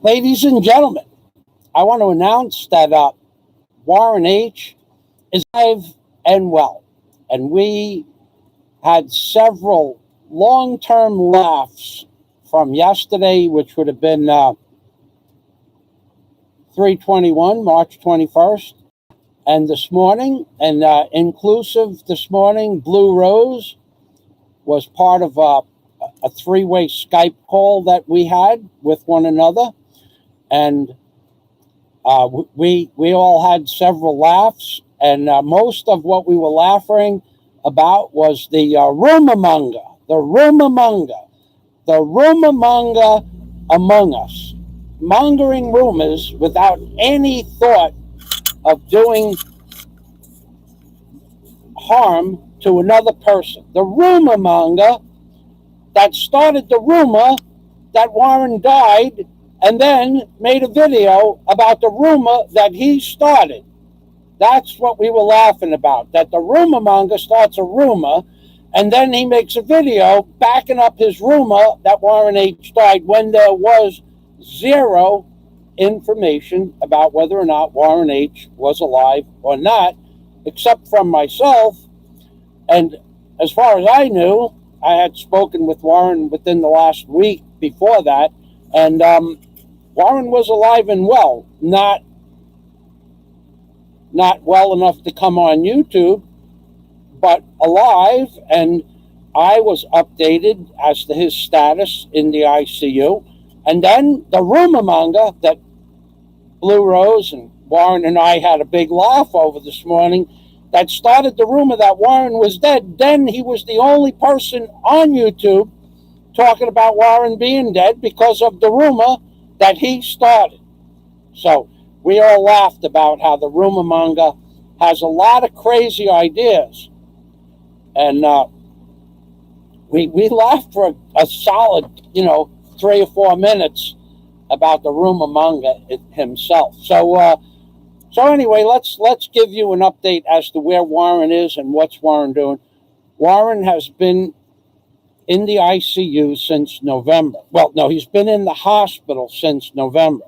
Ladies and gentlemen, I want to announce that Warren H. is alive and well. And we had several long-term laughs from yesterday, which would have been 3/21, March 21st, and this morning, and inclusive this morning, Blue Rose was part of a three-way Skype call that we had with one another. And we all had several laughs, and most of what we were laughing about was the rumor-monger among us, mongering rumors without any thought of doing harm to another person. The rumor-monger that started the rumor that Warren died and then made a video about the rumor that he started. That's what we were laughing about, that the rumor monger starts a rumor and then he makes a video backing up his rumor that Warren H. died when there was zero information about whether or not Warren H. was alive or not, except from myself. And as far as I knew, I had spoken with Warren within the last week before that, and Warren was alive and well, not well enough to come on YouTube, but alive, and I was updated as to his status in the ICU. And then the rumor monger that Blue Rose and Warren and I had a big laugh over this morning, that started the rumor that Warren was dead. Then he was the only person on YouTube talking about Warren being dead because of the rumor that he started. So we all laughed about how the rumor monger has a lot of crazy ideas. And we laughed for a solid, 3 or 4 minutes about the rumor monger himself. So anyway, let's give you an update as to where Warren is and what's Warren doing. Warren has been in the ICU since November. Well, no, he's been in the hospital since November.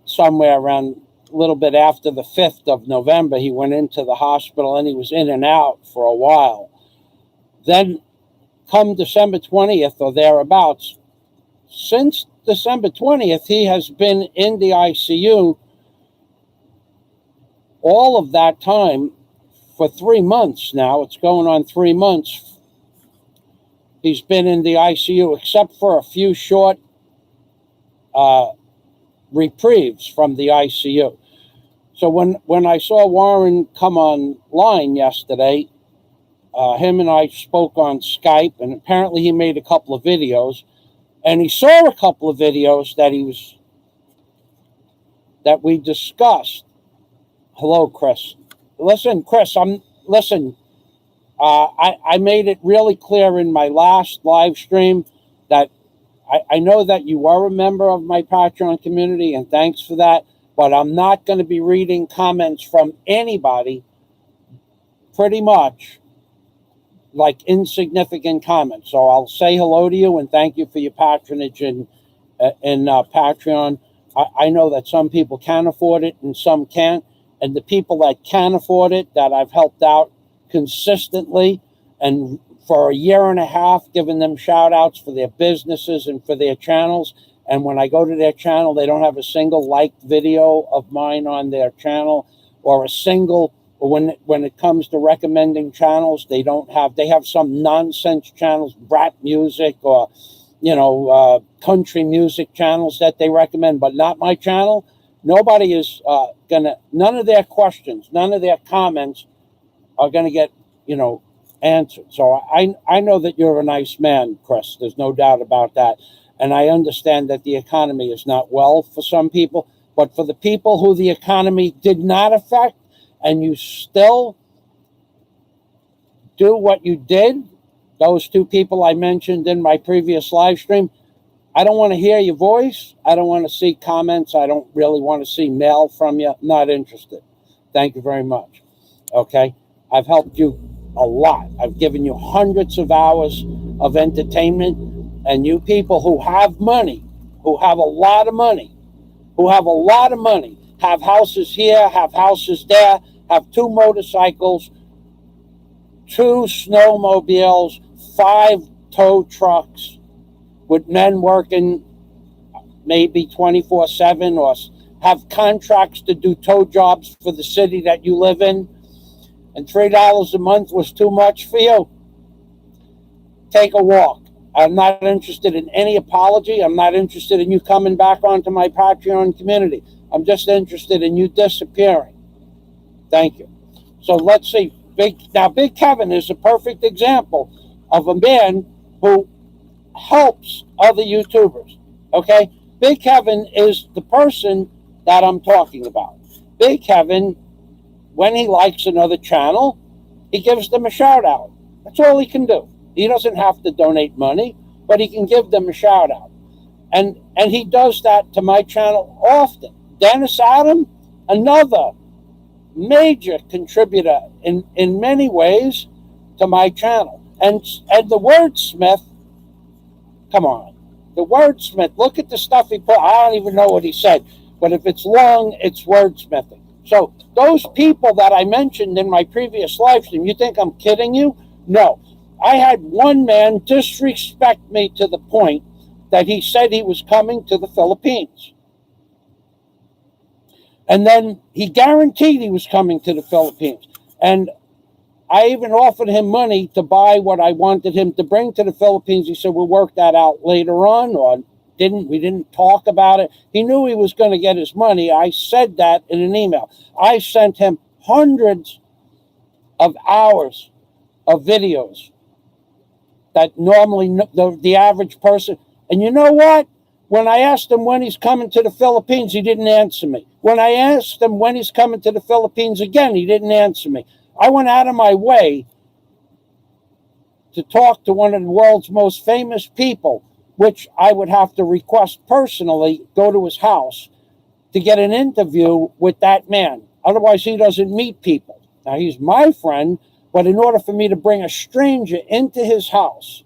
Somewhere around a little bit after the 5th of November, he went into the hospital and he was in and out for a while. Then come December 20th or thereabouts, since December 20th, he has been in the ICU all of that time for 3 months now. It's going on 3 months. He's been in the ICU except for a few short reprieves from the ICU. So when I saw Warren come online yesterday, him and I spoke on Skype, and apparently he made a couple of videos, and he saw a couple of videos that we discussed. Hello, Chris. Listen, Chris, I made it really clear in my last live stream that I know that you are a member of my Patreon community, and thanks for that, but I'm not going to be reading comments from anybody, pretty much, like insignificant comments. So I'll say hello to you and thank you for your patronage in Patreon. I know that some people can afford it and some can't, and the people that can afford it, that I've helped out consistently and for a year and a half, giving them shout outs for their businesses and for their channels. And when I go to their channel, they don't have a single liked video of mine on their channel, or a single, when it comes to recommending channels, they have some nonsense channels, rap music or, country music channels that they recommend, but not my channel. Nobody is none of their questions, none of their comments are going to get, answered. So I know that you're a nice man, Chris. There's no doubt about that. And I understand that the economy is not well for some people, but for the people who the economy did not affect, and you still do what you did, those two people I mentioned in my previous live stream, I don't want to hear your voice. I don't want to see comments. I don't really want to see mail from you. Not interested. Thank you very much. Okay? I've helped you a lot. I've given you hundreds of hours of entertainment, and you people who have money who have a lot of money, have houses here, have houses there, have 2 motorcycles, 2 snowmobiles, 5 tow trucks with men working maybe 24/7, or have contracts to do tow jobs for the city that you live in, and $3 a month was too much for you, take a walk. I'm not interested in any apology. I'm not interested in you coming back onto my Patreon community. I'm just interested in you disappearing. Thank you. So let's see. Big Kevin is a perfect example of a man who helps other YouTubers. Okay? Big Kevin is the person that I'm talking about. Big Kevin, when he likes another channel, he gives them a shout out. That's all he can do. He doesn't have to donate money, but he can give them a shout out. And he does that to my channel often. Dennis Adam, another major contributor in many ways to my channel. And the wordsmith, come on. The wordsmith, look at the stuff he put. I don't even know what he said, but if it's long, it's wordsmithing. So those people that I mentioned in my previous live stream, you think I'm kidding you? No. I had one man disrespect me to the point that he said he was coming to the Philippines. And then he guaranteed he was coming to the Philippines. And I even offered him money to buy what I wanted him to bring to the Philippines. He said, we'll work that out later on, or we didn't talk about it. He knew he was going to get his money. I said that in an email. I sent him hundreds of hours of videos that normally the average person. And you know what? When I asked him when he's coming to the Philippines, he didn't answer me. When I asked him when he's coming to the Philippines again, he didn't answer me. I went out of my way to talk to one of the world's most famous people, which I would have to request personally, go to his house to get an interview with that man. Otherwise, he doesn't meet people. Now, he's my friend, but in order for me to bring a stranger into his house,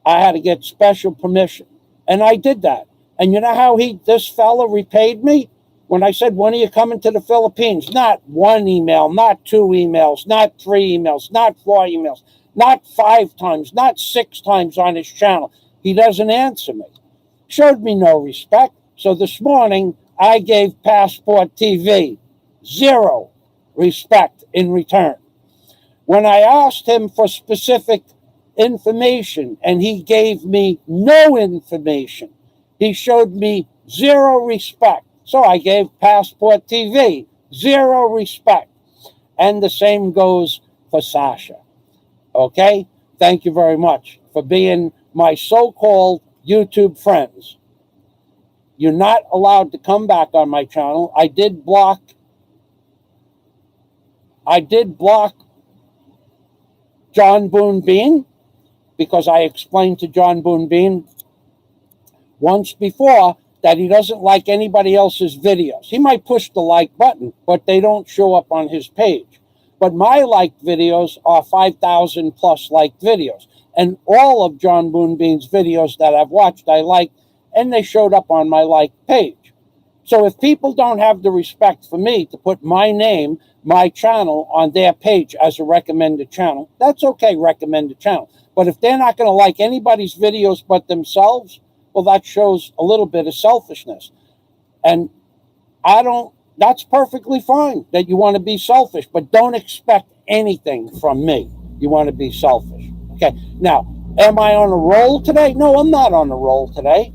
I had to get special permission. And I did that. And you know how this fella repaid me? When I said, when are you coming to the Philippines? Not 1 email, not 2 emails, not 3 emails, not 4 emails, not 5 times, not 6 times on his channel. He doesn't answer me. Showed me no respect. So this morning, I gave Passport TV 0 respect in return. When I asked him for specific information and he gave me no information, he showed me 0 respect. So I gave Passport TV 0 respect. And the same goes for Sasha. Okay? Thank you very much for being my so-called YouTube friends. You're not allowed to come back on my channel. I did block John Boone Bean, because I explained to John Boone Bean once before that he doesn't like anybody else's videos. He might push the like button, but they don't show up on his page. But my liked videos are 5,000 plus liked videos. And all of John Boone Bean's videos that I've watched, I liked, and they showed up on my like page. So if people don't have the respect for me to put my name, my channel on their page as a recommended channel, that's okay, recommended channel. But if they're not going to like anybody's videos but themselves, well, that shows a little bit of selfishness. And that's perfectly fine that you want to be selfish, but don't expect anything from me. You want to be selfish. Okay, now, am I on a roll today? No, I'm not on a roll today.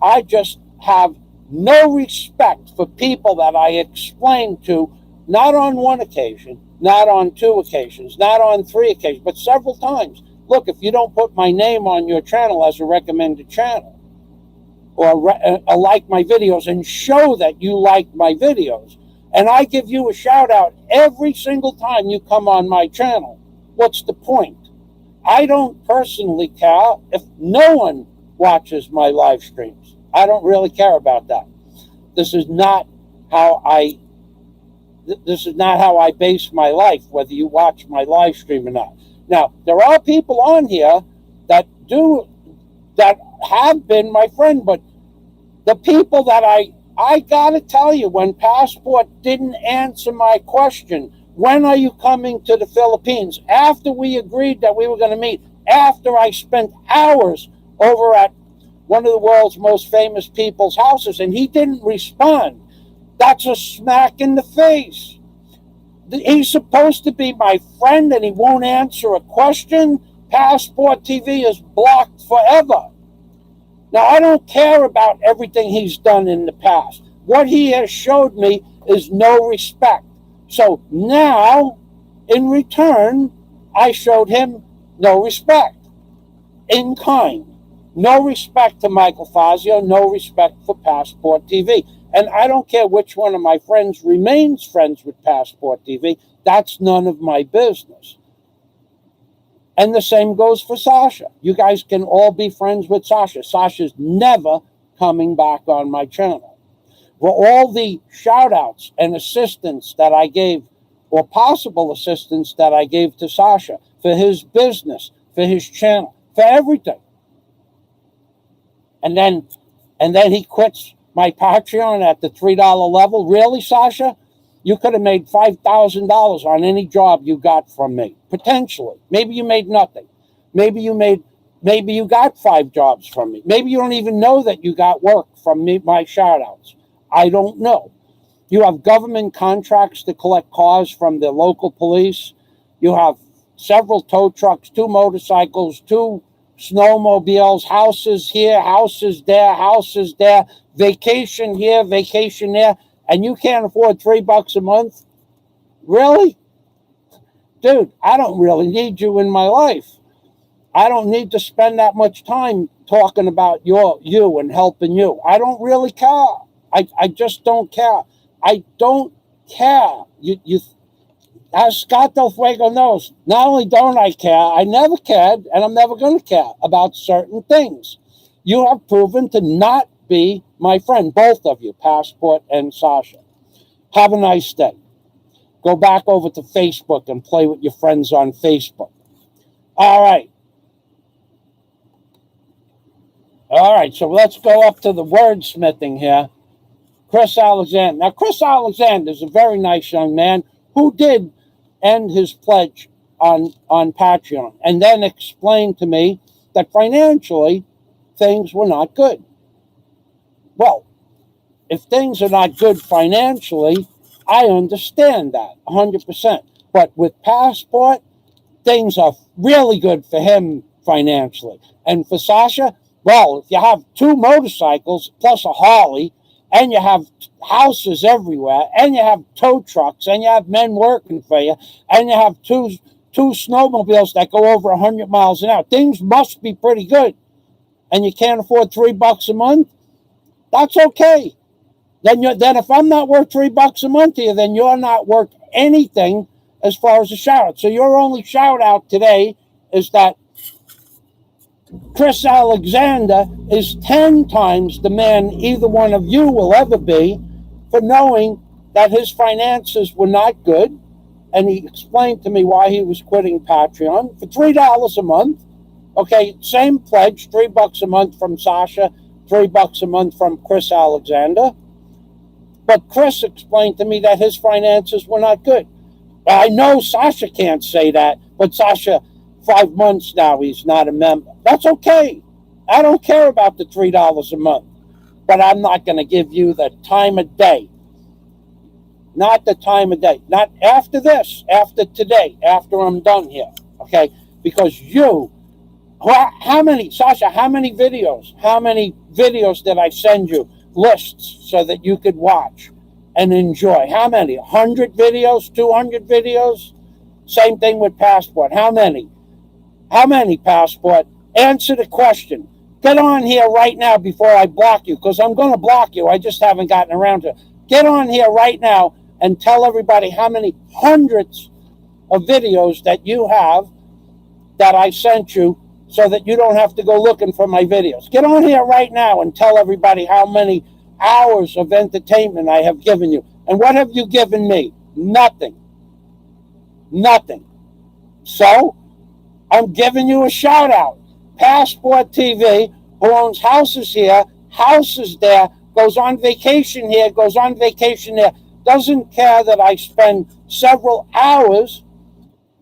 I just have no respect for people that I explained to, not on 1 occasion, not on 2 occasions, not on 3 occasions, but several times. Look, if you don't put my name on your channel as a recommended channel, or like my videos and show that you like my videos, and I give you a shout out every single time you come on my channel, what's the point? I don't personally care if no one watches my live streams. I don't really care about that. This is not how I base my life, whether you watch my live stream or not. Now, there are people on here that have been my friend, but the people that I gotta tell you, when Passport didn't answer my question, when are you coming to the Philippines? After we agreed that we were going to meet, after I spent hours over at one of the world's most famous people's houses, and he didn't respond. That's a smack in the face. He's supposed to be my friend and he won't answer a question. Passport TV is blocked forever. Now, I don't care about everything he's done in the past. What he has showed me is no respect. So now, in return, I showed him no respect. In kind. No respect to Michael Fazio, no respect for Passport TV. And I don't care which one of my friends remains friends with Passport TV. That's none of my business. And the same goes for Sasha. You guys can all be friends with Sasha. Sasha's never coming back on my channel. For all the shout-outs and assistance that I gave, or possible assistance that I gave to Sasha, for his business, for his channel, for everything. And then he quits my Patreon at the $3 level. Really, Sasha? You could have made $5,000 on any job you got from me, potentially. Maybe you made nothing. Maybe you got 5 jobs from me. Maybe you don't even know that you got work from me, my shout-outs. I don't know. You have government contracts to collect cars from the local police. You have several tow trucks, 2 motorcycles, 2 snowmobiles, houses here, houses there, vacation here, vacation there. And you can't afford $3 a month? Really? Dude, I don't really need you in my life. I don't need to spend that much time talking about you and helping you. I don't really care. I just don't care. I don't care. As Scott Del Fuego knows, not only don't I care, I never cared, and I'm never going to care about certain things. You have proven to not be my friend, both of you, Passport and Sasha. Have a nice day. Go back over to Facebook and play with your friends on Facebook. All right. All right, so let's go up to the wordsmithing here. Chris Alexander. Now, Chris Alexander is a very nice young man who did end his pledge on Patreon and then explained to me that financially things were not good. Well, if things are not good financially, I understand that 100%. But with Passport, things are really good for him financially. And for Sasha, well, if you have 2 motorcycles plus a Harley, and you have houses everywhere, and you have tow trucks, and you have men working for you, and you have two snowmobiles that go over 100 miles an hour, things must be pretty good. And you can't afford $3 a month? That's okay. Then if I'm not worth $3 a month to you, then you're not worth anything as far as a shout out. So your only shout out today is that Chris Alexander is 10 times the man either one of you will ever be for knowing that his finances were not good. And he explained to me why he was quitting Patreon for $3 a month. Okay, same pledge, $3 a month from Sasha, $3 a month from Chris Alexander. But Chris explained to me that his finances were not good. I know Sasha can't say that, but Sasha, 5 months now, he's not a member. That's okay. I don't care about the $3 a month. But I'm not going to give you the time of day. Not the time of day. Not after this, after today, after I'm done here. Okay? Because Sasha, how many videos? How many videos did I send you? Lists so that you could watch and enjoy. How many? 100 videos? 200 videos? Same thing with Passport. How many? How many, Passport? Answer the question. Get on here right now before I block you, because I'm going to block you. I just haven't gotten around to it. Get on here right now and tell everybody how many hundreds of videos that you have that I sent you so that you don't have to go looking for my videos. Get on here right now and tell everybody how many hours of entertainment I have given you. And what have you given me? Nothing. Nothing. So, I'm giving you a shout out. Passport TV, who owns houses here, houses there, goes on vacation here, goes on vacation there, doesn't care that I spend several hours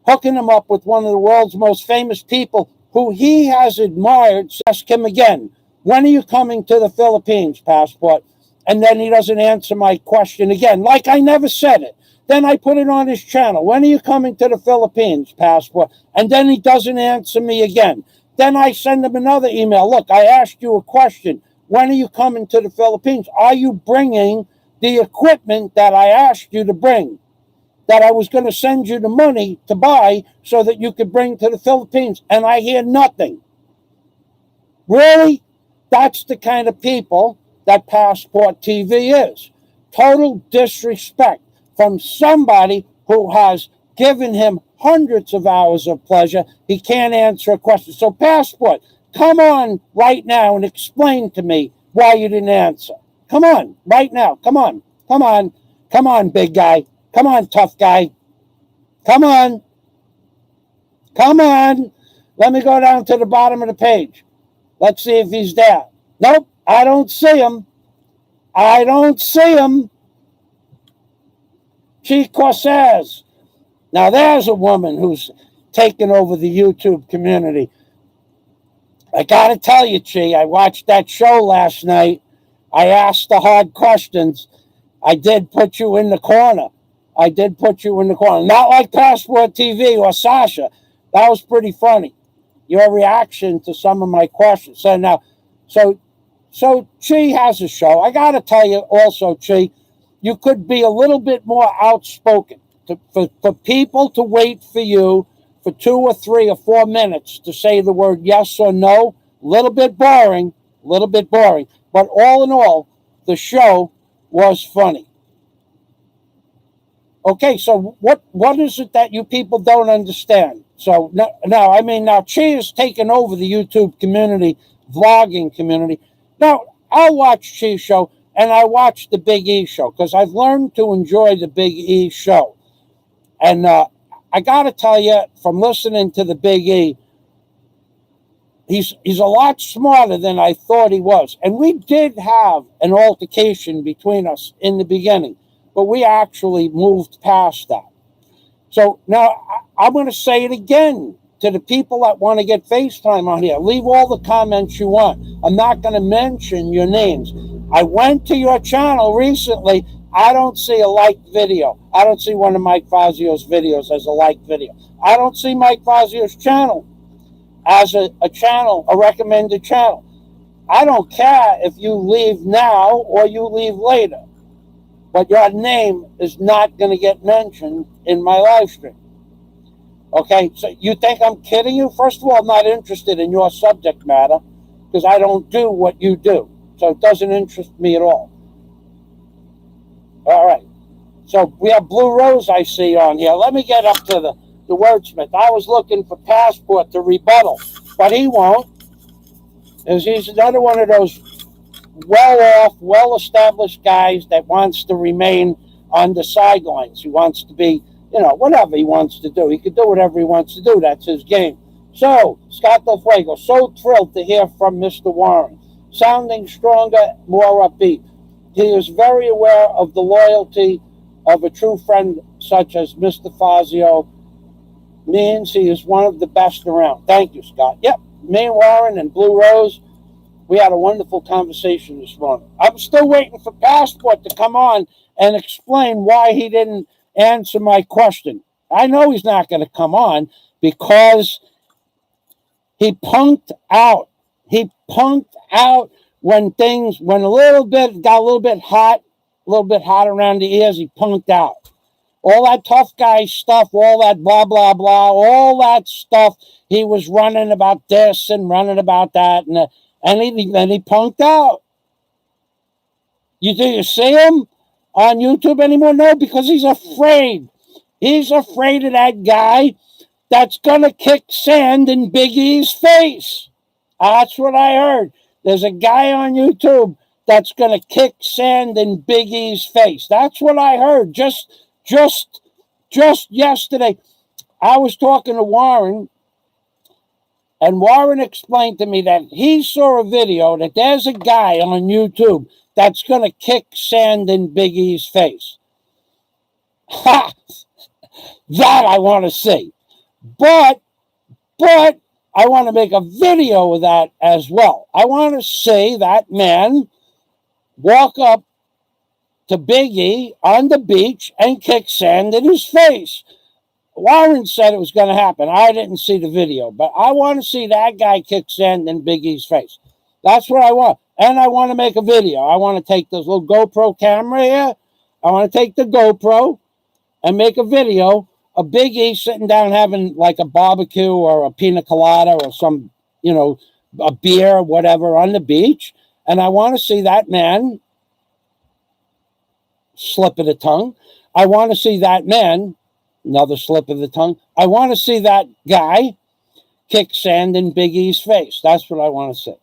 hooking him up with one of the world's most famous people who he has admired. Ask him again, when are you coming to the Philippines, Passport? And then he doesn't answer my question again, like I never said it. Then I put it on his channel. When are you coming to the Philippines, Passport? And then he doesn't answer me again. Then I send him another email. Look, I asked you a question. When are you coming to the Philippines? Are you bringing the equipment that I asked you to bring, that I was going to send you the money to buy so that you could bring to the Philippines? And I hear nothing. Really? That's the kind of people that Passport TV is. Total disrespect from somebody who has given him hundreds of hours of pleasure. He can't answer a question. So, Passport, come on right now and explain to me why you didn't answer. Come on, right now. Come on. Come on. Come on, big guy. Come on, tough guy. Come on. Come on. Let me go down to the bottom of the page. Let's see if he's there. Nope, I don't see him. I don't see him. Chico says. Now there's a woman who's taken over the YouTube community. I gotta tell you, Chi, I watched that show last night. I asked the hard questions. I did put you in the corner. I did put you in the corner. Not like Passport TV or Sasha. That was pretty funny. Your reaction to some of my questions. So Chi has a show. I got to tell you also, Chi, you could be a little bit more outspoken. For people to wait for you for 2 or 3 or 4 minutes to say the word yes or no, a little bit boring. But all in all, the show was funny. Okay, so what is it that you people don't understand? So now Chi has taken over the YouTube community, vlogging community. Now, I'll watch Chi's show and I watch the Big E show because I've learned to enjoy the Big E show. And I got to tell you, from listening to the Big E, he's a lot smarter than I thought he was. And we did have an altercation between us in the beginning, but we actually moved past that. So now I'm going to say it again to the people that want to get FaceTime on here. Leave all the comments you want. I'm not going to mention your names. I went to your channel recently. I don't see a liked video. I don't see one of Mike Fazio's videos as a liked video. I don't see Mike Fazio's channel as a channel, a recommended channel. I don't care if you leave now or you leave later, but your name is not going to get mentioned in my live stream. Okay, so you think I'm kidding you? First of all, I'm not interested in your subject matter because I don't do what you do. So it doesn't interest me at all. All right. So we have Blue Rose I see on here. Let me get up to the wordsmith. I was looking for Passport to rebuttal, but he won't. He's another one of those well-off, well-established guys that wants to remain on the sidelines. He wants to be, whatever he wants to do. He can do whatever he wants to do. That's his game. So, Scott Del Fuego, so thrilled to hear from Mr. Warren. Sounding stronger, more upbeat. He is very aware of the loyalty of a true friend such as Mr. Fazio means he is one of the best around. Thank you, Scott. Yep, me and Warren and Blue Rose, we had a wonderful conversation this morning. I'm still waiting for Passport to come on and explain why he didn't answer my question. I know he's not going to come on because he punked out. He punked out when things got a little bit hot around the ears. He punked out. All that tough guy stuff, all that blah, blah, blah, all that stuff. He was running about this and running about that, and he punked out. Do you see him on YouTube anymore? No, because he's afraid. He's afraid of that guy that's going to kick sand in Big E's face. That's what I heard. There's a guy on YouTube that's going to kick sand in Big E's face. That's what I heard. Just yesterday, I was talking to Warren, And Warren explained to me that he saw a video that there's a guy on YouTube that's going to kick sand in Big E's face. Ha! That I want to see. But I want to make a video of that as well. I want to see that man walk up to Big E on the beach and kick sand in his face. Warren said it was going to happen. I didn't see the video, but I want to see that guy kick sand in Big E's face. That's what I want. And I want to make a video. I want to take this little GoPro camera here. I want to take the GoPro and make a video of Big E sitting down having like a barbecue or a pina colada or some, a beer or whatever on the beach. And I want to see that man, slip of the tongue. I want to see that man, another slip of the tongue. I want to see that guy kick sand in Big E's face. That's what I want to see.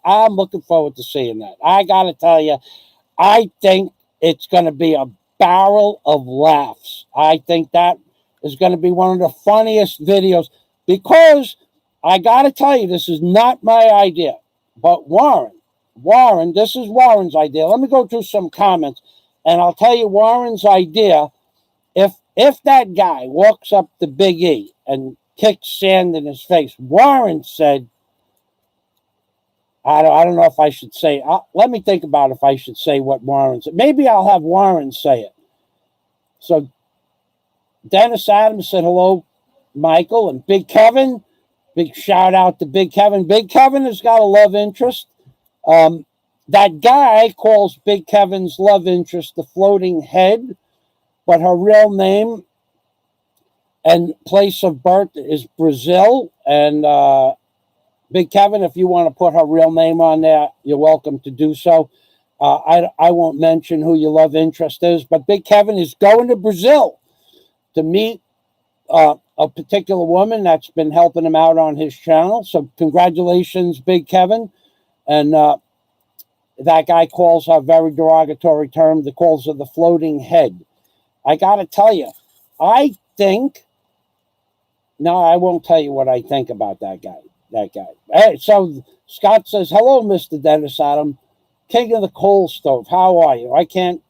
I'm looking forward to seeing that. I got to tell you, I think it's going to be a barrel of laughs. I think that is going to be one of the funniest videos because I got to tell you, this is not my idea. But Warren, this is Warren's idea. Let me go through some comments and I'll tell you Warren's idea. If that guy walks up to Big E and kicks sand in his face, Warren said, I don't know if I should say, let me think about if I should say what Warren said. Maybe I'll have Warren say it. So Dennis Adams said, hello, Michael. And Big Kevin, big shout out to Big Kevin. Big Kevin has got a love interest. That guy calls Big Kevin's love interest the floating head, but her real name and place of birth is Brazil. And Big Kevin, if you want to put her real name on there, you're welcome to do so. I won't mention who your love interest is, but Big Kevin is going to Brazil to meet a particular woman that's been helping him out on his channel. So congratulations, Big Kevin. And that guy calls her a very derogatory term. He calls her the floating head. I got to tell you, I think, no, I won't tell you what I think about that guy. Hey, so Scott says, hello, Mr. Dennis Adam, king of the coal stove. How are you? I can't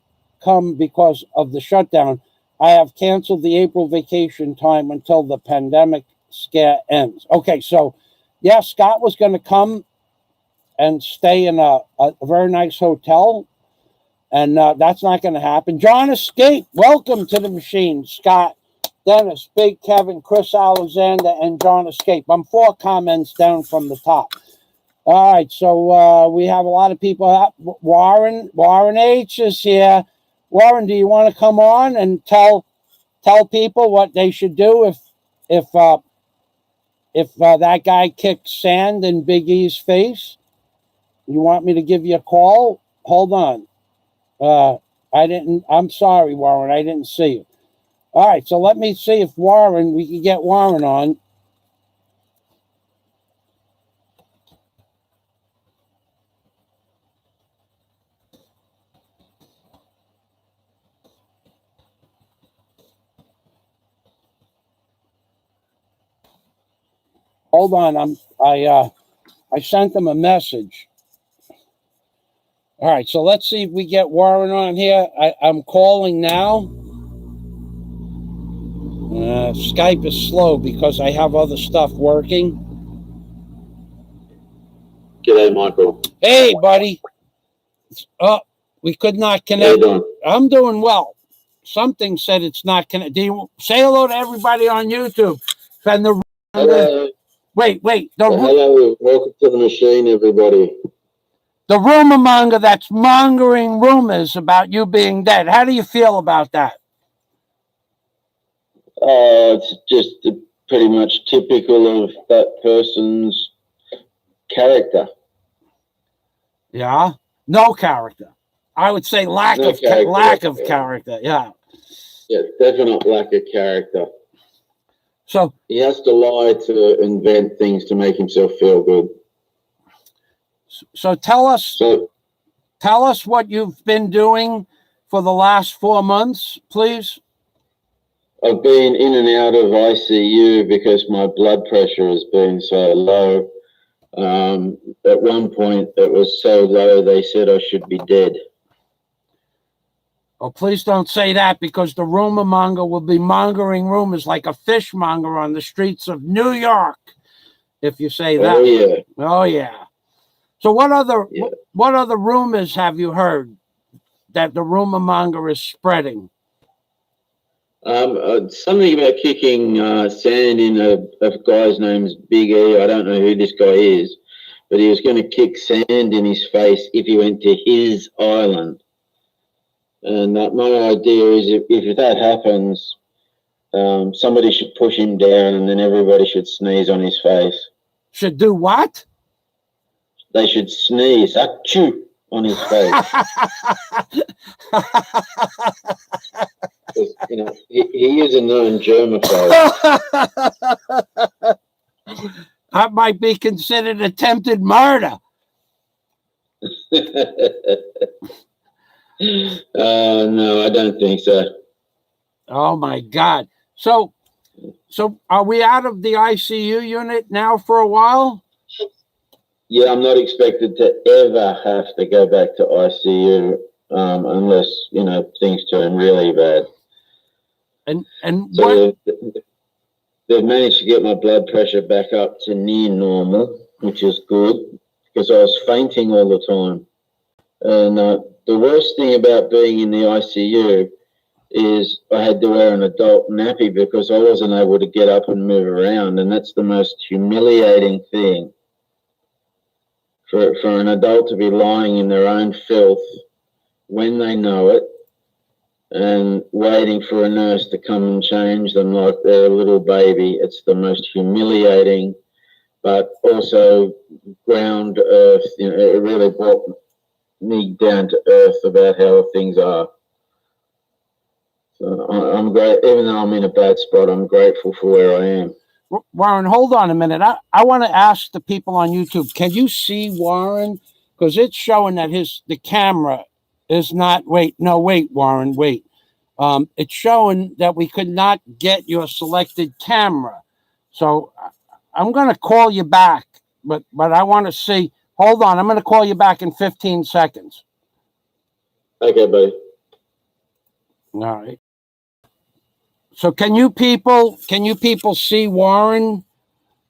come because of the shutdown. I have canceled the April vacation time until the pandemic scare ends. Okay, so, yeah, Scott was going to come and stay in a very nice hotel, and that's not going to happen. John Escape, welcome to the machine, Scott, Dennis, Big Kevin, Chris Alexander, and John Escape. I'm 4 comments down from the top. All right, so we have a lot of people. Warren H is here. Warren, do you want to come on and tell people what they should do if that guy kicks sand in Big E's face? You want me to give you a call? Hold on. I'm sorry, Warren. I didn't see you. All right, so let me see if we can get Warren on. Hold on. I sent him a message. All right, so let's see if we get Warren on here. I'm calling now. Skype is slow because I have other stuff working. G'day, Michael. Hey, buddy. Oh, we could not connect. How you doing? I'm doing well. Something said it's not connected. Do you say hello to everybody on YouTube? Hello. Wait. Hello. Welcome to the machine, everybody. The rumor monger that's mongering rumors about you being dead. How do you feel about that? It's just pretty much typical of that person's character. Yeah, no character. I would say lack of character. Yeah. Yeah, definite lack of character. So he has to lie to invent things to make himself feel good. So tell us what you've been doing for the last 4 months, please. I've been in and out of ICU because my blood pressure has been so low. At one point, it was so low they said I should be dead. Oh, please don't say that, because the rumor monger will be mongering rumors like a fishmonger on the streets of New York. If you say that. Oh yeah. Oh yeah. So what other rumors have you heard that the rumor monger is spreading? Something about kicking sand in a guy's name's Big E. I don't know who this guy is, but he was going to kick sand in his face if he went to his island. And my idea is if that happens, somebody should push him down and then everybody should sneeze on his face. Should do what? They should sneeze, achoo, on his face. You know, he is a known germaphobe. That might be considered attempted murder. No, I don't think so. Oh my God. So are we out of the ICU unit now for a while? Yeah, I'm not expected to ever have to go back to ICU unless, you know, things turn really bad. And so they've managed to get my blood pressure back up to near normal, which is good, because I was fainting all the time. And the worst thing about being in the ICU is I had to wear an adult nappy because I wasn't able to get up and move around, and that's the most humiliating thing. For an adult to be lying in their own filth when they know it and waiting for a nurse to come and change them like they're a little baby. It's the most humiliating, but also ground to earth. You know, it really brought me down to earth about how things are. So I'm great, even though I'm in a bad spot, I'm grateful for where I am. Warren, hold on a minute. I want to ask the people on YouTube, can you see Warren? Because it's showing that the camera is not, wait, Warren, wait. It's showing that we could not get your selected camera. So I'm going to call you back, but I want to see, hold on, I'm going to call you back in 15 seconds. Okay, buddy. All right. So can you people see Warren?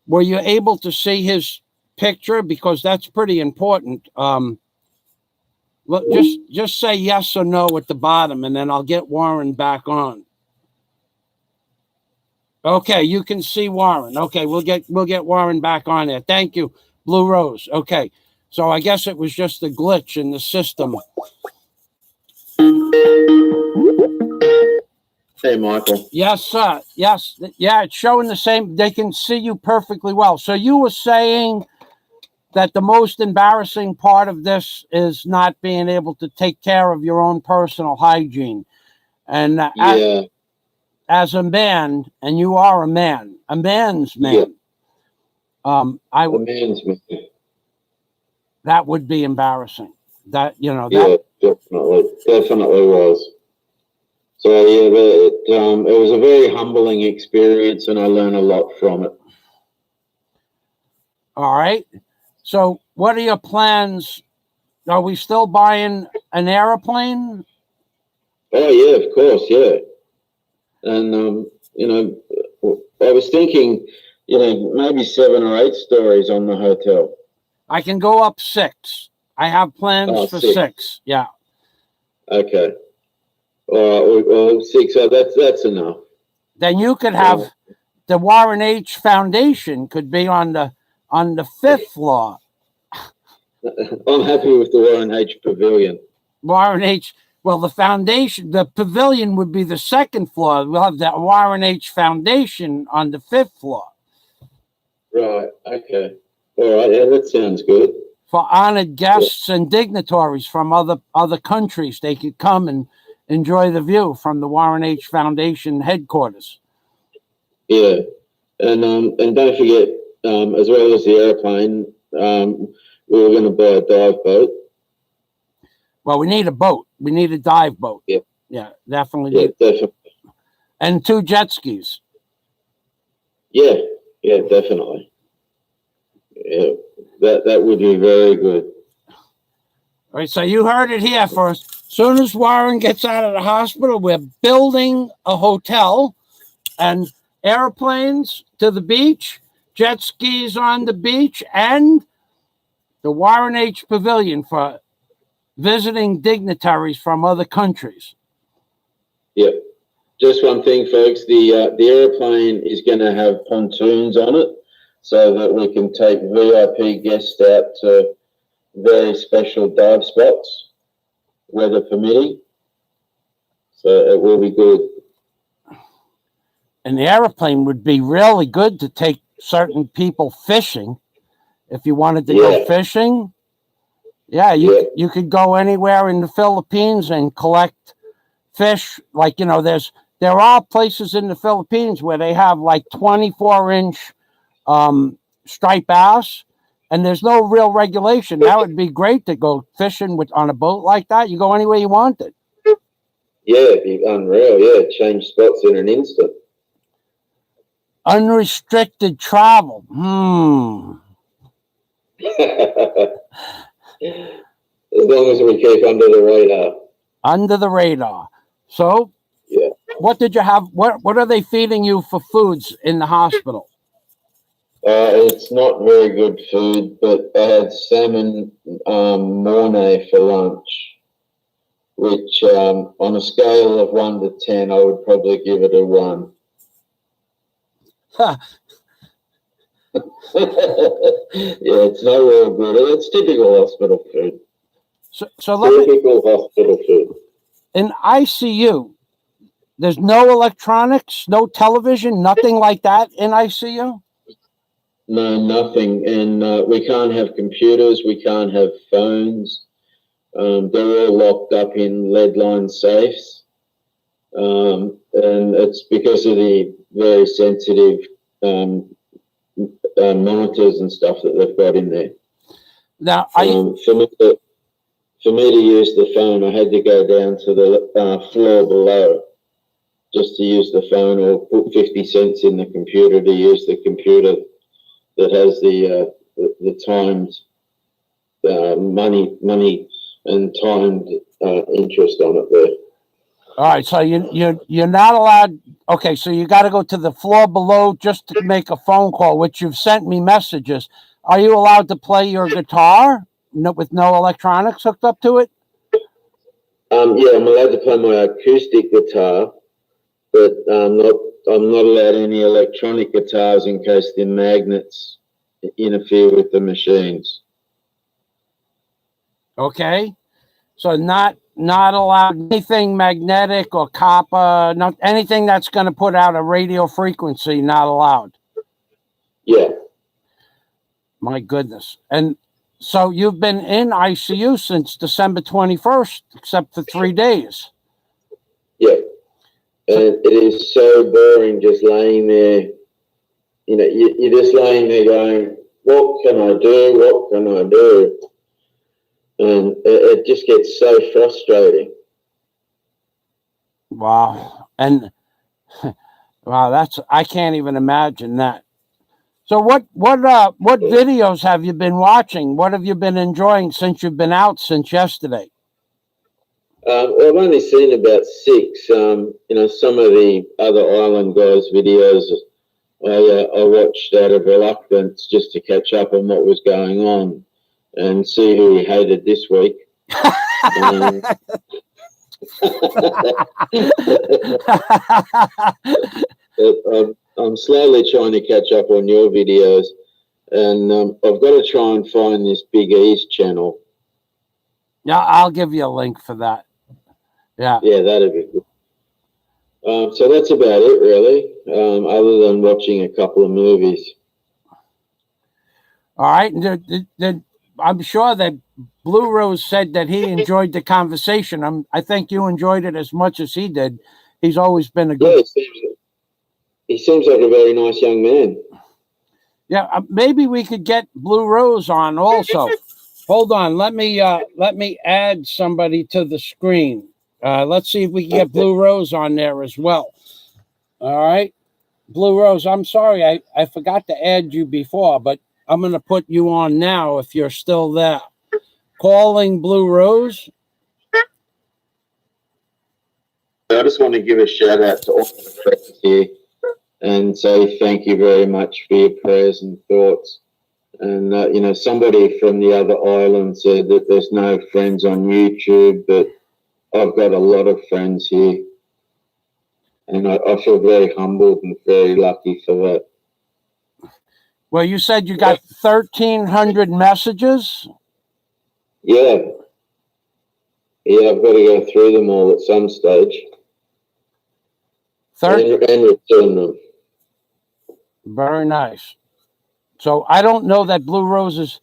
Were you able to see his picture? Because that's pretty important. Look, just say yes or no at the bottom, and then I'll get Warren back on. Okay, you can see Warren. Okay, we'll get Warren back on there. Thank you, Blue Rose. Okay, so I guess it was just a glitch in the system. Hey, Michael. Yes, sir. Yes. Yeah, it's showing the same. They can see you perfectly well. So you were saying that the most embarrassing part of this is not being able to take care of your own personal hygiene. And as a man, and you are a man's man. Yeah. A man's man. That would be embarrassing. That, you know. Yeah, definitely was. So yeah, it was a very humbling experience, and I learned a lot from it. All right. So what are your plans? Are we still buying an airplane? Oh yeah, of course, yeah. And you know, I was thinking, you know, maybe 7 or 8 stories on the hotel. I can go up 6. I have plans for 6. Yeah. Okay. Well, 6. So that's enough. Then you could have the Warren H. Foundation could be on the 5th floor. I'm happy with the Warren H. Pavilion. Warren H. Well, the foundation, the pavilion would be the 2nd floor. We'll have the Warren H. Foundation on the 5th floor. Right. Okay. All right. Yeah, that sounds good. For honored guests and dignitaries from other countries, they could come and enjoy the view from the Warren H. Foundation headquarters. Yeah, and don't forget, as well as the airplane, we were going to buy a dive boat. Well, we need a boat. We need a dive boat. Yeah. Yeah, definitely. Yeah, definitely. And 2 jet skis. Yeah, definitely. Yeah, that would be very good. All right, so you heard it here first. As soon as Warren gets out of the hospital, we're building a hotel and airplanes to the beach, jet skis on the beach, and the Warren H. Pavilion for visiting dignitaries from other countries. Yep. Just one thing, folks. The airplane is going to have pontoons on it, so that we can take VIP guests out to very special dive spots, weather permitting. So it will be good. And the airplane would be really good to take certain people fishing. If you wanted to go fishing, you could go anywhere in the Philippines and collect fish. Like, there are places in the Philippines where they have like 24-inch striped bass, and there's no real regulation. That would be great to go fishing on a boat like that. You go anywhere you wanted. Yeah, it'd be unreal. Yeah, change spots in an instant. Unrestricted travel. As long as we keep under the radar. Under the radar. So, what did you have? What are they feeding you for foods in the hospital? It's not very good food, but I had salmon mornay for lunch, which on a scale of 1 to 10, I would probably give it a 1. Yeah, it's not real good. It's typical hospital food. So typical hospital food. In ICU, there's no electronics, no television, nothing like that in ICU? No, nothing. And we can't have computers. We can't have phones. They're all locked up in lead-lined safes. And it's because of the very sensitive monitors and stuff that they've got in there. Now, for me to use the phone, I had to go down to the floor below just to use the phone, or put 50 cents in the computer to use the computer that has the timed money and timed interest on it there. All right, so you're not allowed. Okay, so you got to go to the floor below just to make a phone call, which you've sent me messages. Are you allowed to play your guitar with no electronics hooked up to it? Yeah, I'm allowed to play my acoustic guitar, but I'm not allowed any electronic guitars in case the magnets interfere with the machines. Okay, so not allowed anything magnetic or copper, not anything that's going to put out a radio frequency, not allowed. Yeah. My goodness. And so you've been in ICU since December 21st, except for 3 days. Yeah. And it is so boring just laying there. You're just laying there going, what can I do? What can I do? And it just gets so frustrating. Wow. And wow, I can't even imagine that. So what videos have you been watching? What have you been enjoying since you've been out since yesterday? Well, I've only seen about 6. Some of the other island guys' videos I watched out of reluctance just to catch up on what was going on and see who he hated this week. But I'm slowly trying to catch up on your videos, and I've got to try and find this Big E's channel. Yeah, I'll give you a link for that. Yeah, that'd be good. So that's about it, really, other than watching a couple of movies. All right. I'm sure that Blue Rose said that he enjoyed the conversation. I think you enjoyed it as much as he did. He's always been a good... Yeah, he seems like a very nice young man. Yeah, maybe we could get Blue Rose on also. Hold on. Let me add somebody to the screen. Let's see if we can get Blue Rose on there as well. All right. Blue Rose, I'm sorry. I forgot to add you before, but I'm going to put you on now if you're still there. Calling Blue Rose. I just want to give a shout out to all the friends here and say thank you very much for your prayers and thoughts. And, you know, somebody from the other island said that there's no friends on YouTube, but I've got a lot of friends here. And I feel very humbled and very lucky for that. Well, you said you got 1,300 messages. Yeah. Yeah, I've got to go through them all at some stage. And return them. Very nice. So I don't know that Blue Rose is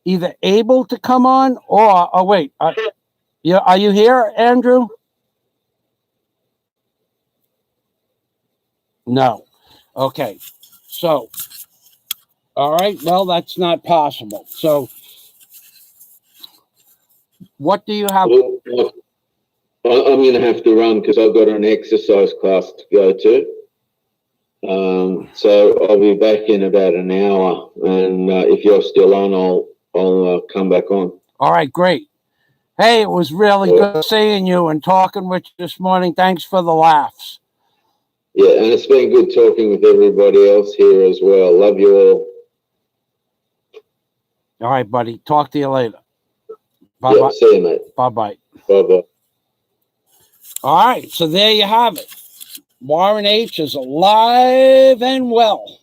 either able to come on or, oh, wait. Are you here, Andrew? No. Okay. So, all right. Well, that's not possible. So, what do you have? Well, I'm going to have to run because I've got an exercise class to go to. So I'll be back in about an hour, and if you're still on, I'll come back on. All right, great. Hey, it was really good seeing you and talking with you this morning. Thanks for the laughs. Yeah, and it's been good talking with everybody else here as well. Love you all. All right, buddy. Talk to you later. Bye-bye. Yeah, see you, mate. Bye-bye. Bye-bye. All right, so there you have it. Warren H. is alive and well.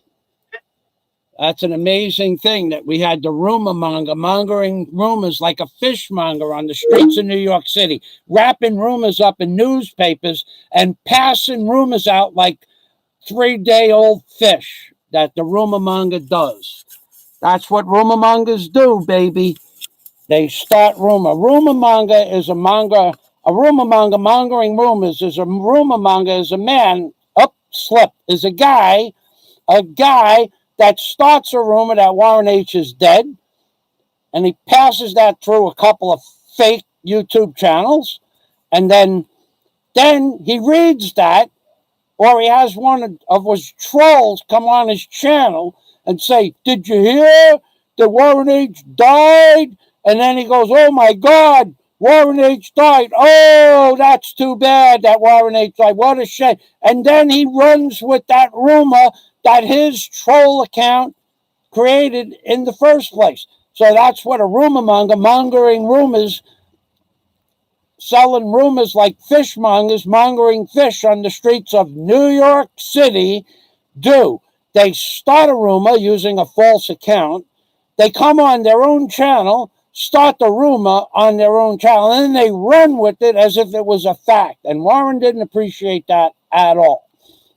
That's an amazing thing that we had the rumor monger mongering rumors like a fishmonger on the streets of New York City, wrapping rumors up in newspapers and passing rumors out like 3-day-old fish that the rumor monger does. That's what rumor mongers do, baby. They start rumor. Rumor monger is a monger. A rumor monger mongering rumors is a rumor monger is a man. Is a guy that starts a rumor that Warren H is dead, and he passes that through a couple of fake YouTube channels, and then he reads that, or he has one of his trolls come on his channel and say, "Did you hear that Warren H died?" And then he goes, "Oh my God, Warren H died. Oh, that's too bad that Warren H died. What a shame." And then he runs with that rumor that his troll account created in the first place. So that's what a rumor monger, mongering rumors, selling rumors like fishmongers, mongering fish on the streets of New York City do. They start a rumor using a false account. They come on their own channel, start the rumor on their own channel, and then they run with it as if it was a fact. And Warren didn't appreciate that at all.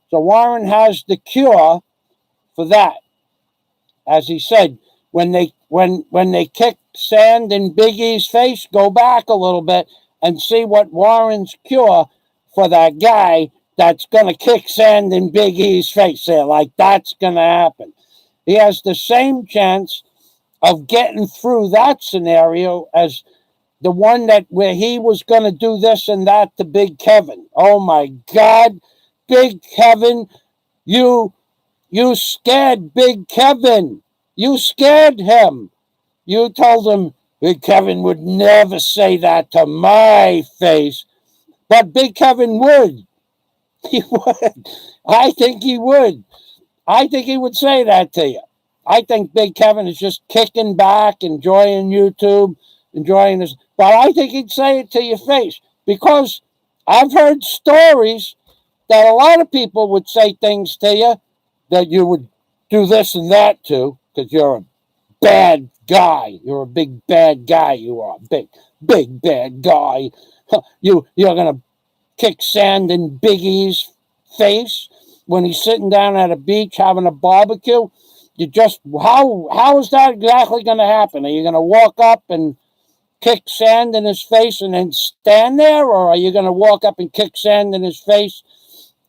So Warren has the cure for that. As he said, when they kick sand in Big E's face, go back a little bit and see what Warren's cure for that guy that's going to kick sand in Big E's face there. Like, that's going to happen. He has the same chance of getting through that scenario as the one that where he was going to do this and that to Big Kevin. Oh, my God. Big Kevin, you scared Big Kevin. You scared him. You told him Big Kevin would never say that to my face. But Big Kevin would. He would. I think he would. I think he would say that to you. I think Big Kevin is just kicking back, enjoying YouTube, enjoying this. But I think he'd say it to your face because I've heard stories that a lot of people would say things to you that you would do this and that to because you're a bad guy. You're a big bad guy. You are a big bad guy. You're gonna kick sand in Biggie's face when he's sitting down at a beach having a barbecue. You just how is that exactly gonna happen? Are you gonna walk up and kick sand in his face and then stand there, or are you gonna walk up and kick sand in his face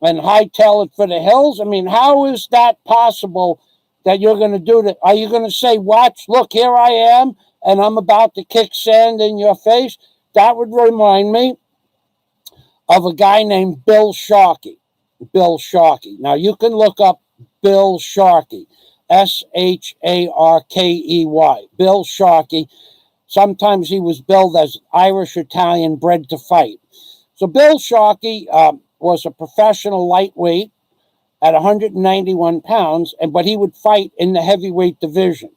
and hightail it for the hills? I mean, how is that possible that you're going to do that? Are you going to say, "Watch, look, here I am, and I'm about to kick sand in your face"? That would remind me of a guy named Bill Sharkey. Bill Sharkey. Now you can look up Bill Sharkey, Sharkey, Bill Sharkey. Sometimes he was billed as Irish Italian bred to fight. So Bill Sharkey was a professional lightweight at 191 pounds, but he would fight in the heavyweight division.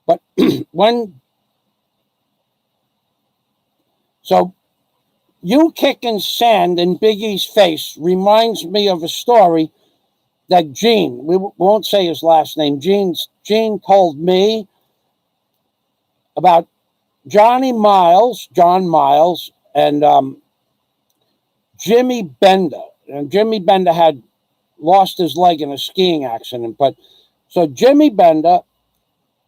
But so you kicking sand in Big E's face reminds me of a story that Gene, we won't say his last name, Gene told me about John Miles, and Jimmy Bender. And Jimmy Bender had lost his leg in a skiing accident. But so Jimmy Bender,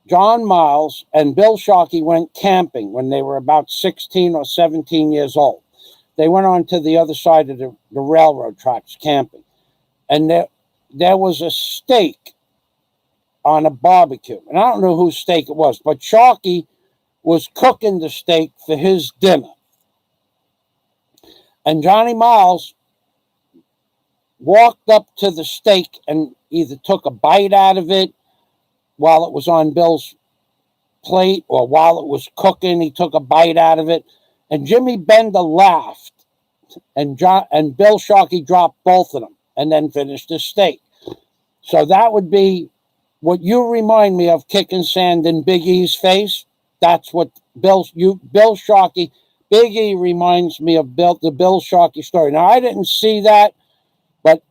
John Miles, and Bill Sharkey went camping when they were about 16 or 17 years old. They went on to the other side of the railroad tracks camping. And there was a steak on a barbecue. And I don't know whose steak it was, but Sharkey was cooking the steak for his dinner. And Johnny Miles walked up to the steak and either took a bite out of it while it was on Bill's plate, or while it was cooking, he took a bite out of it. And Jimmy Bender laughed. And Bill Sharkey dropped both of them and then finished his steak. So that would be what you remind me of, kicking sand in Big E's face. That's what Bill Sharkey, Big E reminds me of the Bill Sharkey story. Now, I didn't see that, but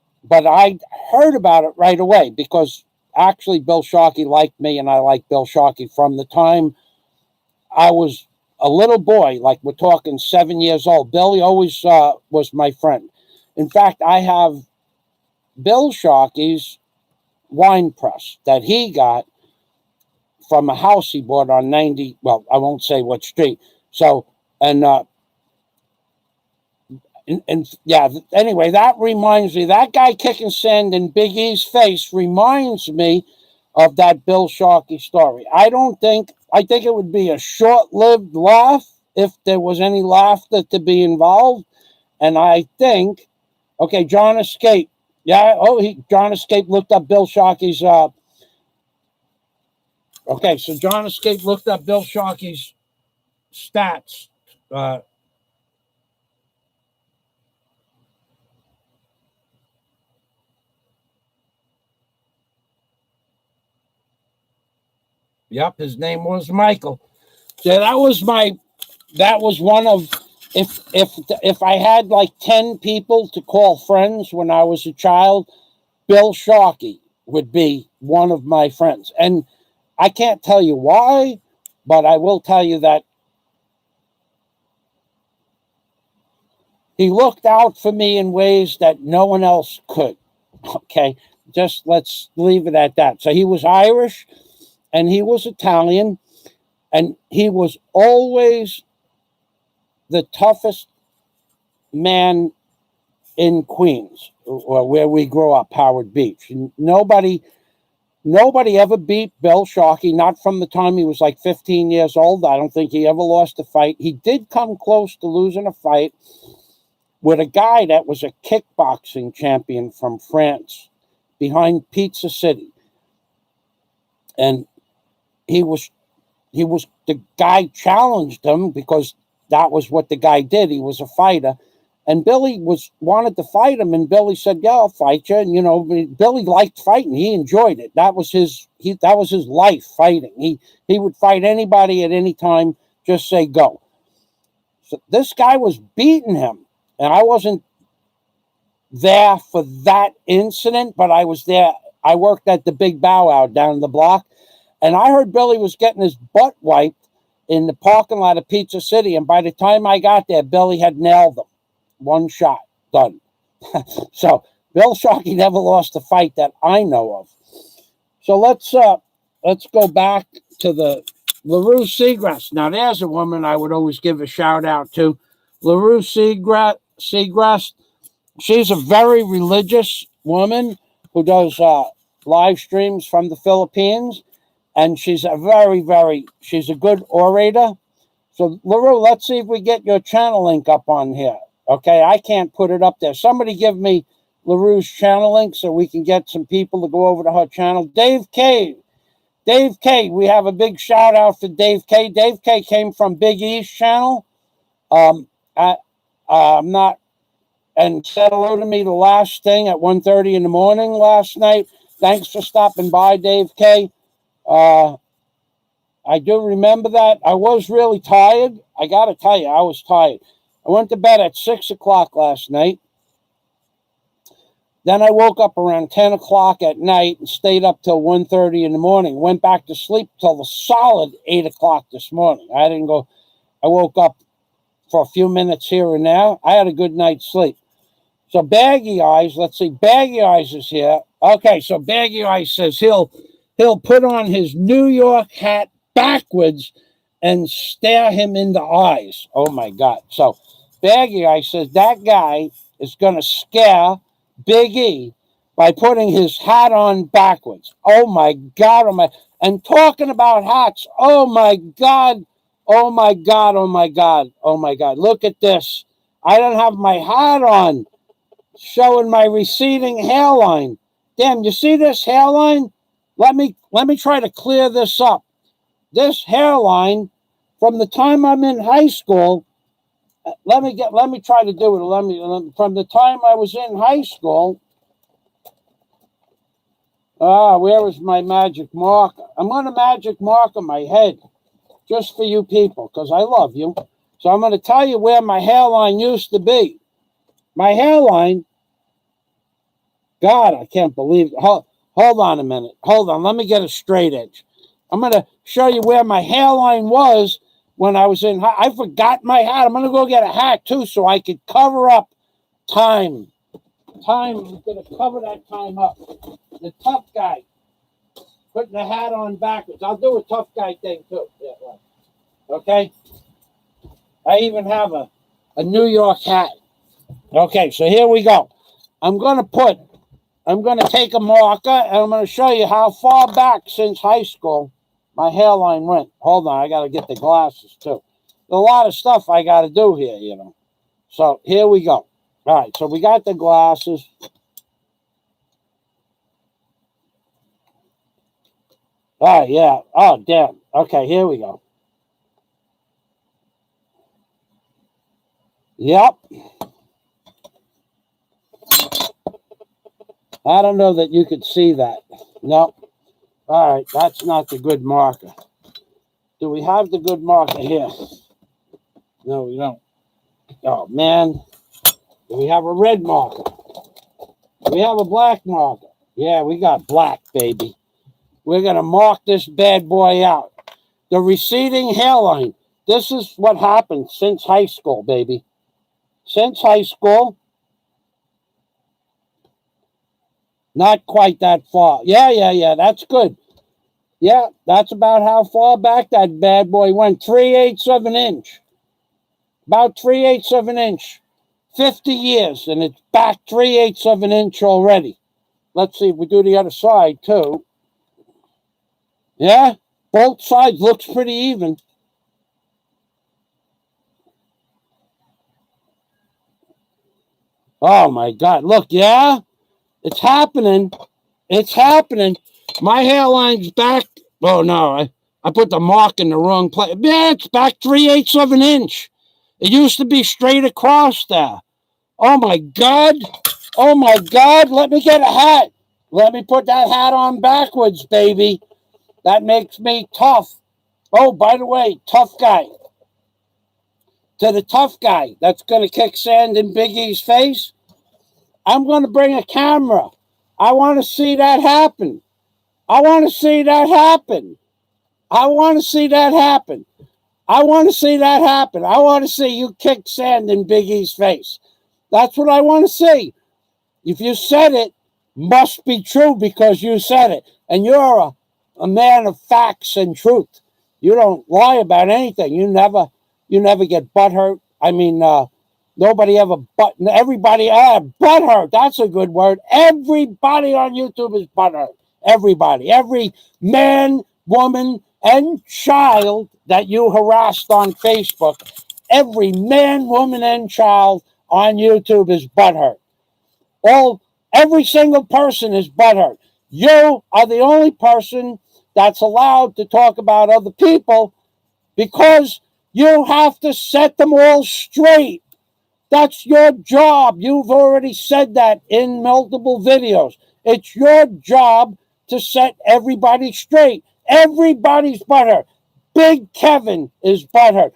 I heard about it right away, because actually Bill Sharkey liked me, and I liked Bill Sharkey from the time I was a little boy, like we're talking 7 years old. Billy always was my friend. In fact, I have Bill Sharkey's wine press that he got from a house he bought on 90, well, I won't say what street. So, and yeah, anyway, that reminds me, that guy kicking sand in Big E's face reminds me of that Bill Sharkey story. I think it would be a short-lived laugh if there was any laughter to be involved. And I think, okay, John Escape. Yeah, John Escape looked up Bill Sharkey's, okay, so John Escape looked up Bill Sharkey's stats. Yep, his name was Michael. So that was one of, if I had like 10 people to call friends when I was a child, Bill Sharkey would be one of my friends. And I can't tell you why, but I will tell you that he looked out for me in ways that no one else could. Okay, just let's leave it at that. So he was Irish and he was Italian, and he was always the toughest man in Queens, or where we grew up, Howard Beach. Nobody ever beat Bill Sharkey, not from the time he was like 15 years old. I don't think he ever lost a fight. He did come close to losing a fight with a guy that was a kickboxing champion from France behind Pizza City. And he was the guy challenged him because that was what the guy did. He was a fighter. And Billy wanted to fight him, and Billy said, "Yeah, I'll fight you." And Billy liked fighting; he enjoyed it. That was his life, fighting. He would fight anybody at any time. Just say go. So this guy was beating him, and I wasn't there for that incident, but I was there. I worked at the Big Bow Wow down the block, and I heard Billy was getting his butt wiped in the parking lot of Pizza City. And by the time I got there, Billy had nailed him. One shot, done. So Bill Sharkey never lost a fight that I know of. So let's go back to the LaRue Seagrass. Now there's a woman I would always give a shout out to, LaRue Seagrass. She's a very religious woman who does live streams from the Philippines, and she's a she's a good orator. So LaRue, let's see if we get your channel link up on here. Okay, I can't put it up there. Somebody give me LaRue's channel link so we can get some people to go over to her channel. Dave K, we have a big shout out for Dave K. Dave K came from Big E's channel. I'm not, and said hello to me the last thing at 1:30 in the morning last night. Thanks for stopping by, Dave K. I do remember that. I was really tired. I got to tell you, I was tired. I went to bed at 6 o'clock last night. Then I woke up around 10 o'clock at night and stayed up till 1:30 in the morning. Went back to sleep till the solid 8 o'clock this morning. I woke up for a few minutes here and there. I had a good night's sleep. So Baggy Eyes, let's see, Baggy Eyes is here. Okay, so Baggy Eyes says he'll put on his New York hat backwards and stare him in the eyes. Oh my God. So Baggy Eyes says that guy is going to scare Big E by putting his hat on backwards. Oh my God. Oh my. And talking about hats. Oh my God. Oh my God. Oh my God. Oh my God. Look at this. I don't have my hat on, showing my receding hairline. Damn, you see this hairline? Let me try to clear this up. This hairline from the time I'm in high school, let me try to do it. From the time I was in high school. Where is my magic marker? I'm going to magic marker my head just for you people because I love you. So I'm going to tell you where my hairline used to be. My hairline, God, I can't believe it. Hold on a minute. Hold on. Let me get a straight edge. I'm going to show you where my hairline was when I was in. I forgot my hat. I'm going to go get a hat too so I could cover up time. I'm going to cover that time up. The tough guy putting the hat on backwards. I'll do a tough guy thing too. Yeah, right. Okay. I even have a New York hat. Okay, so here we go. I'm going to take a marker and I'm going to show you how far back since high school my hairline went. Hold on, I got to get the glasses too. There's a lot of stuff I got to do here, you know. So here we go. All right, so we got the glasses. Oh, yeah. Oh, damn. Okay, here we go. Yep. I don't know that you could see that. No. All right, that's not the good marker. Do we have the good marker here? No, we don't. Oh, man. Do we have a red marker? Do we have a black marker? Yeah, we got black, baby. We're going to mark this bad boy out. The receding hairline. This is what happened since high school, baby. Since high school. Not quite that far. Yeah. That's good. Yeah, that's about how far back that bad boy went. 3/8 of an inch. About 3/8 of an inch. 50 years, and it's back 3/8 of an inch already. Let's see if we do the other side, too. Yeah, both sides looks pretty even. Oh, my God. Look, yeah, it's happening. It's happening. My hairline's back. Oh, no, I put the mark in the wrong place. Yeah, it's back 3/8 of an inch. It used to be straight across there. Oh, my God. Oh, my God. Let me get a hat. Let me put that hat on backwards, baby. That makes me tough. Oh, by the way, tough guy. To the tough guy that's going to kick sand in Big E's face, I'm going to bring a camera. I want to see that happen. I want to see that happen. I want to see that happen. I want to see that happen. I want to see you kick sand in Big E's face. That's what I want to see. If you said it, must be true because you said it. And you're a man of facts and truth. You don't lie about anything. You never get butthurt. I mean, nobody ever everybody, butthurt. That's a good word. Everybody on YouTube is butthurt. Everybody. Every man, woman, and child that you harassed on Facebook. Every man, woman, and child on YouTube is butthurt. All Every single person is butthurt. You are the only person that's allowed to talk about other people because you have to set them all straight. That's your job. You've already said that in multiple videos. It's your job to set everybody straight. Everybody's butthurt. Big Kevin is butthurt.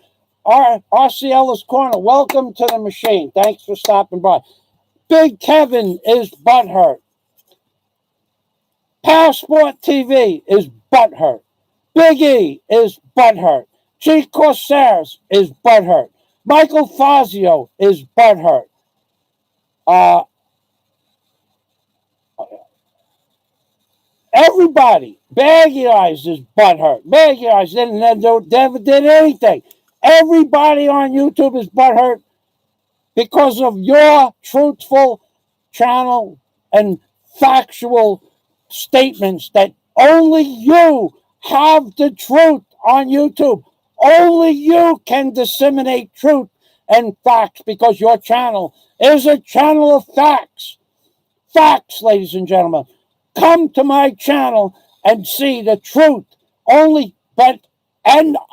RCL's Corner, welcome to the machine. Thanks for stopping by. Big Kevin is butthurt. Passport TV is butthurt. Big E is butthurt. Chief Corsairs is butthurt. Michael Fazio is butthurt. Everybody, Baggy Eyes is butthurt. Baggy Eyes never did anything. Everybody on YouTube is butthurt because of your truthful channel and factual statements that only you have the truth on YouTube. Only you can disseminate truth and facts because your channel is a channel of facts. Facts, ladies and gentlemen. Come to my channel and see the truth. And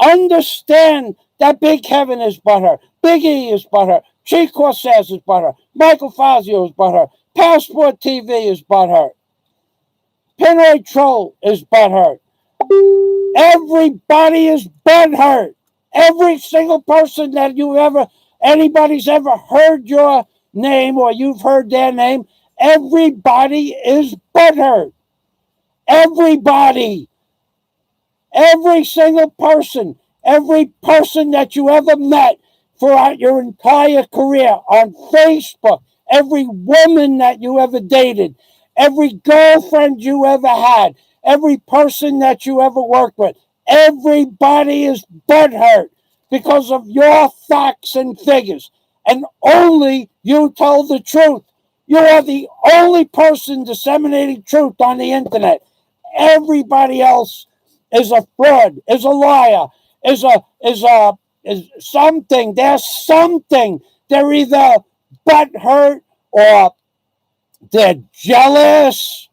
understand that Big Kevin is butthurt. Big E is butthurt. Chief Corsairs is butthurt. Michael Fazio is butthurt. Passport TV is butthurt. Pinoy Troll is butthurt. Everybody is butthurt. Every single person that anybody's ever heard your name or you've heard their name, everybody is butthurt. Everybody. Every single person. Every person that you ever met throughout your entire career on Facebook. Every woman that you ever dated. Every girlfriend you ever had. Every person that you ever worked with. Everybody is butthurt because of your facts and figures. And only you tell the truth. You are the only person disseminating truth on the internet. Everybody else is a fraud, is a liar, is something. There's something. They're either butthurt or they're jealous.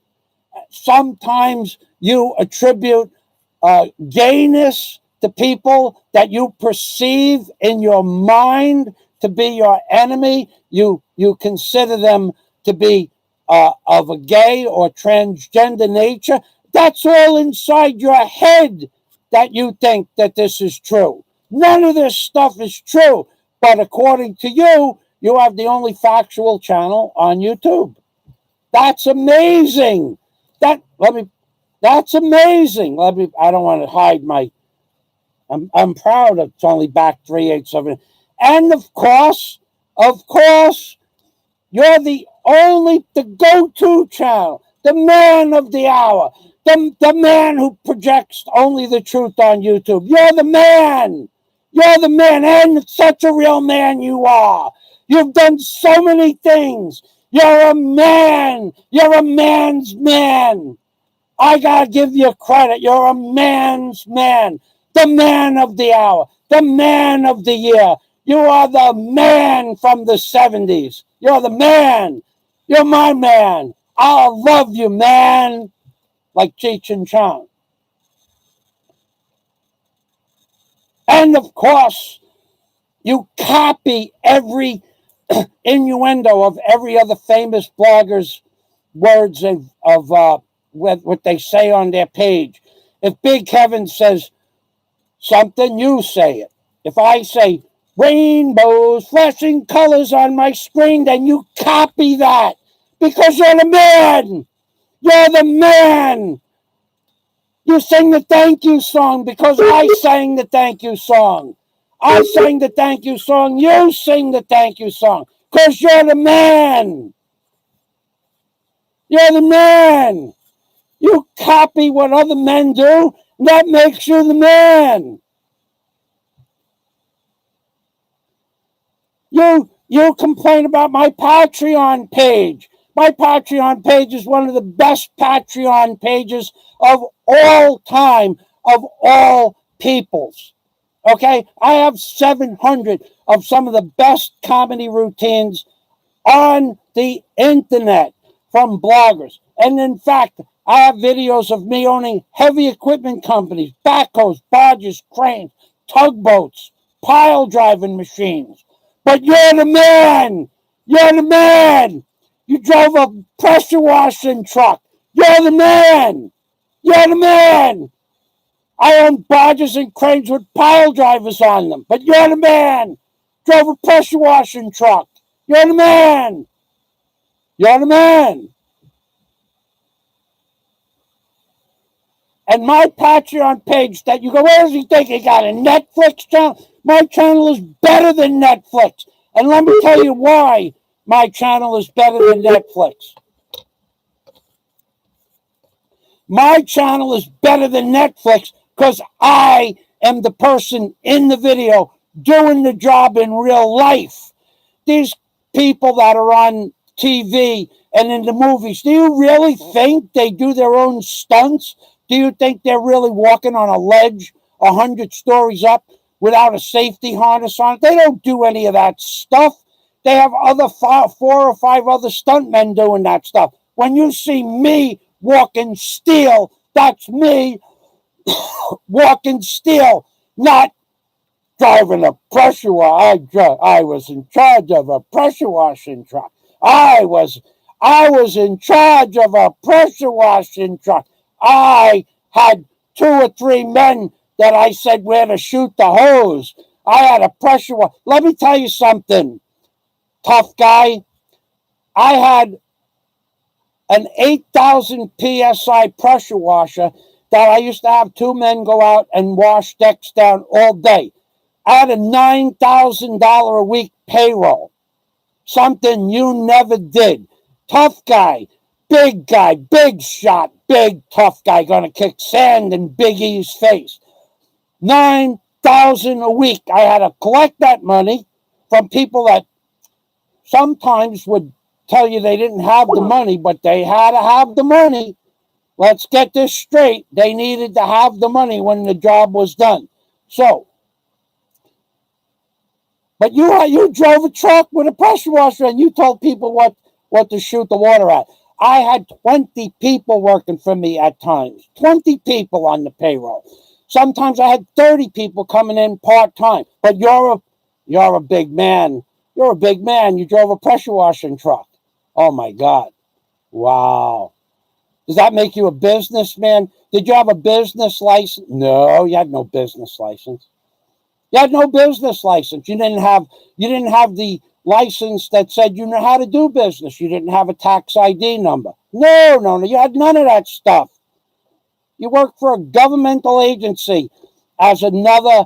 Sometimes you attribute gayness to people that you perceive in your mind to be your enemy. You consider them to be of a gay or transgender nature. That's all inside your head that you think that this is true. None of this stuff is true. But according to you, you have the only factual channel on YouTube. That's amazing. That's amazing. I don't want to hide I'm proud it's only back 3/8 of it. And of course, you're the go-to channel, the man of the hour, the man who projects only the truth on YouTube. You're the man. You're the man, and such a real man you are. You've done so many things. You're a man. You're a man's man. I gotta give you credit. You're a man's man. The man of the hour. The man of the year. You are the man from the 70s. You're the man. You're my man. I love you, man. Like Cheech and Chong. And of course, you copy every innuendo of every other famous blogger's words of what they say on their page. If Big Kevin says something, you say it. If I say rainbows, flashing colors on my screen, then you copy that because you're the man. You're the man. You sing the thank you song because I sang the thank you song. I sang the thank you song. You sing the thank you song because you're the man. You're the man. You copy what other men do, and that makes you the man. You complain about my Patreon page. My Patreon page is one of the best Patreon pages of all time, of all peoples. Okay? I have 700 of some of the best comedy routines on the internet. from bloggers. And in fact, I have videos of me owning heavy equipment companies, backhoes, barges, cranes, tugboats, pile driving machines. But you're the man! You're the man! You drove a pressure washing truck. You're the man! You're the man! I own barges and cranes with pile drivers on them. But you're the man! Drove a pressure washing truck. You're the man! You're the man! And my Patreon page that you go, where does he think he got a Netflix channel? My channel is better than Netflix. And let me tell you why my channel is better than Netflix. My channel is better than Netflix because I am the person in the video doing the job in real life. These people that are on TV and in the movies, do you really think they do their own stunts? Do you think they're really walking on a ledge 100 stories up without a safety harness on? They don't do any of that stuff. They have other 4 or 5 other stuntmen doing that stuff. When you see me walking steel, that's me walking steel, not driving a pressure washer. I was in charge of a pressure washing truck. I was in charge of a pressure washing truck. I had 2 or 3 men that I said where to shoot the hose. I had a pressure washer. Let me tell you something, tough guy. I had an 8,000 PSI pressure washer that I used to have 2 men go out and wash decks down all day. I had a $9,000 a week payroll, something you never did. Tough guy, big shot, big tough guy, gonna kick sand in Big E's face. $9,000 a week. I had to collect that money from people that sometimes would tell you they didn't have the money, but they had to have the money. Let's get this straight. They needed to have the money when the job was done. So, but you drove a truck with a pressure washer and you told people what to shoot the water at. I had 20 people working for me at times. 20 people on the payroll. Sometimes I had 30 people coming in part-time. But you're a big man. You're a big man. You drove a pressure washing truck. Oh my God. Wow. Does that make you a businessman? Did you have a business license? No, you had no business license. You had no business license. You didn't have the license that said you know how to do business. You didn't have a tax ID number. No. You had none of that stuff. You worked for a governmental agency as another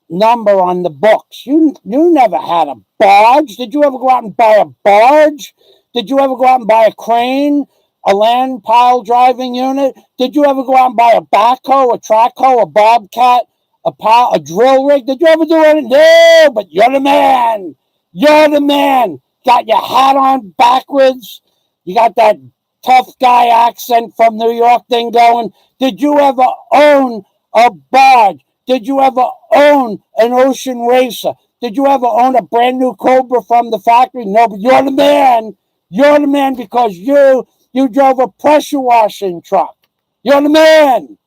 number on the books. You never had a barge. Did you ever go out and buy a barge? Did you ever go out and buy a crane, a land pile driving unit? Did you ever go out and buy a backhoe, a track hoe, a bobcat, a drill rig? Did you ever do anything? No, but you're the man. You're the man. Got your hat on backwards. You got that tough guy accent from New York thing going. Did you ever own a barge? Did you ever own an ocean racer? Did you ever own a brand new Cobra from the factory? No, but you're the man. You're the man because you drove a pressure washing truck. You're the man.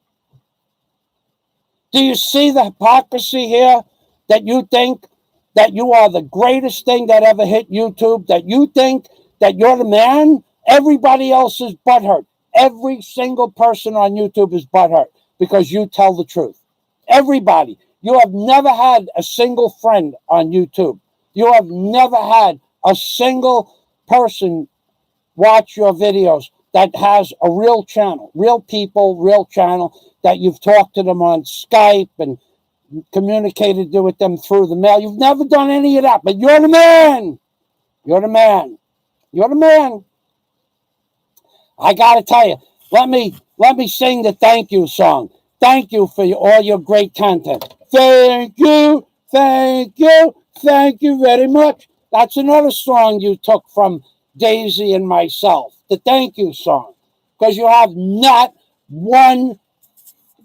Do you see the hypocrisy here? That you think that you are the greatest thing that ever hit YouTube? That you think that you're the man? Everybody else is butthurt. Every single person on YouTube is butthurt because you tell the truth. Everybody. You have never had a single friend on YouTube. You have never had a single person watch your videos that has a real channel, real people, real channel, that you've talked to them on Skype and communicated with them through the mail. You've never done any of that, but you're the man. You're the man. You're the man. I got to tell you, let me sing the thank you song. Thank you for all your great content. Thank you very much. That's another song you took from Daisy and myself, the thank you song, because you have not one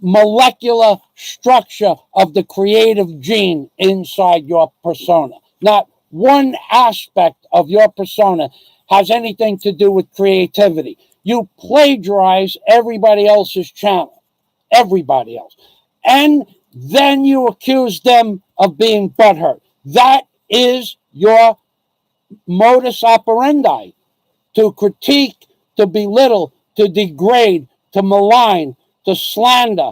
molecular structure of the creative gene inside your persona. Not one aspect of your persona has anything to do with creativity. You plagiarize everybody else's channel, everybody else. And then you accuse them of being butthurt. That is your modus operandi, to critique, to belittle, to degrade, to malign, to slander,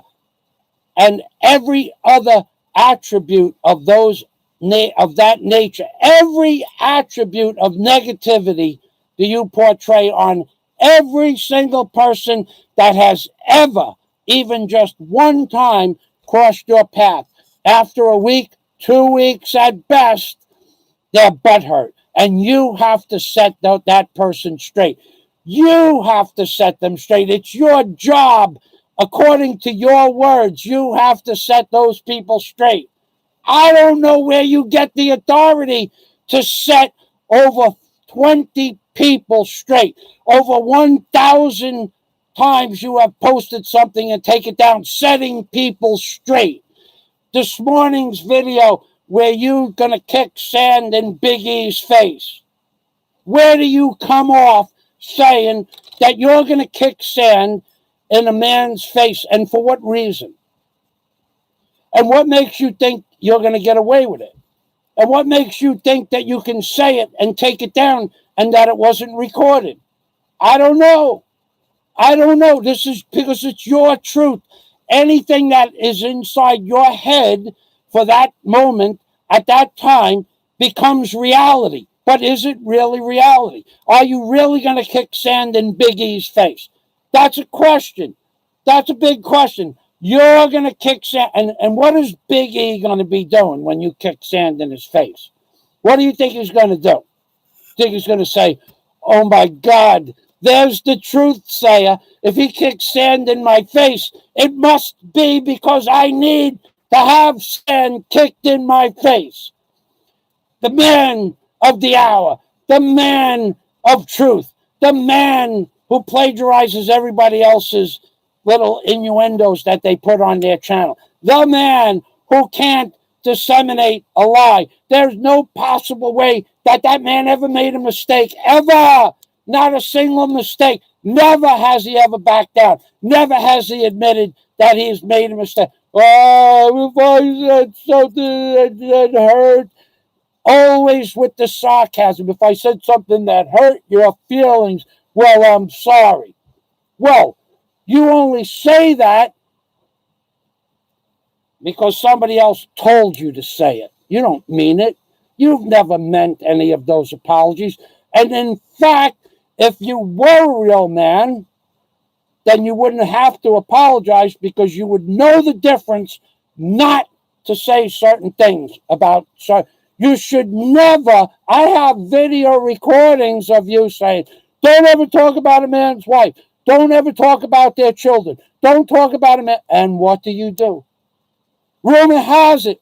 and every other attribute of that nature. Every attribute of negativity do you portray on every single person that has ever, even just one time, crossed your path. After a week, 2 weeks at best, they're butthurt. And you have to set that person straight. You have to set them straight. It's your job. According to your words, you have to set those people straight. I don't know where you get the authority to set over 20 people straight. Over 1,000 times you have posted something and take it down, setting people straight. This morning's video where you're going to kick sand in Big E's face. Where do you come off saying that you're going to kick sand in a man's face, and for what reason? And what makes you think you're going to get away with it? And what makes you think that you can say it and take it down and that it wasn't recorded? I don't know. I don't know. This is because it's your truth. Anything that is inside your head for that moment at that time becomes reality. But is it really reality? Are you really going to kick sand in Big E's face? That's a question. That's a big question. You're going to kick sand. And what is Big E going to be doing when you kick sand in his face? What do you think he's going to do? Think he's going to say, oh my God, there's the truth sayer. If he kicks sand in my face, it must be because I need to have sand kicked in my face. The man of the hour, the man of truth, the man who plagiarizes everybody else's little innuendos that they put on their channel, the man who can't disseminate a lie. There's no possible way that man ever made a mistake, ever. Not a single mistake. Never has he ever backed down. Never has he admitted that he's made a mistake. Oh, if I said something that hurt, always with the sarcasm. If I said something that hurt your feelings, well, I'm sorry. Well, you only say that because somebody else told you to say it. You don't mean it. You've never meant any of those apologies. And in fact, if you were a real man, then you wouldn't have to apologize because you would know the difference not to say certain things about. So you should never. I have video recordings of you saying, don't ever talk about a man's wife. Don't ever talk about their children. Don't talk about a man. And what do? Rumor has it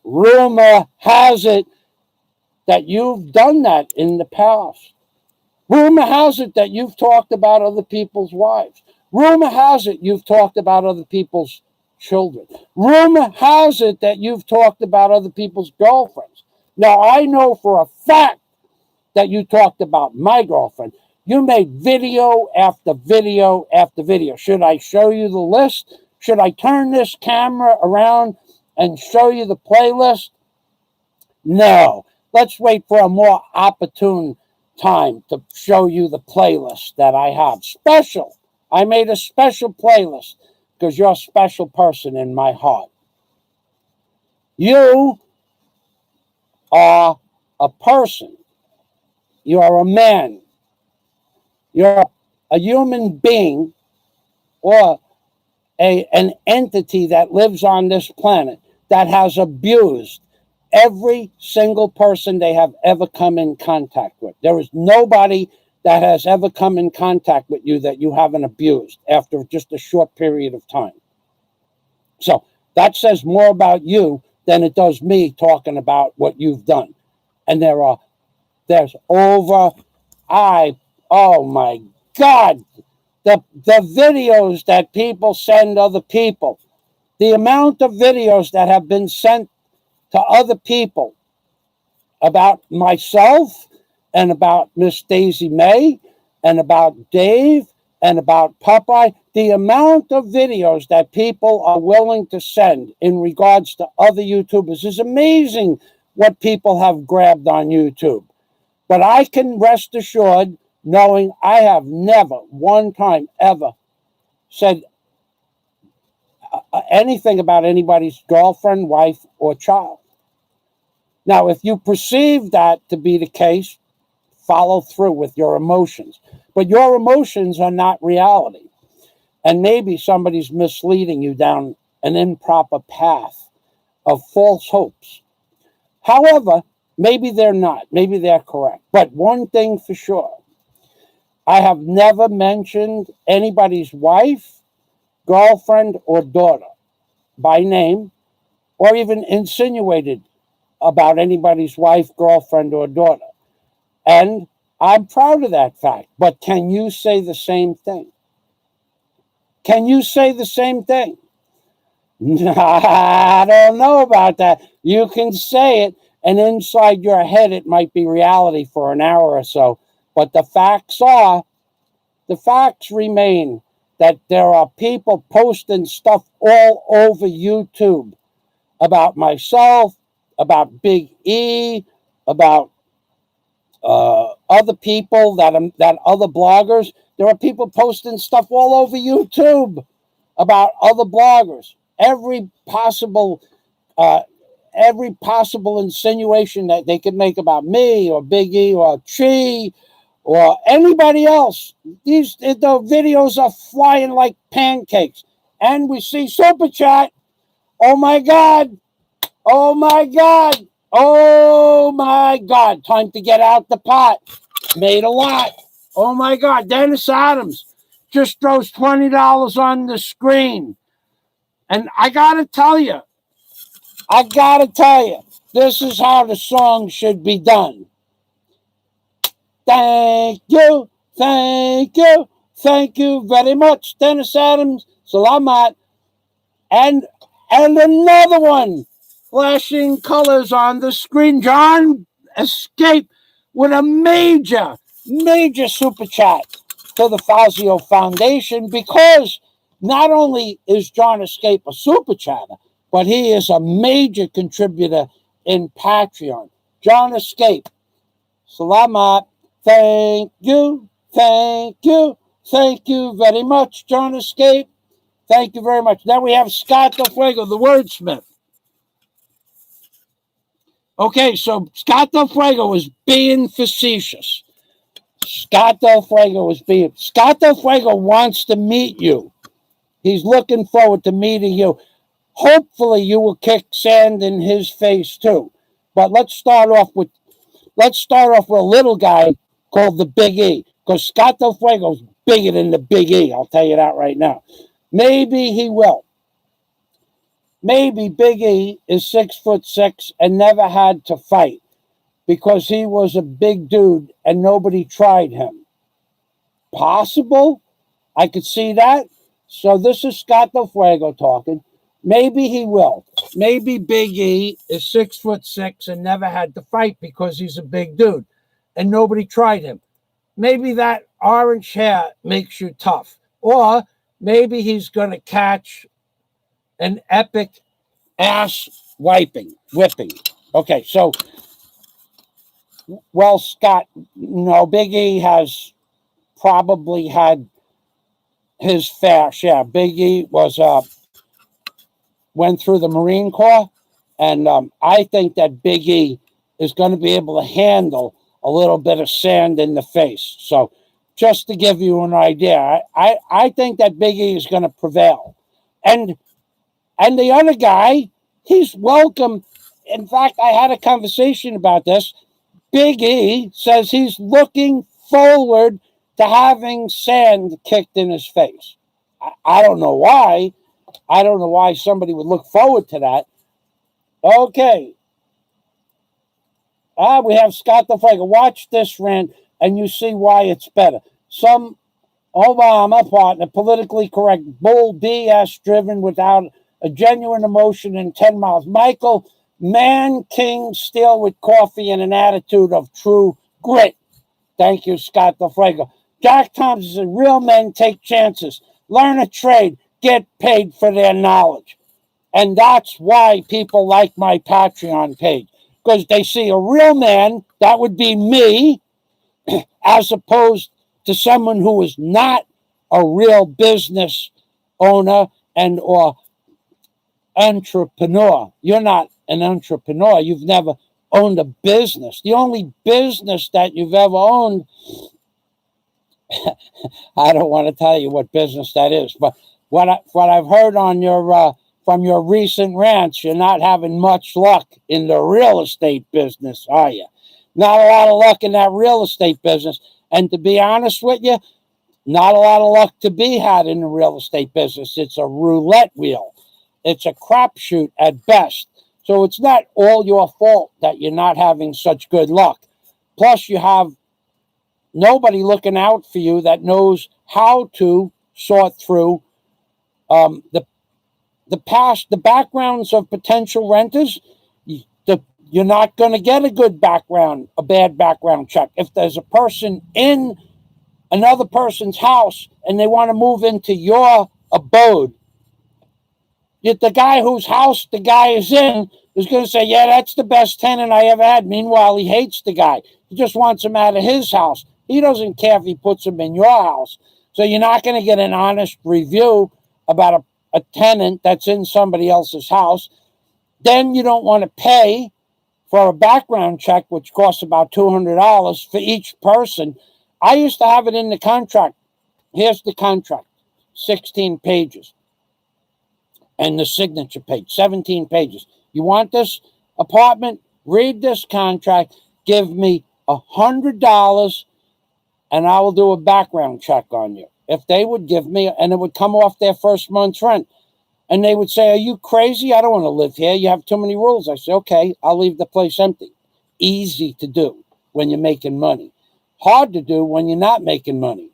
that you've done that in the past. Rumor has it that you've talked about other people's wives. Rumor has it you've talked about other people's children. Rumor has it that you've talked about other people's girlfriends. Now, I know for a fact that you talked about my girlfriend. You made video after video after video. Should I show you the list? Should I turn this camera around and show you the playlist? No. Let's wait for a more opportune time to show you the playlist that I have. Special. I made a special playlist because you're a special person in my heart. You are a person. You are a man. You're a human being or an entity that lives on this planet that has abused every single person they have ever come in contact with. There is nobody that has ever come in contact with you that you haven't abused after just a short period of time. So that says more about you than it does me talking about what you've done. And there's oh my God, the videos that people send other people, the amount of videos that have been sent to other people about myself and about Miss Daisy May and about Dave and about Popeye. The amount of videos that people are willing to send in regards to other YouTubers is amazing what people have grabbed on YouTube. But I can rest assured knowing I have never one time ever said anything about anybody's girlfriend, wife, or child. Now, if you perceive that to be the case, follow through with your emotions. But your emotions are not reality. And maybe somebody's misleading you down an improper path of false hopes. However, maybe they're not. Maybe they're correct. But one thing for sure, I have never mentioned anybody's wife, girlfriend, or daughter by name, or even insinuated about anybody's wife, girlfriend, or daughter. And I'm proud of that fact. But can you say the same thing? Can you say the same thing? I don't know about that. You can say it, and inside your head, it might be reality for an hour or so. But the facts remain that there are people posting stuff all over YouTube about myself, about Big E, about other people that other bloggers. There are people posting stuff all over YouTube about other bloggers. Every possible insinuation that they could make about me or Big E or Chi or anybody else. The videos are flying like pancakes. And we see Super Chat. Oh my God. Oh my God. Oh my God. Time to get out the pot. Made a lot. Oh my God. Dennis Adams just throws $20 on the screen. And I got to tell you, this is how the song should be done. Thank you very much, Dennis Adams. Salamat. And another one, flashing colors on the screen. John Escape with a major super chat to the Fazio Foundation, because not only is John Escape a super chatter, but he is a major contributor in Patreon. John Escape, salamat. Thank you very much, John Escape. Thank you very much. Now we have Scott Del Fuego, the wordsmith. Okay, so Scott Del Fuego was being facetious. Scott Del Fuego wants to meet you. He's looking forward to meeting you. Hopefully you will kick sand in his face too. But let's start off with a little guy called the Big E, because Scott Del Fuego's bigger than the Big E. I'll tell you that right now. Maybe he will. Maybe Big E is 6'6" and never had to fight because he was a big dude and nobody tried him. Possible? I could see that. So this is Scott Del Fuego talking. Maybe he will. Maybe Big E is 6'6" and never had to fight because he's a big dude and nobody tried him. Maybe that orange hair makes you tough. Or maybe he's going to catch an epic ass whipping. Okay, so, well, Scott, no, Big E has probably had his fair share. Big E went through the Marine Corps, and I think that Big E is going to be able to handle a little bit of sand in the face. So just to give you an idea, I think that Big E is going to prevail. And the other guy, he's welcome. In fact, I had a conversation about this. Big E says he's looking forward to having sand kicked in his face. I don't know why. I don't know why somebody would look forward to that. Okay. We have Scott the Fuego. Watch this rant and you see why it's better. Some Obama partner, politically correct, bull BS driven without a genuine emotion in 10 miles. Michael, man king, still with coffee and an attitude of true grit. Thank you, Scott LaFrago. Jack Thompson said, real men take chances, learn a trade, get paid for their knowledge. And that's why people like my Patreon page, because they see a real man, that would be me, as opposed to someone who is not a real business owner and or entrepreneur. You're not an entrepreneur. You've never owned a business. The only business that you've ever owned, I don't want to tell you what business that is, but what I've heard on your from your recent rants, you're not having much luck in the real estate business, are you? Not a lot of luck in that real estate business. And to be honest with you, not a lot of luck to be had in the real estate business. It's a roulette wheel. It's a crapshoot at best. So it's not all your fault that you're not having such good luck. Plus, you have nobody looking out for you that knows how to sort through the backgrounds of potential renters. You're not going to get a good background, a bad background check. If there's a person in another person's house and they want to move into your abode, the guy whose house the guy is in is going to say, yeah, that's the best tenant I ever had. Meanwhile, he hates the guy. He just wants him out of his house. He doesn't care if he puts him in your house. So you're not going to get an honest review about a tenant that's in somebody else's house. Then you don't want to pay for a background check, which costs about $200 for each person. I used to have it in the contract. Here's the contract, 16 pages. And the signature page, 17 pages. You want this apartment? Read this contract. Give me $100 and I will do a background check on you. If they would give me, and it would come off their first month's rent. And they would say, are you crazy? I don't want to live here. You have too many rules. I say, okay, I'll leave the place empty. Easy to do when you're making money. Hard to do when you're not making money.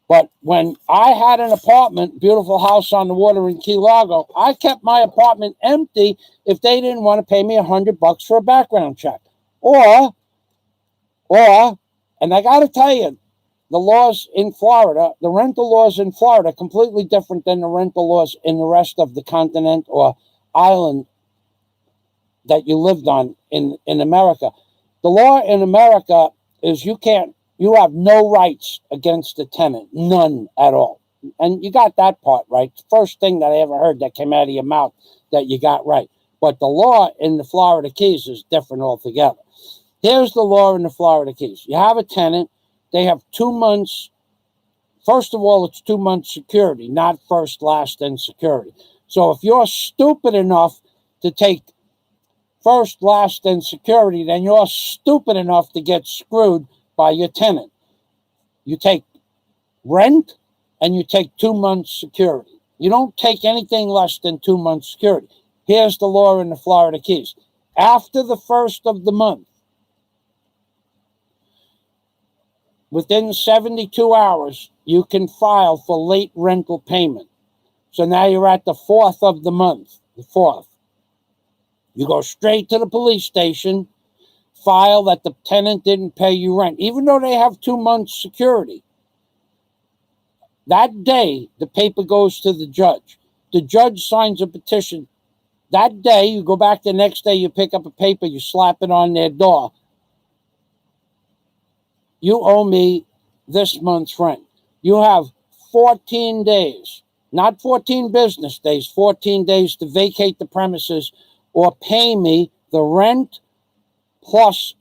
But when I had an apartment, beautiful house on the water in Key Largo, I kept my apartment empty if they didn't want to pay me $100 for a background check. Or, and I got to tell you, the laws in Florida, the rental laws in Florida, completely different than the rental laws in the rest of the continent or island that you lived on in America. The law in America is you have no rights against the tenant, none at all. And you got that part right. First thing that I ever heard that came out of your mouth that you got right. But the law in the Florida Keys is different altogether. Here's the law in the Florida Keys. You have a tenant. They have 2 months. First of all, it's 2 months security, not first, last, and security. So if you're stupid enough to take first, last, and security, then you're stupid enough to get screwed by your tenant. You take rent and you take 2 months security. You don't take anything less than 2 months security. Here's the law in the Florida Keys. After the first of the month, within 72 hours, you can file for late rental payment. So now you're at the 4th of the month, the 4th. You go straight to the police station, file that the tenant didn't pay you rent, even though they have 2 months security. That day, the paper goes to the judge. The judge signs a petition. That day, you go back the next day, you pick up a paper, you slap it on their door. You owe me this month's rent. You have 14 days, not 14 business days, 14 days to vacate the premises or pay me the rent plus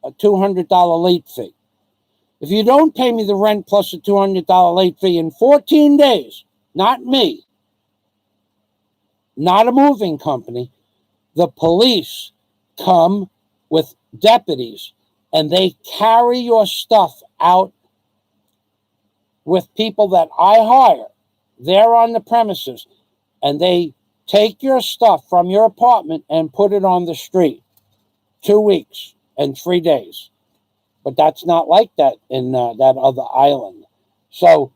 a $200 late fee. If you don't pay me the rent plus a $200 late fee in 14 days, not me, not a moving company, the police come with deputies and they carry your stuff out with people that I hire. They're on the premises and they take your stuff from your apartment and put it on the street. 2 weeks and 3 days. But that's not like that in that other island. So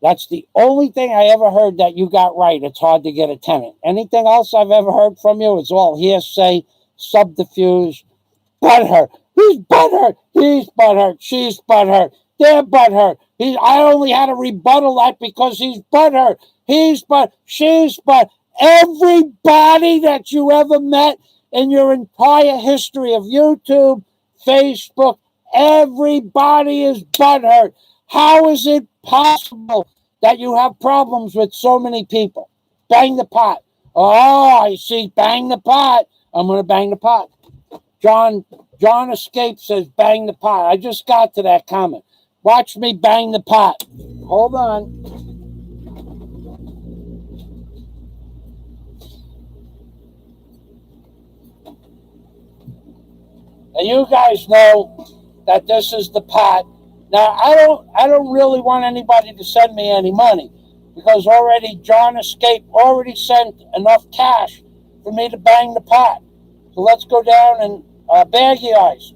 that's the only thing I ever heard that you got right. It's hard to get a tenant. Anything else I've ever heard from you is all hearsay, subterfuge, butthurt. He's butthurt. He's butthurt. She's butthurt. They're butthurt. I only had to rebuttal that because he's butthurt. He's but. She's but. Everybody that you ever met in your entire history of YouTube, Facebook, everybody is butthurt. How is it possible that you have problems with so many people? Bang the pot. Oh, I see. Bang the pot. I'm going to bang the pot. John Escape says bang the pot. I just got to that comment. Watch me bang the pot. Hold on. And you guys know that this is the pot. Now, I don't really want anybody to send me any money because already John Escape already sent enough cash for me to bang the pot. So let's go down and baggy eyes.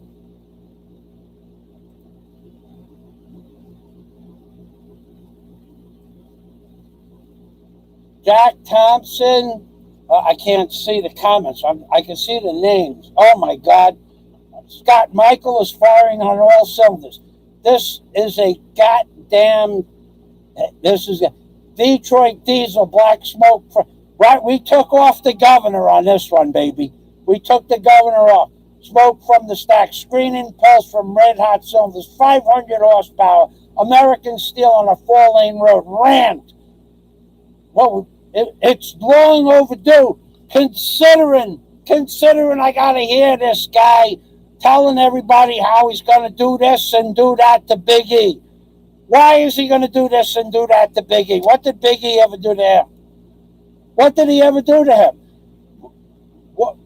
Jack Thompson. I can't see the comments. I can see the names. Oh my God. Scott Michael is firing on all cylinders. This is a Detroit diesel black smoke. Right, we took off the governor on this one, baby. We took the governor off. Smoke from the stack, screening pulse from red hot cylinders, 500 horsepower, American steel on a 4-lane road, rant. Well, it's long overdue, considering I gotta hear this guy telling everybody how he's going to do this and do that to Big E. Why is he going to do this and do that to Big E? What did Big E ever do to him? What did he ever do to him?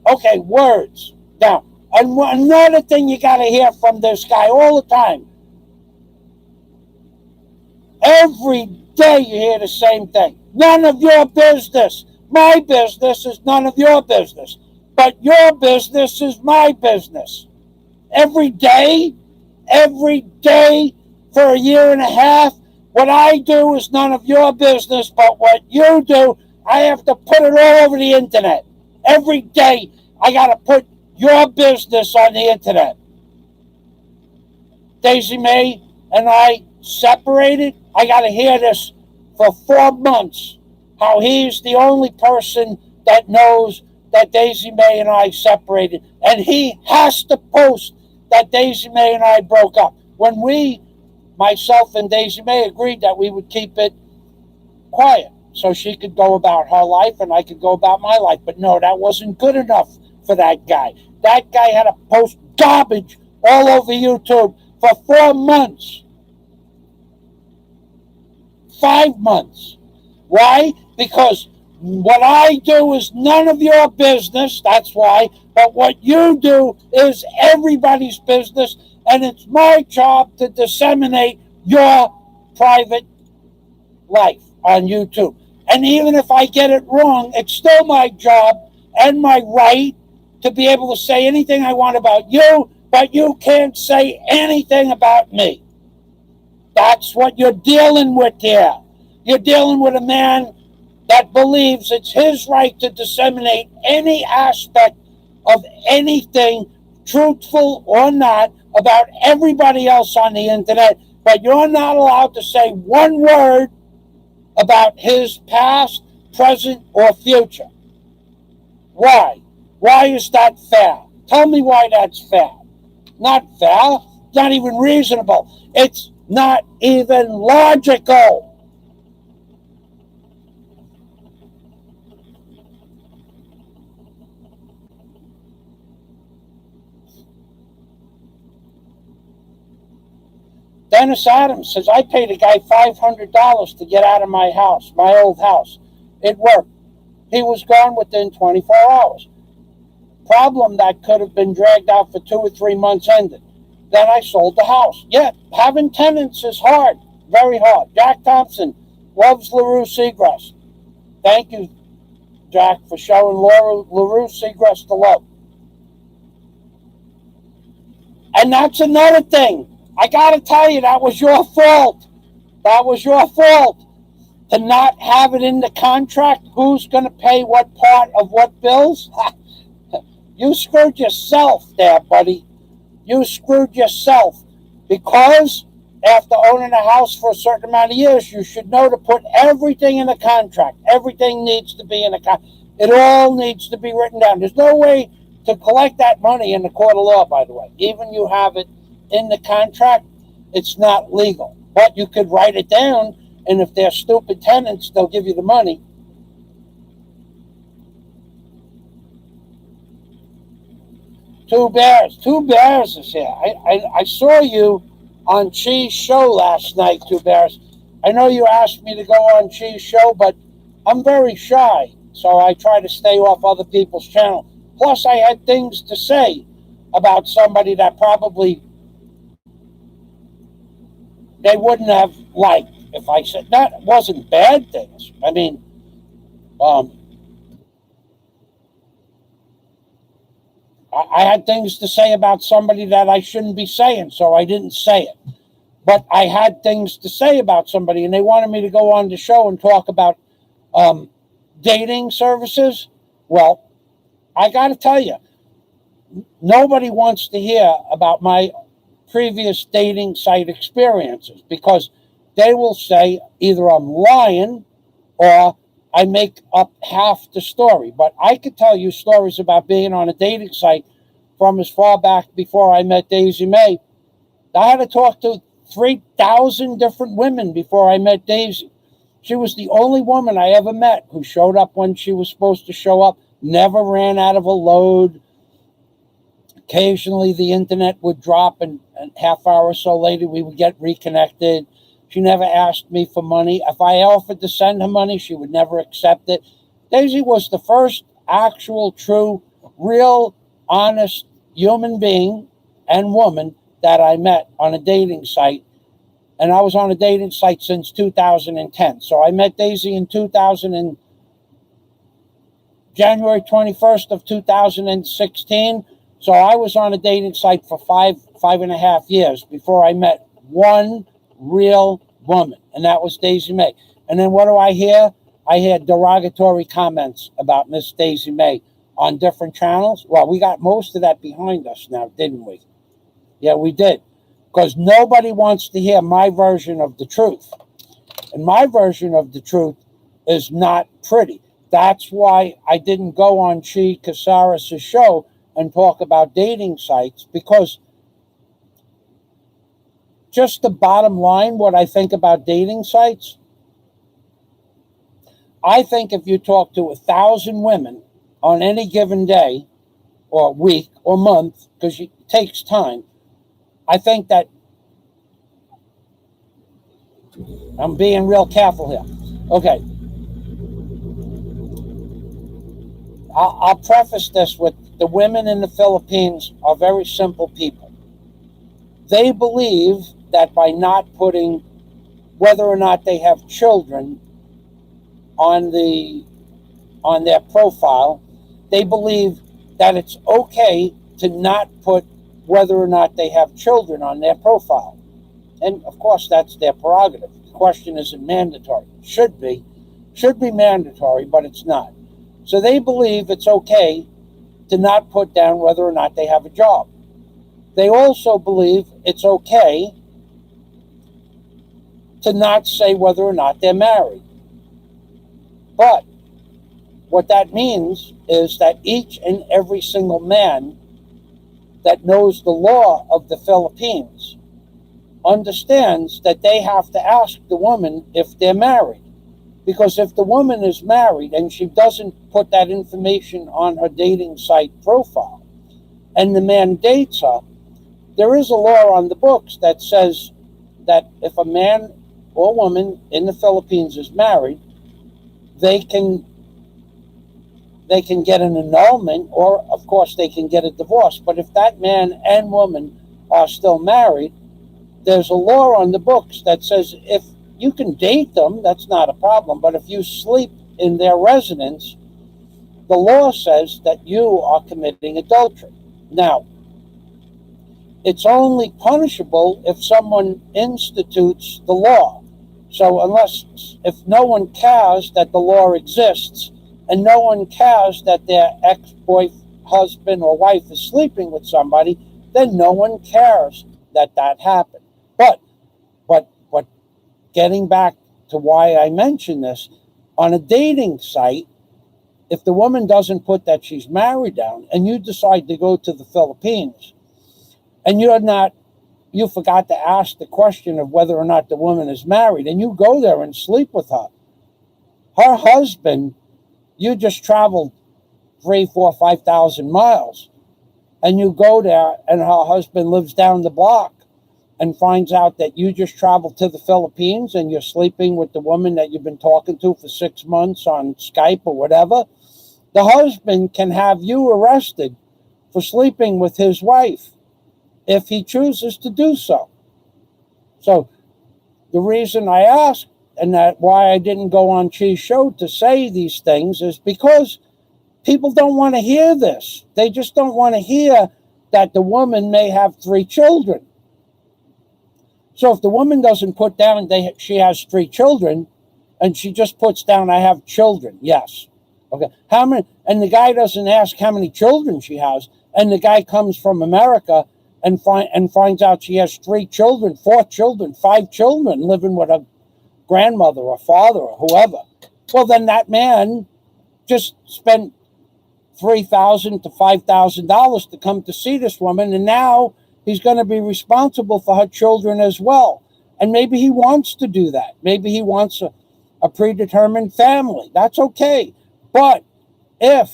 Okay, words. Now, another thing you got to hear from this guy all the time. Every day you hear the same thing. None of your business. My business is none of your business. But your business is my business. Every day for a year and a half, what I do is none of your business, but what you do, I have to put it all over the internet. Every day, I got to put your business on the internet. Daisy May and I separated. I got to hear this for 4 months, how he's the only person that knows that Daisy May and I separated. And he has to post that Daisy May and I broke up. When myself and Daisy May agreed that we would keep it quiet so she could go about her life and I could go about my life. But no, that wasn't good enough for that guy. That guy had to post garbage all over YouTube for 4 months. 5 months. Why? Because what I do is none of your business, that's why, but what you do is everybody's business, and it's my job to disseminate your private life on YouTube. And even if I get it wrong, it's still my job and my right to be able to say anything I want about you, but you can't say anything about me. That's what you're dealing with here. You're dealing with a man that believes it's his right to disseminate any aspect of anything, truthful or not, about everybody else on the internet, but you're not allowed to say one word about his past, present, or future. Why? Why is that fair? Tell me why that's fair. Not fair. It's not even reasonable. It's not even logical. Dennis Adams says, I paid a guy $500 to get out of my house, my old house. It worked. He was gone within 24 hours. Problem that could have been dragged out for 2 or 3 months ended. Then I sold the house. Yeah, having tenants is hard, very hard. Jack Thompson loves LaRue Seagrass. Thank you, Jack, for showing LaRue Seagrass the love. And that's another thing. I got to tell you, that was your fault. That was your fault. To not have it in the contract, who's going to pay what part of what bills? You screwed yourself there, buddy. You screwed yourself, because after owning a house for a certain amount of years, you should know to put everything in a contract. Everything needs to be in a contract. It all needs to be written down. There's no way to collect that money in the court of law, by the way. Even you have it in the contract, it's not legal. But you could write it down, and if they're stupid tenants, they'll give you the money. Two Bears is here. I saw you on Chi's show last night, Two Bears. I know you asked me to go on Chi's show, but I'm very shy, so I try to stay off other people's channel. Plus, I had things to say about somebody that probably they wouldn't have liked if I said that. Wasn't bad things. I mean, I had things to say about somebody that I shouldn't be saying, so I didn't say it. But I had things to say about somebody, and they wanted me to go on the show and talk about dating services. Well, I got to tell you, nobody wants to hear about my previous dating site experiences, because they will say either I'm lying or I make up half the story. But I could tell you stories about being on a dating site from as far back before I met Daisy May. I had to talk to 3,000 different women before I met Daisy. She was the only woman I ever met who showed up when she was supposed to show up, never ran out of a load. Occasionally the internet would drop, and a half hour or so later we would get reconnected. She never asked me for money. If I offered to send her money, she would never accept it. Daisy was the first actual, true, real, honest human being and woman that I met on a dating site. And I was on a dating site since 2010. So I met Daisy in January 21st of 2016. So I was on a dating site for five and a half years before I met one real woman, and that was Daisy May. And then what do I hear? I hear derogatory comments about Miss Daisy May on different channels. Well, we got most of that behind us now, didn't we? Yeah, we did. Because nobody wants to hear my version of the truth. And my version of the truth is not pretty. That's why I didn't go on Chi Casares' show and talk about dating sites, because just the bottom line, what I think about dating sites, I think if you talk to 1,000 women on any given day or week or month, because it takes time, I think that I'm being real careful here. Okay. I'll preface this with the women in the Philippines are very simple people. They believe that by not putting whether or not they have children on their profile, they believe that it's okay to not put whether or not they have children on their profile. And of course, that's their prerogative. The question isn't mandatory. Should be mandatory, but it's not. So they believe it's okay to not put down whether or not they have a job. They also believe it's okay to not say whether or not they're married. But what that means is that each and every single man that knows the law of the Philippines understands that they have to ask the woman if they're married. Because if the woman is married and she doesn't put that information on her dating site profile, and the man dates her, there is a law on the books that says that if a man or woman in the Philippines is married, they can get an annulment, or of course they can get a divorce. But if that man and woman are still married, there's a law on the books that says if you can date them, that's not a problem. But if you sleep in their residence, the law says that you are committing adultery. Now, it's only punishable if someone institutes the law. So if no one cares that the law exists, and no one cares that their ex-boyfriend, husband, or wife is sleeping with somebody, then no one cares that that happened. But getting back to why I mention this, on a dating site, if the woman doesn't put that she's married down and you decide to go to the Philippines and you forgot to ask the question of whether or not the woman is married, and you go there and sleep with her husband, you just traveled 3, 4, 5,000 miles, and you go there and her husband lives down the block and finds out that you just traveled to the Philippines and you're sleeping with the woman that you've been talking to for 6 months on Skype or whatever, the husband can have you arrested for sleeping with his wife if he chooses to do so. So the reason I asked, and that why I didn't go on Chi's show to say these things, is because people don't want to hear this. They just don't want to hear that the woman may have 3 children. So if the woman doesn't put down she has 3 children, and she just puts down, I have children, yes. Okay. How many? And the guy doesn't ask how many children she has, and the guy comes from America and finds out she has 3 children, 4 children, 5 children living with a grandmother or father or whoever. Well, then that man just spent $3,000 to $5,000 to come to see this woman, and now he's going to be responsible for her children as well. And maybe he wants to do that. Maybe he wants a predetermined family. That's okay. But if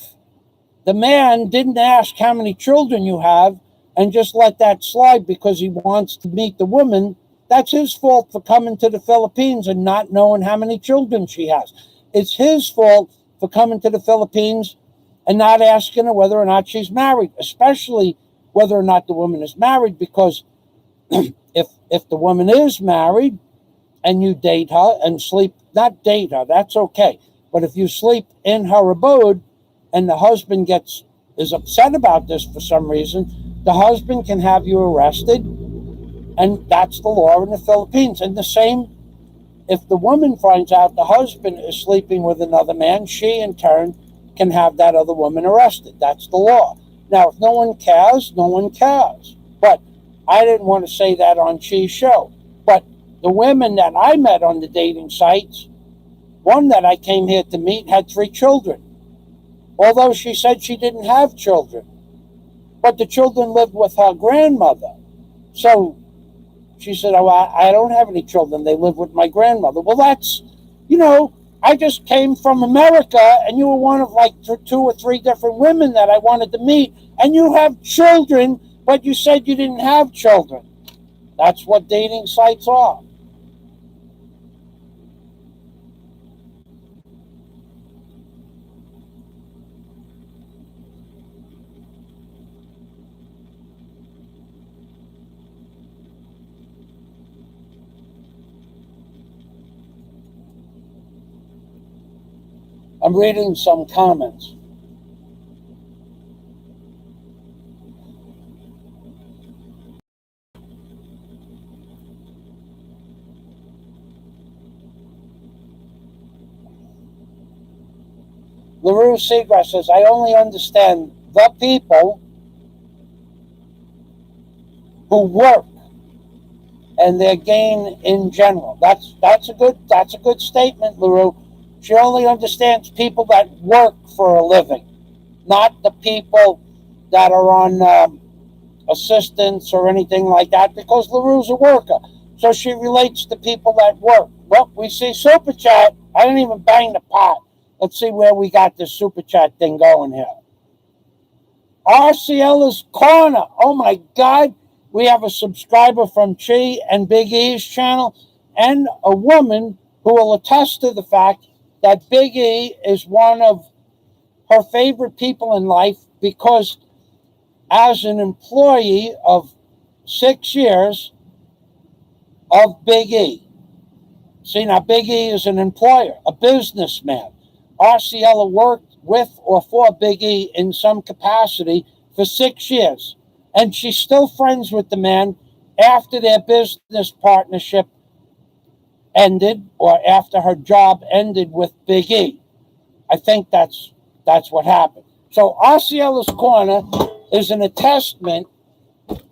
the man didn't ask how many children you have and just let that slide because he wants to meet the woman, that's his fault for coming to the Philippines and not knowing how many children she has. It's his fault for coming to the Philippines and not asking her whether or not she's married, especially whether or not the woman is married, because if the woman is married and you date her and sleep, not date her, that's okay. But if you sleep in her abode and the husband is upset about this for some reason, the husband can have you arrested, and that's the law in the Philippines. And the same, if the woman finds out the husband is sleeping with another man, she in turn can have that other woman arrested. That's the law. Now, if no one cares, no one cares. But I didn't want to say that on Chi's show. But the women that I met on the dating sites, one that I came here to meet had 3 children, although she said she didn't have children. But the children lived with her grandmother. So she said, oh, I don't have any children. They live with my grandmother. Well, that's, I just came from America, and you were one of like 2 or 3 different women that I wanted to meet, and you have children, but you said you didn't have children. That's what dating sites are. I'm reading some comments. LaRue Seagrass says, I only understand the people who work and their gain in general. That's a good statement, LaRue. She only understands people that work for a living, not the people that are on assistance or anything like that, because LaRue's a worker. So she relates to people that work. Well, we see Super Chat. I didn't even bang the pot. Let's see where we got this Super Chat thing going here. RCL's Corner. Oh, my God. We have a subscriber from Chi and Big E's channel, and a woman who will attest to the fact that Big E is one of her favorite people in life, because as an employee of 6 years of Big E. See, now Big E is an employer, a businessman. RCL worked with or for Big E in some capacity for 6 years. And she's still friends with the man after their business partnership ended, or after her job ended with Big E. I think that's what happened. So Osceola's Corner is an attestment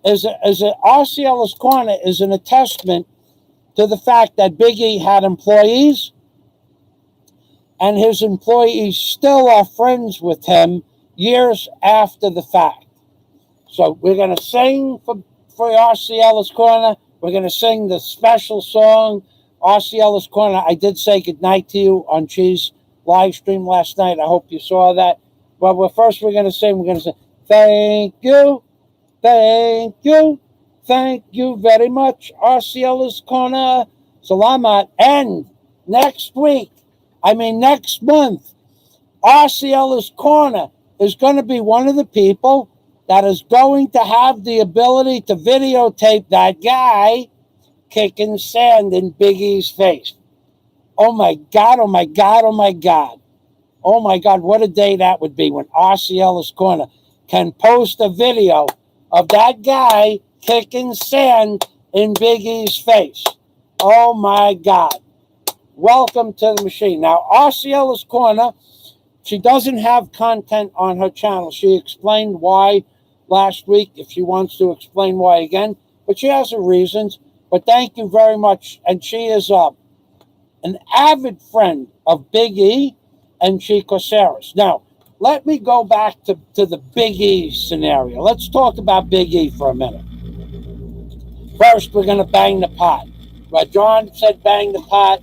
Osceola's Corner is an attestament to the fact that Big E had employees, and his employees still are friends with him years after the fact. So we're going to sing for Osceola's Corner. We're going to sing the special song, Osceola's Corner. I did say goodnight to you on Cheese live stream last night. I hope you saw that. But we're going to say, thank you, thank you, thank you very much, Osceola's Corner. Salamat. And next month, Osceola's Corner is going to be one of the people that is going to have the ability to videotape that guy kicking sand in Big E's face. Oh my God, oh my God, oh my God. Oh my God, what a day that would be when Osceola's Corner can post a video of that guy kicking sand in Big E's face. Oh my God. Welcome to the machine. Now, Osceola's Corner, she doesn't have content on her channel. She explained why last week, if she wants to explain why again, but she has her reasons. But thank you very much. And she is an avid friend of Big E and Chico Saris. Now, let me go back to the Big E scenario. Let's talk about Big E for a minute. First, we're going to bang the pot. But John said bang the pot.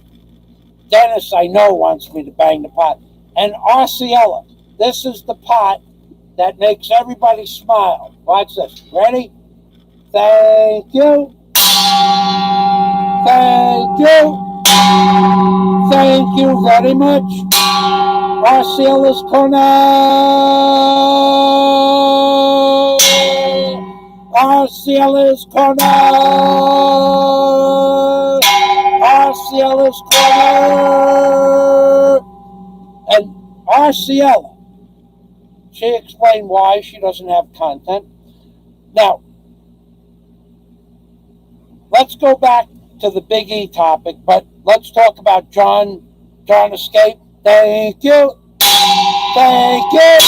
Dennis, I know, wants me to bang the pot. And Osceola, this is the pot that makes everybody smile. Watch this. Ready? Thank you. Thank you. Thank you very much. Osceola's Corner. Osceola's Corner. Osceola's Corner. And Osceola, she explained why she doesn't have content. Now, let's go back to the Big E topic, but let's talk about John Escape. Thank you. Thank you.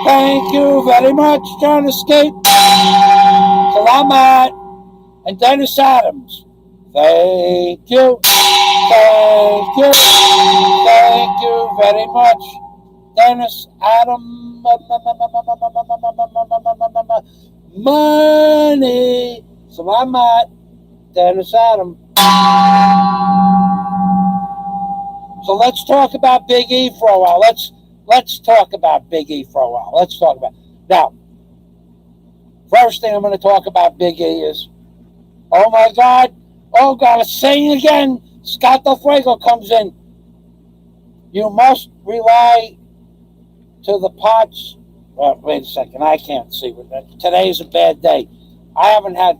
Thank you very much, John Escape. Salamat. And Dennis Adams. Thank you. Thank you. Thank you very much, Dennis Adams. Money. Salamat. Dennis Adams. So let's talk about Big E for a while. Let's talk about Big E for a while. Let's talk about now. First thing I'm going to talk about Big E is, oh my God, sing again. Scott Del Fuego comes in. You must rely to the pots. Well, wait a second, I can't see. Today's a bad day. I haven't had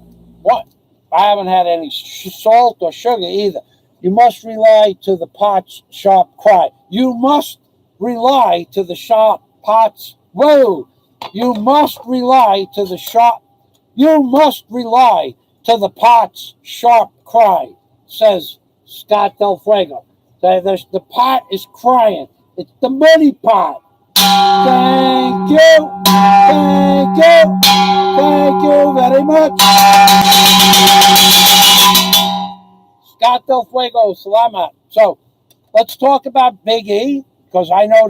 any salt or sugar either. You must rely to the pot's sharp cry. You must rely to the sharp pot's whoa. You must rely to the sharp. You must rely to the pot's sharp cry, says Scott Del Fuego. The pot is crying. It's the money pot. Thank you. Thank you. Thank you very much. Scott Del Fuego, salamat. So let's talk about Big E, because I know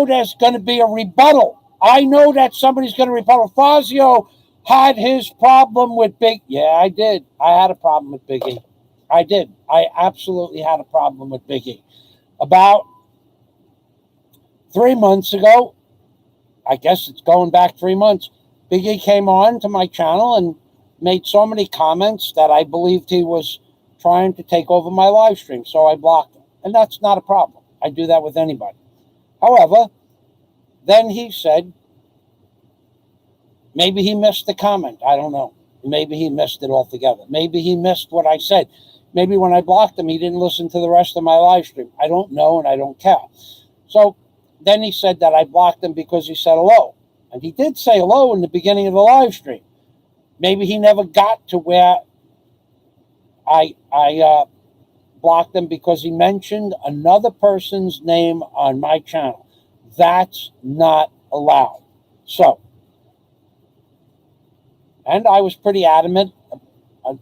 there's going to be a rebuttal. I know that somebody's going to rebuttal. Fazio had his problem with Big. Yeah, I did. I had a problem with Big E. I did. I absolutely had a problem with Big E. About 3 months ago, I guess it's going back 3 months, Big E came on to my channel and made so many comments that I believed he was trying to take over my live stream. So I blocked him. And that's not a problem. I do that with anybody. However, then he said, maybe he missed the comment. I don't know. Maybe he missed it altogether. Maybe he missed what I said. Maybe when I blocked him, he didn't listen to the rest of my live stream. I don't know, and I don't care. So then he said that I blocked him because he said hello. And he did say hello in the beginning of the live stream. Maybe he never got to where I blocked him because he mentioned another person's name on my channel. That's not allowed. So And I was pretty adamant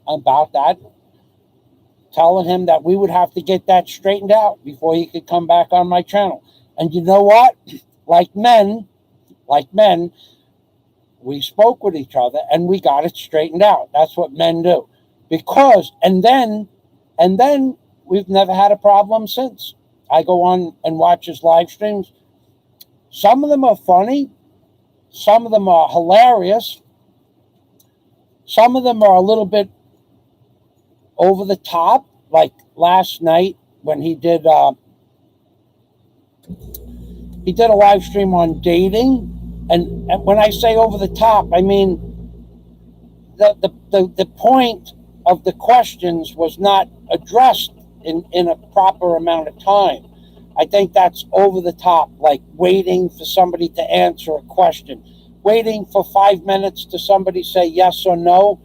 about that, telling him that we would have to get that straightened out before he could come back on my channel. And you know what? Like men, we spoke with each other and we got it straightened out. That's what men do. Because, and then we've never had a problem since. I go on and watch his live streams. Some of them are funny. Some of them are hilarious. Some of them are a little bit over the top. Like last night when he did a live stream on dating. And when I say over the top, I mean the point of the questions was not addressed in a proper amount of time. I think that's over the top, like waiting for somebody to answer a question, waiting for 5 minutes to somebody say yes or no.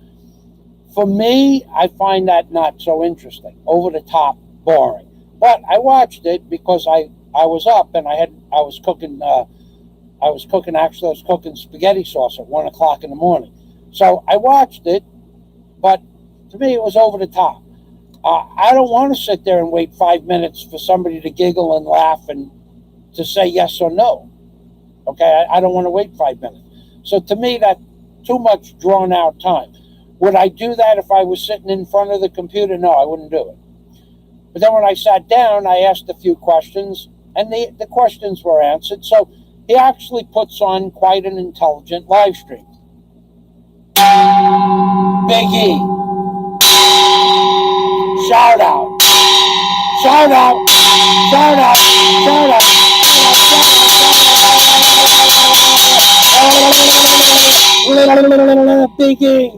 For me, I find that not so interesting, over the top, boring. But I watched it because I was up and I was cooking spaghetti sauce at 1 o'clock in the morning. So I watched it, but to me it was over the top. I don't want to sit there and wait 5 minutes for somebody to giggle and laugh and to say yes or no. Okay, I don't want to wait 5 minutes. So to me, that's too much drawn out time. Would I do that if I was sitting in front of the computer? No, I wouldn't do it. But then when I sat down, I asked a few questions, and the questions were answered. So he actually puts on quite an intelligent live stream. Big E. Shout out. Shout out. Shout out. Shout out. Big E.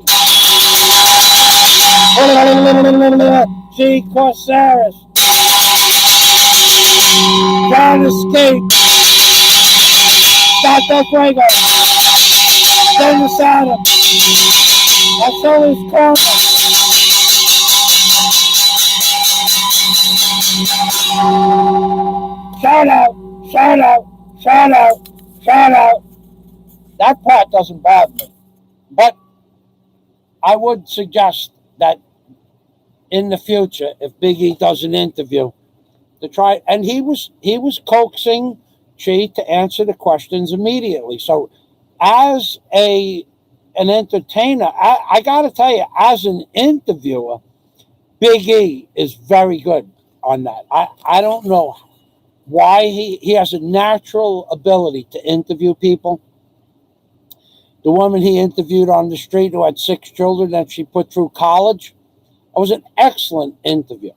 G. Corsaris. John Escape. Dr. Fuego. Dennis Adams. That's always karma. Shout out, shout out, shout out, shout out. That part doesn't bother me. But I would suggest that in the future, if Big E does an interview, to try, and he was coaxing Chi to answer the questions immediately. So as an entertainer, I got to tell you, as an interviewer, Big E is very good on that. I don't know why he has a natural ability to interview people. The woman he interviewed on the street who had 6 children that she put through college, it was an excellent interview.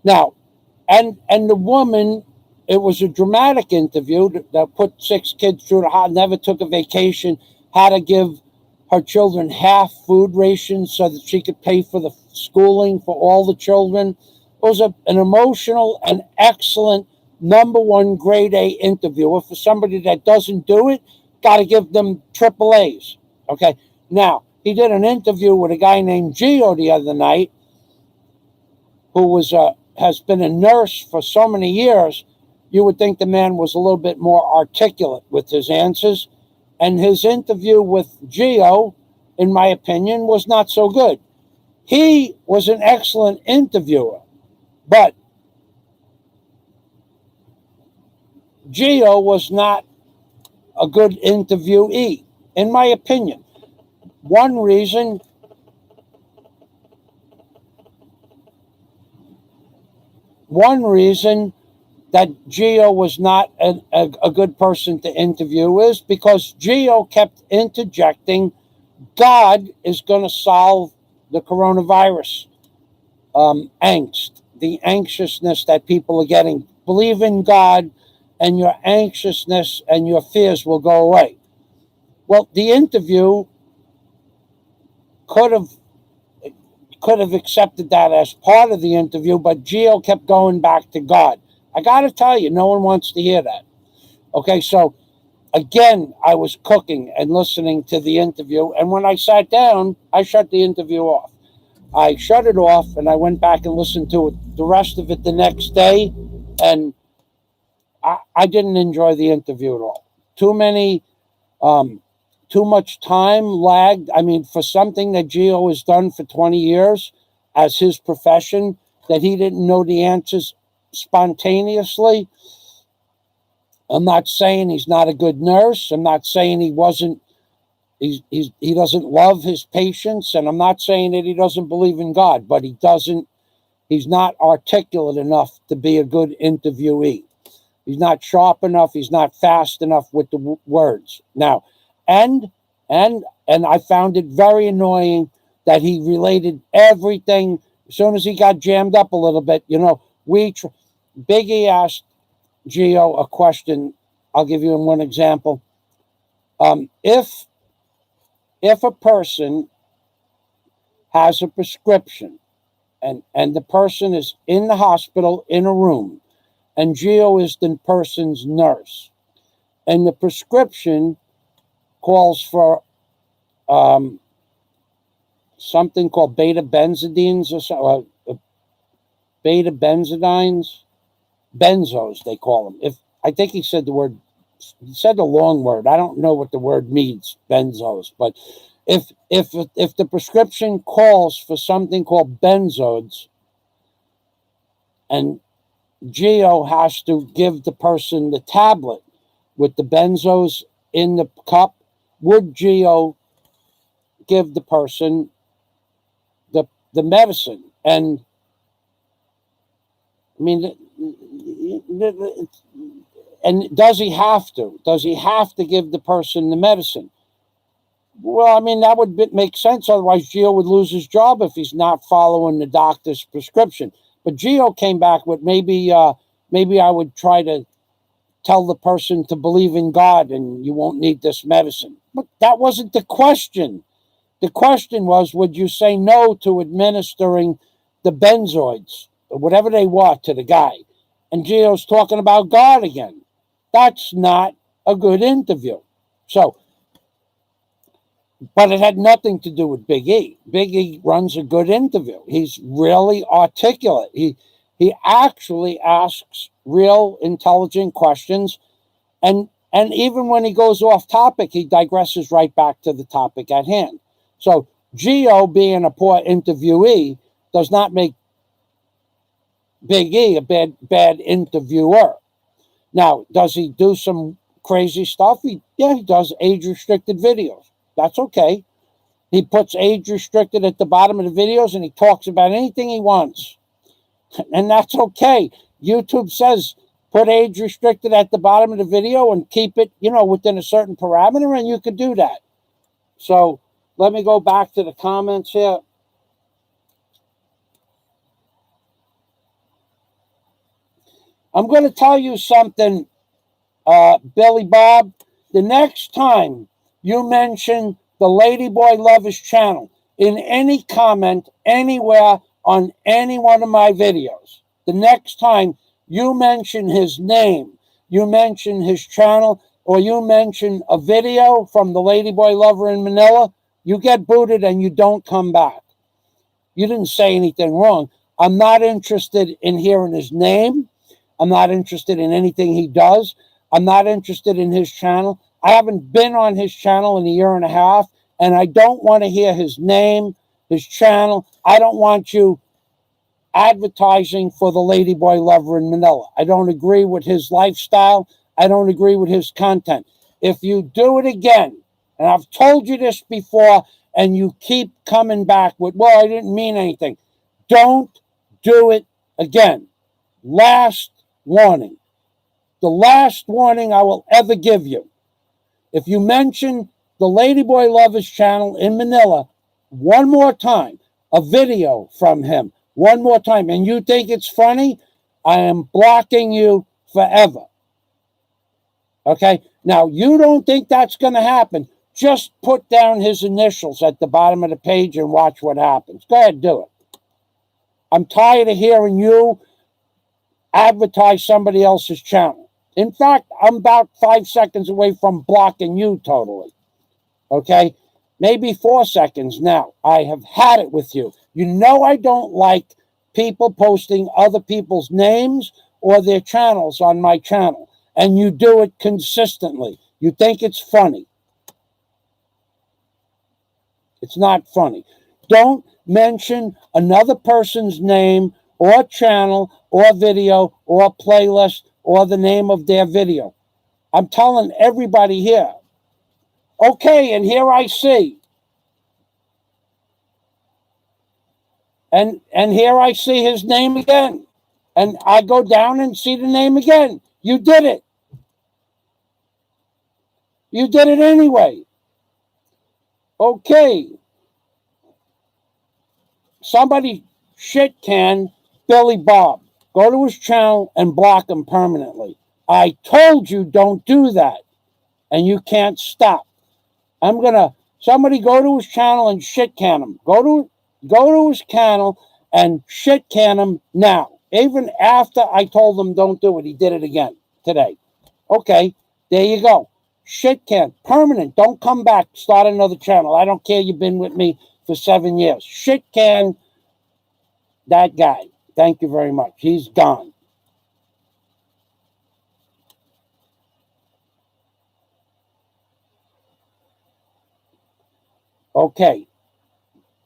Now, and the woman, it was a dramatic interview that put 6 kids through the house, never took a vacation, had to give her children half food rations so that she could pay for the schooling for all the children. It was an emotional and excellent #1 grade A interviewer. For somebody that doesn't do it, got to give them AAAs. Okay. Now, he did an interview with a guy named Gio the other night, who has been a nurse for so many years. You would think the man was a little bit more articulate with his answers. And his interview with Gio, in my opinion, was not so good. He was an excellent interviewer, but Gio was not a good interviewee, in my opinion. One reason that Gio was not a good person to interview is because Gio kept interjecting, God is going to solve the coronavirus angst, the anxiousness that people are getting. Believe in God and your anxiousness and your fears will go away. Well, the interview could have accepted that as part of the interview, but Gio kept going back to God. I got to tell you, no one wants to hear that. Okay, so again, I was cooking and listening to the interview, and when I sat down, I shut the interview off. I shut it off, and I went back and listened to it, the rest of it the next day, and I didn't enjoy the interview at all. Too too much time lagged. I mean, for something that Gio has done for 20 years as his profession, that he didn't know the answers spontaneously. I'm not saying he's not a good nurse. I'm not saying he doesn't love his patients, and I'm not saying that he doesn't believe in God, but he's not articulate enough to be a good interviewee. He's not sharp enough. He's not fast enough with the words. Now, and I found it very annoying that he related everything. As soon as he got jammed up a little bit, Biggie asked Gio a question. I'll give you one example. If a person has a prescription and the person is in the hospital in a room, and Gio is the person's nurse, and the prescription calls for something called beta benzodines or beta benzodines, benzos they call them. If I think he said the long word. I don't know what the word means, benzos, but if the prescription calls for something called benzos, and Gio has to give the person the tablet with the benzos in the cup, would Gio give the person the medicine? And I mean, and does he have to? Does he have to give the person the medicine? Well, I mean, that would make sense. Otherwise, Gio would lose his job if he's not following the doctor's prescription. But Gio came back with maybe I would try to tell the person to believe in God and you won't need this medicine. But that wasn't the question. The question was, would you say no to administering the benzoids or whatever they were to the guy? And Gio's talking about God again. That's not a good interview. So, but it had nothing to do with Big E. Big E runs a good interview. He's really articulate. He actually asks real intelligent questions, and even when he goes off topic, he digresses right back to the topic at hand. So Gio, being a poor interviewee, does not make Big E a bad interviewer. Now, does he do some crazy stuff? He does age-restricted videos. That's okay. He puts age-restricted at the bottom of the videos, and he talks about anything he wants. And that's okay. YouTube says put age-restricted at the bottom of the video and keep it, within a certain parameter, and you could do that. So let me go back to the comments here. I'm going to tell you something, Billy Bob. The next time you mention the Ladyboy Lovers channel in any comment anywhere on any one of my videos, the next time you mention his name, you mention his channel, or you mention a video from the Ladyboy Lover in Manila, you get booted and you don't come back. You didn't say anything wrong. I'm not interested in hearing his name. I'm not interested in anything he does. I'm not interested in his channel. I haven't been on his channel in a year and a half, and I don't want to hear his name, his channel. I don't want you advertising for the Ladyboy Lover in Manila. I don't agree with his lifestyle. I don't agree with his content. If you do it again, and I've told you this before, and you keep coming back with, well, I didn't mean anything, don't do it again. Last warning. The last warning I will ever give you. If you mention the Ladyboy Lovers channel in Manila one more time, a video from him one more time, and you think it's funny, I am blocking you forever. Okay? Now, you don't think that's going to happen. Just put down his initials at the bottom of the page and watch what happens. Go ahead, do it. I'm tired of hearing you advertise somebody else's channel. In fact, I'm about 5 seconds away from blocking you totally. Okay? Maybe 4 seconds now. I have had it with you. You know I don't like people posting other people's names or their channels on my channel. And you do it consistently. You think it's funny. It's not funny. Don't mention another person's name or channel or video or playlist or the name of their video. I'm telling everybody here. Okay, and here I see. And here I see his name again. And I go down and see the name again. You did it. You did it anyway. Okay. Somebody shit can Billy Bob. Go to his channel and block him permanently. I told you don't do that. And you can't stop. Somebody go to his channel and shit can him. Go to his channel and shit can him now. Even after I told him don't do it, he did it again today. Okay, there you go. Shit can. Permanent. Don't come back. Start another channel. I don't care. You've been with me for 7 years. Shit can that guy. Thank you very much. He's gone. Okay.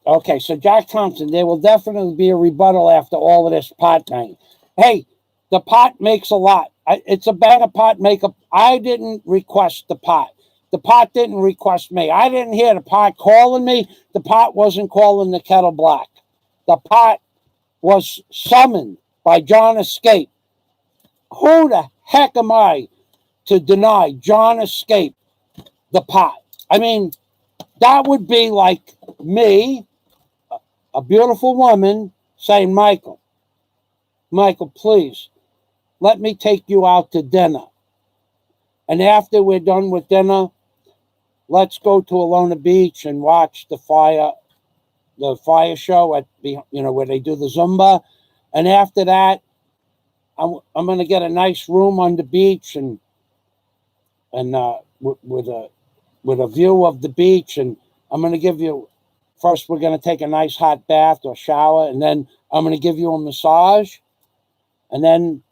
Okay, so Jack Thompson, there will definitely be a rebuttal after all of this pot bang. Hey, the pot makes a lot. It's a bag of pot makeup. I didn't request the pot. The pot didn't request me. I didn't hear the pot calling me. The pot wasn't calling the kettle black. The pot was summoned by John Escape. Who the heck am I to deny John Escape the pot? I mean, that would be like me, a beautiful woman, saying, Michael, please, let me take you out to dinner. And after we're done with dinner, let's go to Alona Beach and watch the fire show at, where they do the Zumba. And after that, I'm going to get a nice room on the beach and with a view of the beach. And I'm going to give you, first we're going to take a nice hot bath or shower, and then I'm going to give you a massage, and then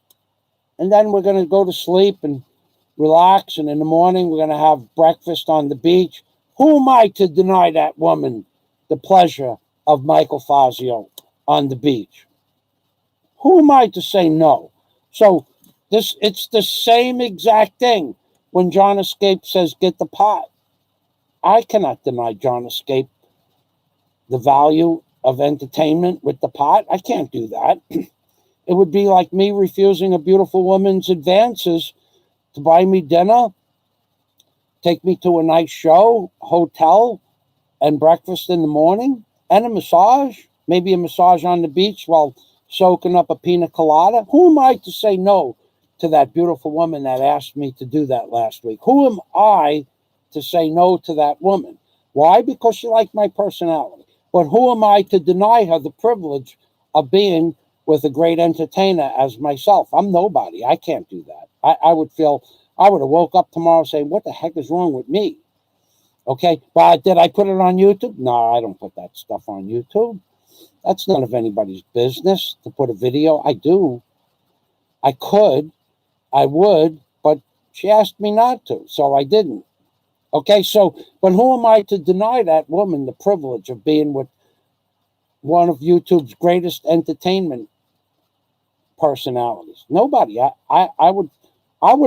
we're going to go to sleep and relax, and in the morning we're going to have breakfast on the beach. Who am I to deny that woman the pleasure of Michael Fazio on the beach? Who am I to say no? So it's the same exact thing when John Escape says get the pot. I cannot deny John Escape the value of entertainment with the pot. I can't do that. It would be like me refusing a beautiful woman's advances to buy me dinner, take me to a nice show, hotel, and breakfast in the morning, and a massage, maybe a massage on the beach while soaking up a pina colada. Who am I to say no to that beautiful woman that asked me to do that last week? Who am I to say no to that woman? Why? Because she liked my personality. But who am I to deny her the privilege of being with a great entertainer as myself? I'm nobody. I can't do that. I would have woke up tomorrow saying, what the heck is wrong with me? Okay, but did I put it on YouTube? No, I don't put that stuff on YouTube. That's none of anybody's business to put a video. I do. I could. I would, but she asked me not to, so I didn't. Okay, so, but who am I to deny that woman the privilege of being with one of YouTube's greatest entertainment personalities? Nobody. I would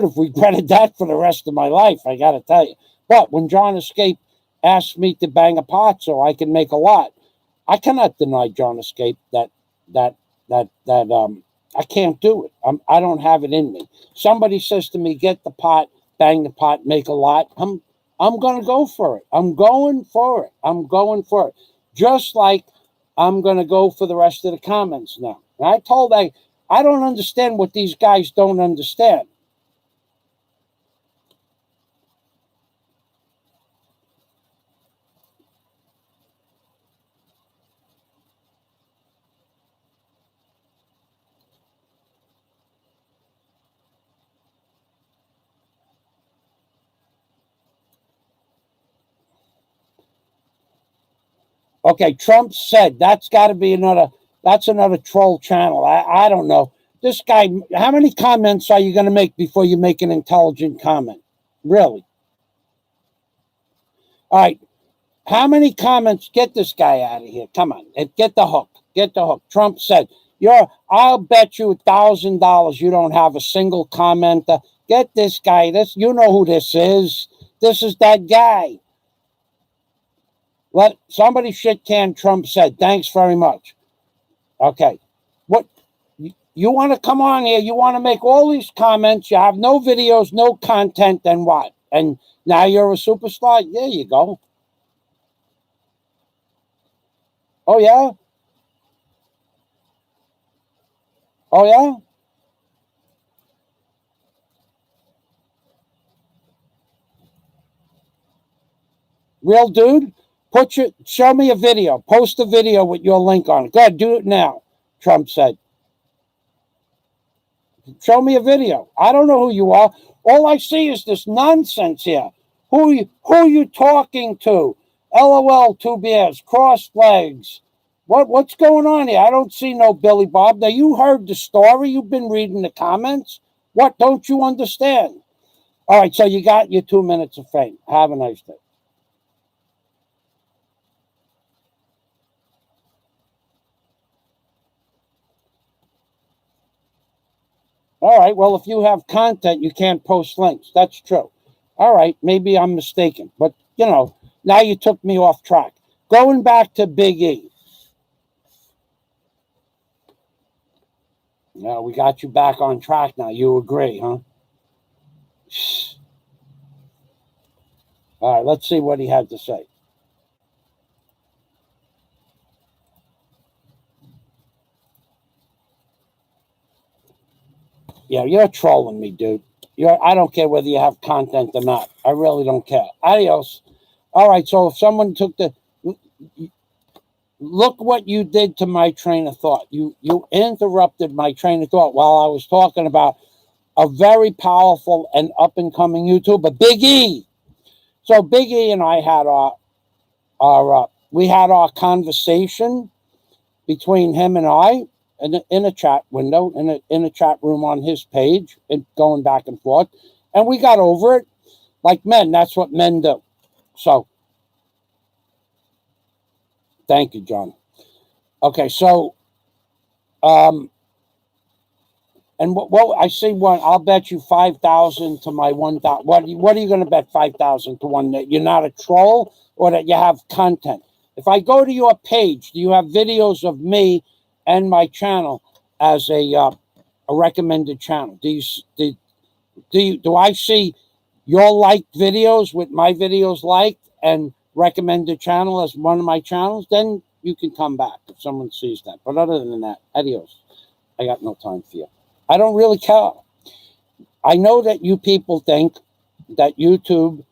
have regretted that for the rest of my life, I got to tell you. But when John Escape asked me to bang a pot so I can make a lot, I cannot deny John Escape that I can't do it. I don't have it in me. Somebody says to me, get the pot, bang the pot, make a lot. I'm going to go for it. I'm going for it. Just like I'm going to go for the rest of the comments now. And I don't understand what these guys don't understand. Okay, Trump said that's got to be another troll channel. I don't know. This guy, how many comments are you going to make before you make an intelligent comment? Really? All right. How many comments? Get this guy out of here. Come on. Get the hook. Get the hook. Trump said, I'll bet you $1,000 you don't have a single commenter. Get this guy. You know who this is. This is that guy. Let somebody shit can Trump said. Thanks very much. Okay. What you want to come on here? You want to make all these comments? You have no videos, no content, and what? And now you're a superstar? There you go. Oh yeah. Oh yeah. Real dude, show me a video. Post a video with your link on it. Go ahead, do it now. Trump said. Show me a video. I don't know who you are. All I see is this nonsense here. Who are you talking to? LOL, two bears, crossed legs. What's going on here? I don't see no Billy Bob. Now, you heard the story. You've been reading the comments. What don't you understand? All right, so you got your 2 minutes of fame. Have a nice day. All right, well, if you have content, you can't post links. That's true. All right, maybe I'm mistaken. But, now you took me off track. Going back to Big E. Yeah, we got you back on track now. You agree, huh? All right, let's see what he had to say. Yeah, you're trolling me, dude. I don't care whether you have content or not. I really don't care. Adios. All right, so if someone took look what you did to my train of thought. You interrupted my train of thought while I was talking about a very powerful and up-and-coming YouTuber, Big E. So Big E and I had our conversation between him and I in a chat window, in a chat room on his page, and going back and forth. And we got over it like men. That's what men do. So, thank you, John. Okay, so, and what I see one, I'll bet you 5,000 to my 1,000. What are you going to bet 5,000 to one that you're not a troll or that you have content? If I go to your page, do you have videos of me and my channel as a recommended channel? Do I see your liked videos with my videos liked and recommended channel as one of my channels? Then you can come back if someone sees that. But other than that, adios. I got no time for you. I don't really care. I know that you people think that YouTube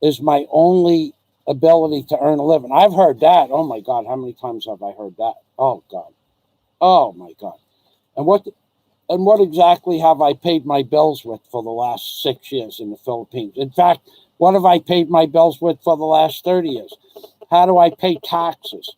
is my only ability to earn a living. I've heard that. Oh my God, how many times have I heard that? Oh God. Oh my God. And what exactly have I paid my bills with for the last 6 years in the Philippines? In fact, what have I paid my bills with for the last 30 years? How do I pay taxes?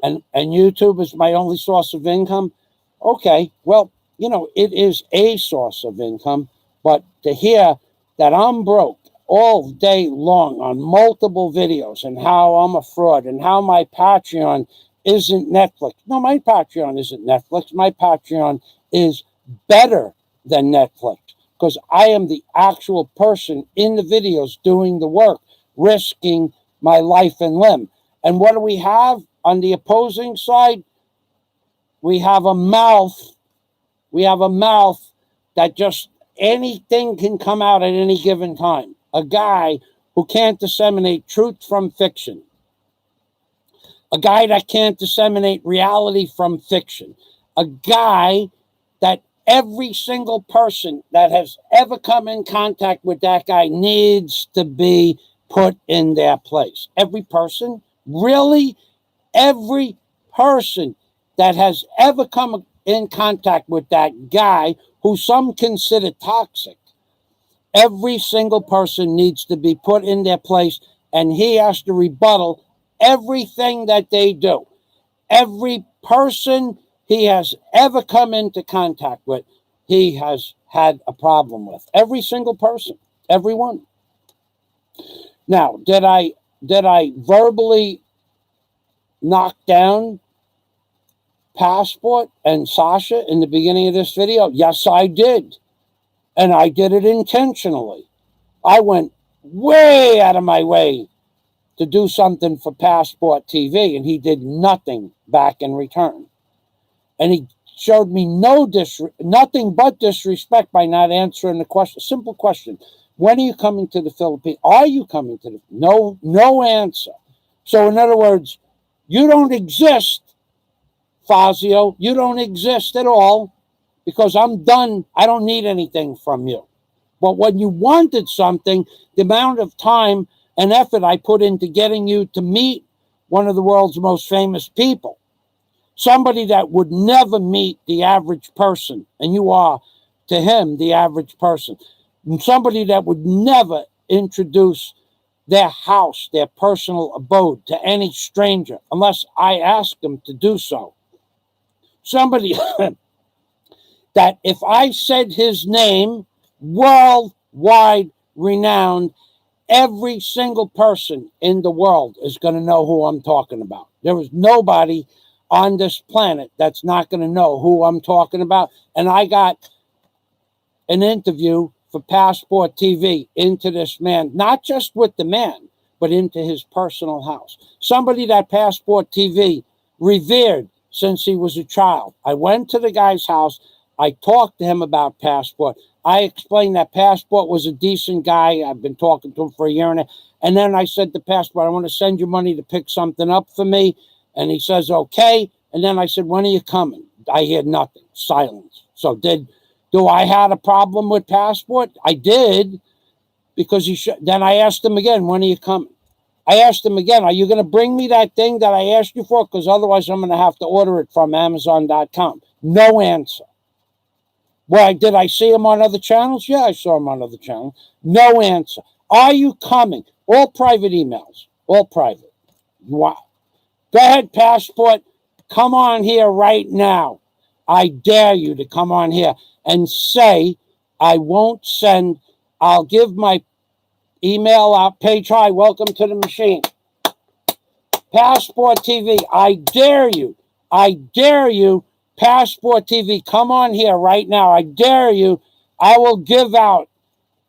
And YouTube is my only source of income? Okay, well, it is a source of income, but to hear that I'm broke all day long on multiple videos and how I'm a fraud and how my Patreon isn't Netflix. No, my Patreon isn't Netflix. My Patreon is better than Netflix because I am the actual person in the videos doing the work, risking my life and limb. And what do we have on the opposing side? We have a mouth. We have a mouth that just anything can come out at any given time. A guy who can't disseminate truth from fiction. A guy that can't disseminate reality from fiction. A guy that every single person that has ever come in contact with that guy needs to be put in their place. Every person, really, every person that has ever come in contact with that guy who some consider toxic. Every single person needs to be put in their place, and he has to rebuttal everything that they do. Every person he has ever come into contact with, he has had a problem with. Every single person, every one. Now, did I I verbally knock down Passport and Sasha in the beginning of this video? Yes, I did. And I did it intentionally. I went way out of my way to do something for Passport TV, and he did nothing back in return. And he showed me nothing but disrespect by not answering the question. Simple question: when are you coming to the Philippines? Are you coming to the? No answer. So in other words, you don't exist, Fazio. You don't exist at all, because I'm done. I don't need anything from you. But when you wanted something, the amount of time and effort I put into getting you to meet one of the world's most famous people, somebody that would never meet the average person, and you are to him the average person, and somebody that would never introduce their house, their personal abode, to any stranger unless I ask them to do so. Somebody that if I said his name, worldwide renowned, every single person in the world is going to know who I'm talking about. There is nobody on this planet that's not going to know who I'm talking about. And I got an interview for Passport TV into this man, not just with the man, but into his personal house. Somebody that Passport TV revered since he was a child. I went to the guy's house. I talked to him about Passport. I explained that Passport was a decent guy. I've been talking to him for a year and a half. And then I said to Passport, I want to send you money to pick something up for me. And he says, okay. And then I said, when are you coming? I hear nothing. Silence. So do I had a problem with Passport? I did, because then I asked him again, when are you coming? I asked him again, are you going to bring me that thing that I asked you for? Because otherwise I'm going to have to order it from Amazon.com. No answer. Well, did I see him on other channels? Yeah, I saw him on other channels. No answer. Are you coming? All private emails. All private. Wow. Go ahead, Passport. Come on here right now. I dare you to come on here and say, I won't send, I'll give my email out. Page High, welcome to the machine. Passport TV, I dare you. I dare you. Passport TV, come on here right now. I dare you. I will give out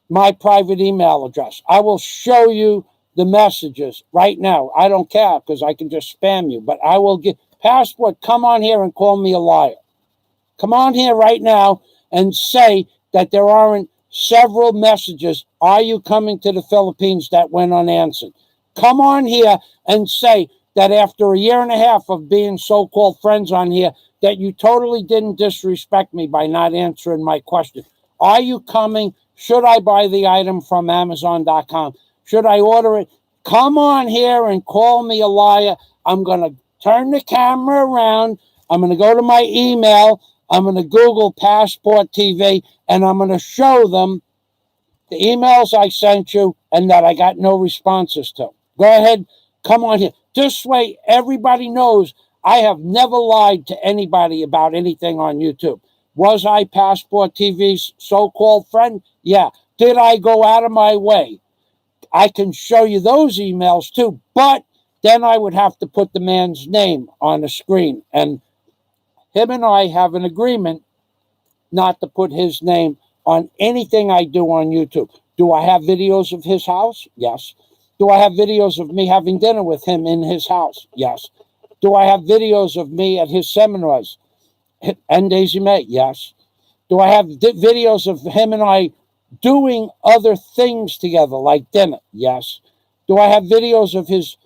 my private email address. I will show you the messages right now. I don't care, because I can just spam you, but I will get Passport. Come on here and call me a liar. Come on here right now and say that there aren't several messages. Are you coming to the Philippines that went unanswered? Come on here and say that after a year and a half of being so-called friends on here, that you totally didn't disrespect me by not answering my question. Are you coming? Should I buy the item from Amazon.com? Should I order it? Come on here and call me a liar. I'm going to turn the camera around. I'm going to go to my email. I'm going to Google Passport TV, and I'm going to show them the emails I sent you and that I got no responses to. Go ahead. Come on here. This way, everybody knows I have never lied to anybody about anything on YouTube. Was I Passport TV's so-called friend? Yeah. Did I go out of my way? I can show you those emails too, but then I would have to put the man's name on the screen. And him and I have an agreement not to put his name on anything I do on YouTube. Do I have videos of his house? Yes. Do I have videos of me having dinner with him in his house? Yes. Do I have videos of me at his seminars? And Daisy May? Yes. Do I have videos of him and I doing other things together, like dinner? Yes. Do I have videos of his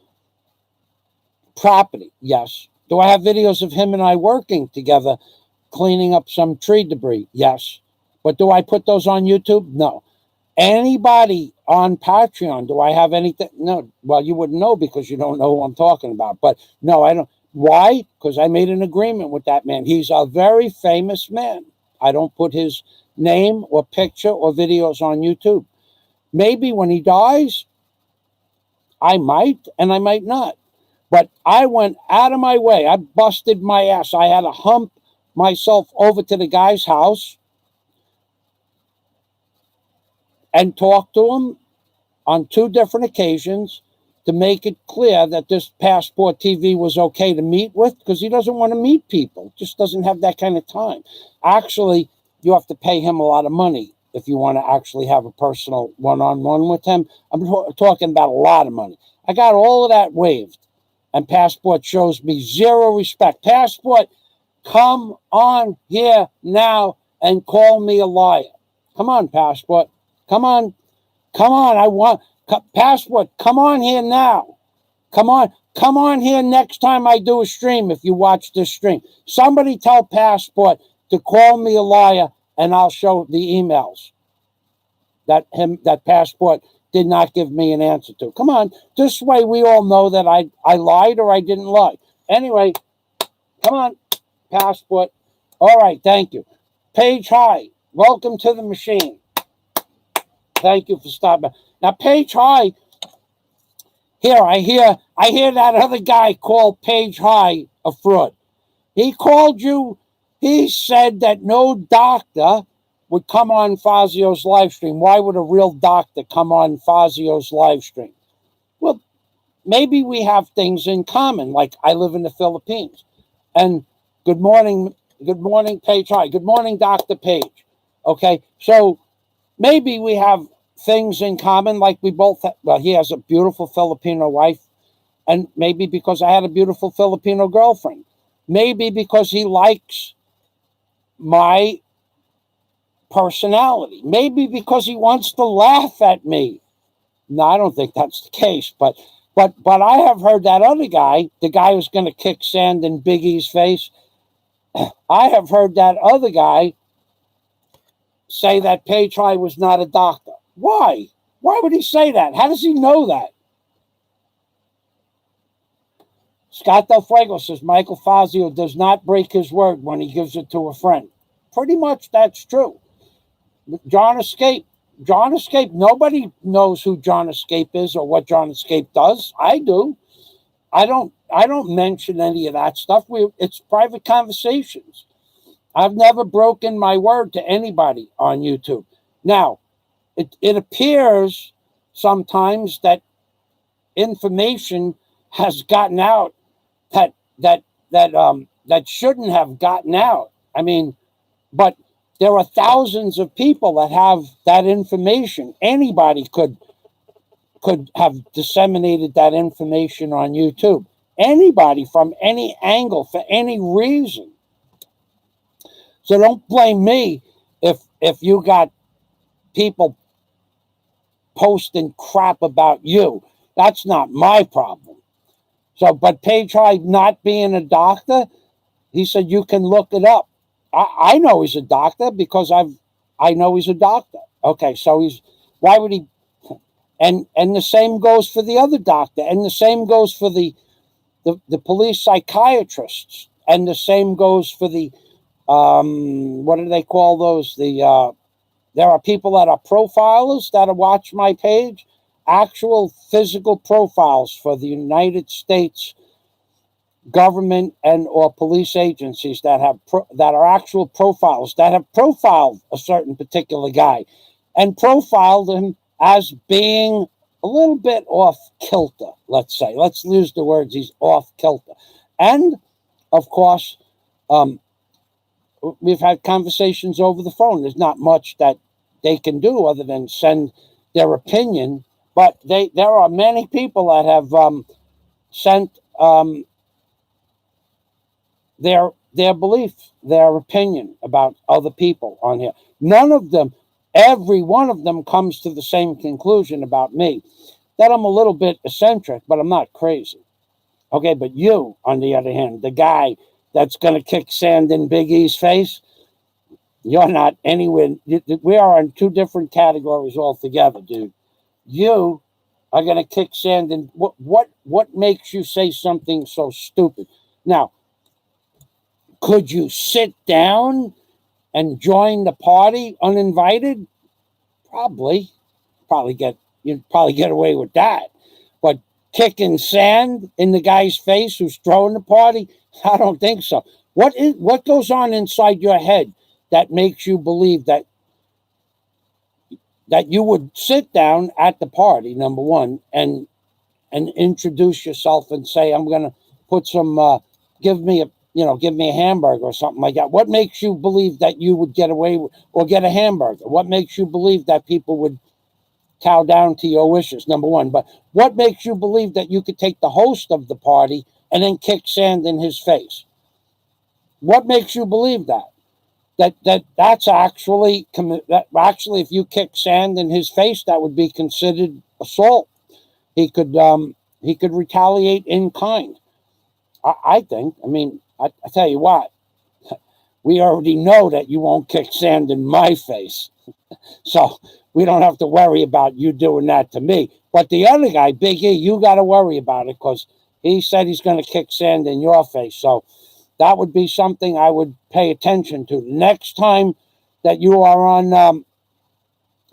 property? Yes. Do I have videos of him and I working together, cleaning up some tree debris? Yes. But do I put those on YouTube? No. Anybody on Patreon, do I have anything? No. Well, you wouldn't know because you don't know who I'm talking about. But no, I don't. Why? Because I made an agreement with that man. He's a very famous man. I don't put his name or picture or videos on YouTube. Maybe when he dies, I might and I might not. But I went out of my way. I busted my ass. I had to hump myself over to the guy's house and talk to him on 2 different occasions to make it clear that this Passport TV was okay to meet with, because he doesn't want to meet people. Just doesn't have that kind of time. Actually, you have to pay him a lot of money if you want to actually have a personal one-on-one with him. I'm talking about a lot of money. I got all of that waived, and Passport shows me zero respect. Passport, come on here now and call me a liar. Come on, Passport. Come on. I want Passport. Come on here now. Come on here next time I do a stream. If you watch this stream, somebody tell Passport to call me a liar, and I'll show the emails that Passport did not give me an answer to. Come on, this way we all know that I lied or I didn't lie. Anyway, come on, Passport. All right, thank you. Paige High, welcome to the machine. Thank you for stopping. Now, Paige High, here I hear that other guy called Paige High a fraud. He called you. He said that no doctor would come on Fazio's live stream. Why would a real doctor come on Fazio's live stream? Well, maybe we have things in common. Like, I live in the Philippines. And good morning, Paige High. Good morning, Dr. Page. Okay, so maybe we have things in common, like we both have. Well, he has a beautiful Filipino wife, and maybe because I had a beautiful Filipino girlfriend. Maybe because he likes my personality. Maybe because he wants to laugh at me. No, I don't think that's the case, but I have heard that other guy, the guy who's going to kick sand in Big E's face, I have heard that other guy say that Paige High was not a doctor. Why? Why would he say that? How does he know that? Scott Del Fuego says Michael Fazio does not break his word when he gives it to a friend. Pretty much that's true. John Escape, nobody knows who John Escape is or what John Escape does. I do. I don't mention any of that stuff. It's private conversations. I've never broken my word to anybody on YouTube. Now, it appears sometimes that information has gotten out that shouldn't have gotten out. I mean, but there are thousands of people that have that information. Anybody could have disseminated that information on YouTube. Anybody, from any angle, for any reason. So don't blame me if you got people posting crap about you. That's not my problem. So, but Paige High not being a doctor, he said you can look it up. I know he's a doctor because I know he's a doctor. Okay, so why would he? And the same goes for the other doctor, and the same goes for the police psychiatrists, and the same goes for the what do they call those? There are people that are profilers that watch my page, actual physical profiles for the United States government and or police agencies that are actual profiles that have profiled a certain particular guy and profiled him as being a little bit off kilter. Let's say, let's use the words, he's off kilter. And of course, we've had conversations over the phone. There's not much that they can do other than send their opinion, but there are many people that have sent their belief, their opinion about other people on here. None of them, every one of them comes to the same conclusion about me, that I'm a little bit eccentric, but I'm not crazy. Okay, but you, on the other hand, the guy that's going to kick sand in Big E's face, you're not anywhere. We are in two different categories altogether, dude. You are going to kick sand in. What makes you say something so stupid? Now, could you sit down and join the party uninvited? Probably. You'd probably get away with that. But kicking sand in the guy's face who's throwing the party, I don't think so. What goes on inside your head that makes you believe that you would sit down at the party, number one, and and introduce yourself and say, I'm going to put some, give me a hamburger or something like that? What makes you believe that you would get away with, or get a hamburger? What makes you believe that people would cow down to your wishes, number one? But what makes you believe that you could take the host of the party and then kick sand in his face? What makes you believe that? That's actually, if you kick sand in his face, that would be considered assault. He could retaliate in kind. I think. I mean, I tell you what, we already know that you won't kick sand in my face, so we don't have to worry about you doing that to me. But the other guy, Big E, you got to worry about it, because he said he's going to kick sand in your face. So that would be something I would pay attention to. Next time that you are on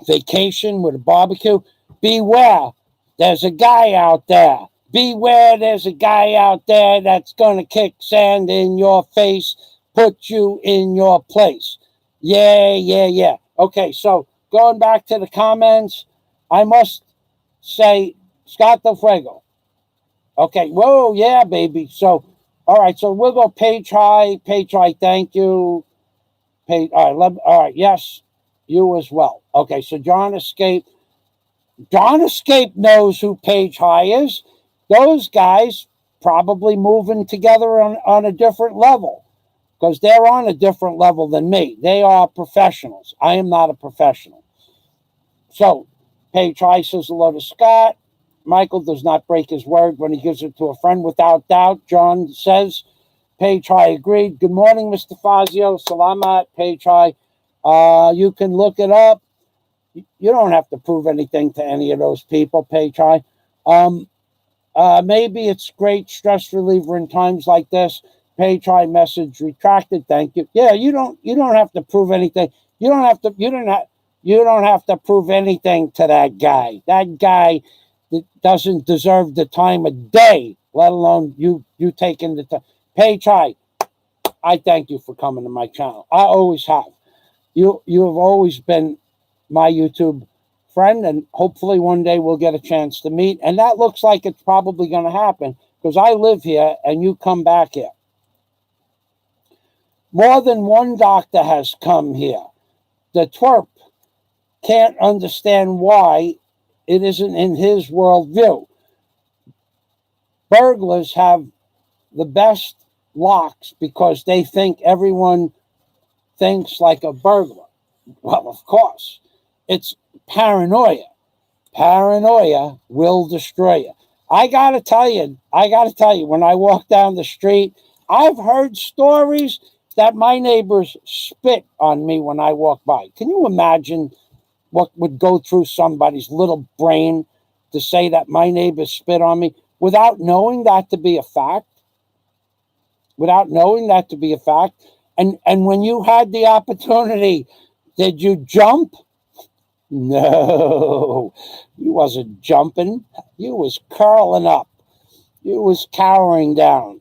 vacation with a barbecue, beware. There's a guy out there. Beware, there's a guy out there that's going to kick sand in your face, put you in your place. Yeah. Okay, so going back to the comments, I must say, Scott Del Fuego. Okay, whoa, yeah, baby. So, all right, so we'll go Page High, thank you. All right, yes, you as well. Okay, so John Escape knows who Page High is. Those guys probably moving together on a different level, because they're on a different level than me. They are professionals. I am not a professional. So, Page High says hello to Scott. Michael does not break his word when he gives it to a friend, without doubt. John says, Page High agreed. Good morning, Mr. Fazio. Salamat, Page High. You can look it up. You don't have to prove anything to any of those people, Page High. Maybe it's great stress reliever in times like this. Page High message retracted. Thank you. Yeah, you don't have to prove anything. You don't have to prove anything to that guy. That guy doesn't deserve the time of day, let alone you taking the time. Page High, I thank you for coming to my channel. I always have. You have always been my YouTube friend, and hopefully one day we'll get a chance to meet. And that looks like it's probably going to happen, because I live here and you come back here. More than one doctor has come here. The twerp can't understand why it isn't in his worldview. Burglars have the best locks because they think everyone thinks like a burglar. Well, of course, it's paranoia. Paranoia will destroy you. I gotta tell you, when I walk down the street, I've heard stories that my neighbors spit on me when I walk by. Can you imagine what would go through somebody's little brain to say that my neighbors spit on me without knowing that to be a fact? And when you had the opportunity, did you jump? No, you wasn't jumping. You was curling up. You was cowering down.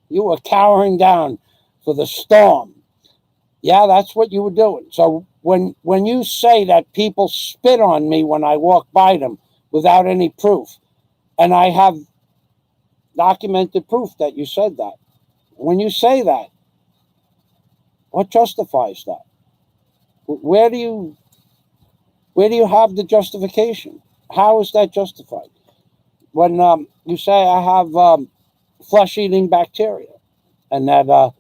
You were cowering down for the storm. Yeah, that's what you were doing. So when you say that people spit on me when I walk by them without any proof, and I have documented proof that you said that, when you say that, what justifies that? Where do you have the justification? How is that justified? When you say I have flesh-eating bacteria, and that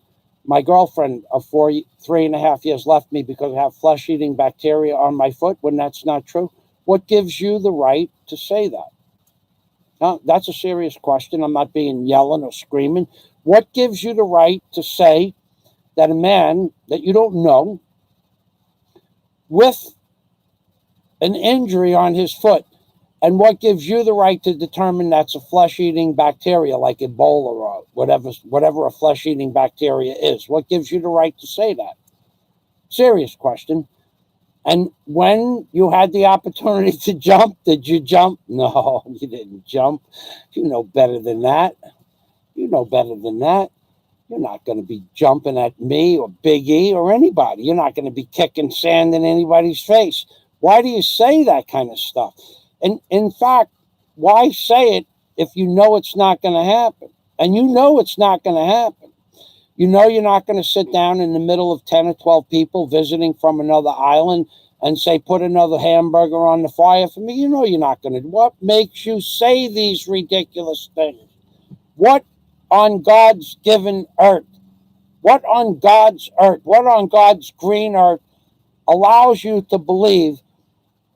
my girlfriend of 3.5 years left me because I have flesh-eating bacteria on my foot, when that's not true, what gives you the right to say that? That's a serious question. I'm not being yelling or screaming. What gives you the right to say that a man that you don't know with an injury on his foot, and what gives you the right to determine that's a flesh-eating bacteria like Ebola or whatever a flesh-eating bacteria is? What gives you the right to say that? Serious question. And when you had the opportunity to jump, did you jump? No, you didn't jump. You know better than that. You're not going to be jumping at me or Big E or anybody. You're not going to be kicking sand in anybody's face. Why do you say that kind of stuff? And in fact, why say it if you know it's not going to happen. And you know it's not going to happen. You know you're not going to sit down in the middle of 10 or 12 people visiting from another island and say, put another hamburger on the fire for me. You know you're not going to. What makes you say these ridiculous things? What on God's given earth? What on God's earth? What on God's green earth allows you to believe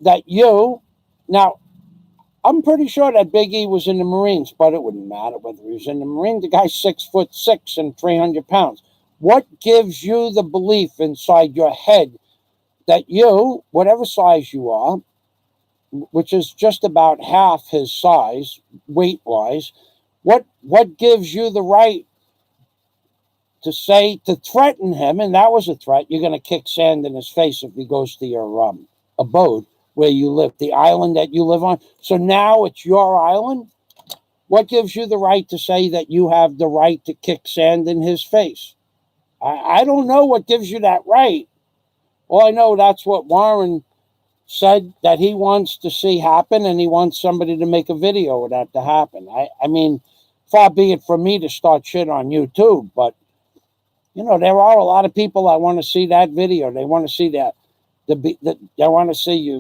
that you, now, I'm pretty sure that Big E was in the Marines, but it wouldn't matter whether he was in the Marines. The guy's 6'6" and 300 pounds. What gives you the belief inside your head that you, whatever size you are, which is just about half his size, weight-wise, what gives you the right to say, to threaten him, and that was a threat, you're going to kick sand in his face if he goes to your abode where you live, the island that you live on. So now it's your island? What gives you the right to say that you have the right to kick sand in his face? I don't know what gives you that right. All I know, that's what Warren said that he wants to see happen, and he wants somebody to make a video of that to happen. I mean, far be it from me to start shit on YouTube, but you know, there are a lot of people that want to see that video. They want to see that. They want to see you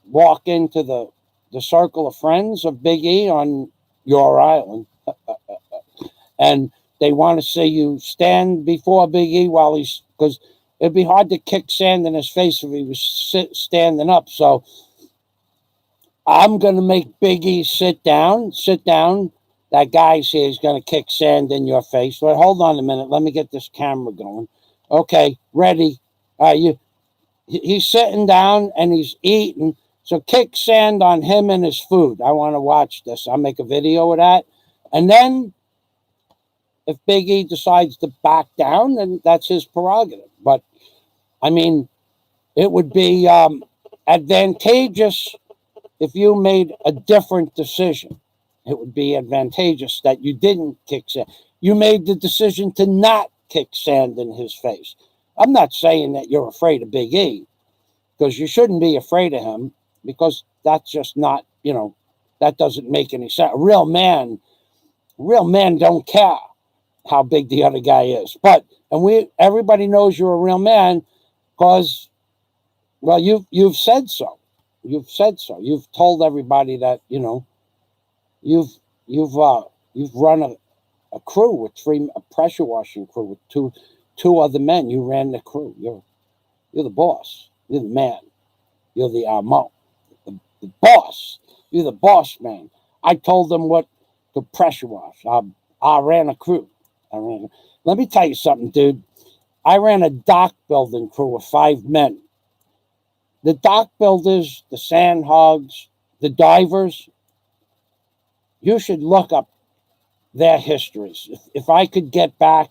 walk into the circle of friends of Big E on your island. And they want to see you stand before Big E while he's, because it'd be hard to kick sand in his face if he was standing up. So I'm going to make Big E sit down. That guy's here is going to kick sand in your face. But hold on a minute. Let me get this camera going. Okay, ready. He's sitting down and he's eating. So kick sand on him and his food. I want to watch this. I'll make a video of that. And then if Big E decides to back down, then that's his prerogative. But, I mean, it would be advantageous if you made a different decision. It would be advantageous that you didn't kick sand. You made the decision to not kick sand in his face. I'm not saying that you're afraid of Big E, because you shouldn't be afraid of him, because that's just not, you know, that doesn't make any sense. A real man don't care how big the other guy is. But, and everybody knows you're a real man because, well, you've said so. You've said so. You've told everybody that, you know, you've run a crew with a pressure washing crew with two other men. You ran the crew. You're the boss. You're the man. You're the the boss. You're the boss man. I told them what to pressure wash. I ran a crew. Let me tell you something, dude. I ran a dock building crew of 5 men. The dock builders, the sand hogs, the divers, you should look up their histories. If I could get back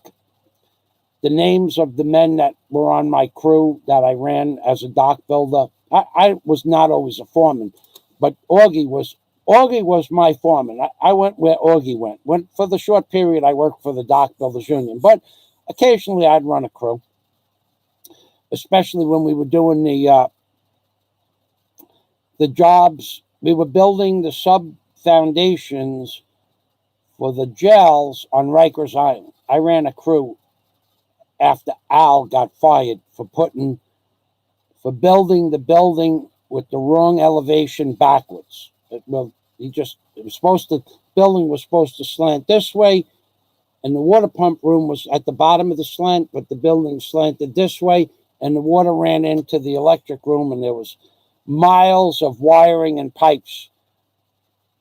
the names of the men that were on my crew that I ran as a dock builder, I was not always a foreman, but Augie was my foreman. I went where Augie went. For the short period I worked for the Dock Builders Union, but occasionally I'd run a crew, especially when we were doing the jobs. We were building the sub foundations for the jails on Rikers Island. I ran a crew after Al got fired for building the building with the wrong elevation backwards. Building was supposed to slant this way, and the water pump room was at the bottom of the slant, but the building slanted this way, and the water ran into the electric room, and there was miles of wiring and pipes.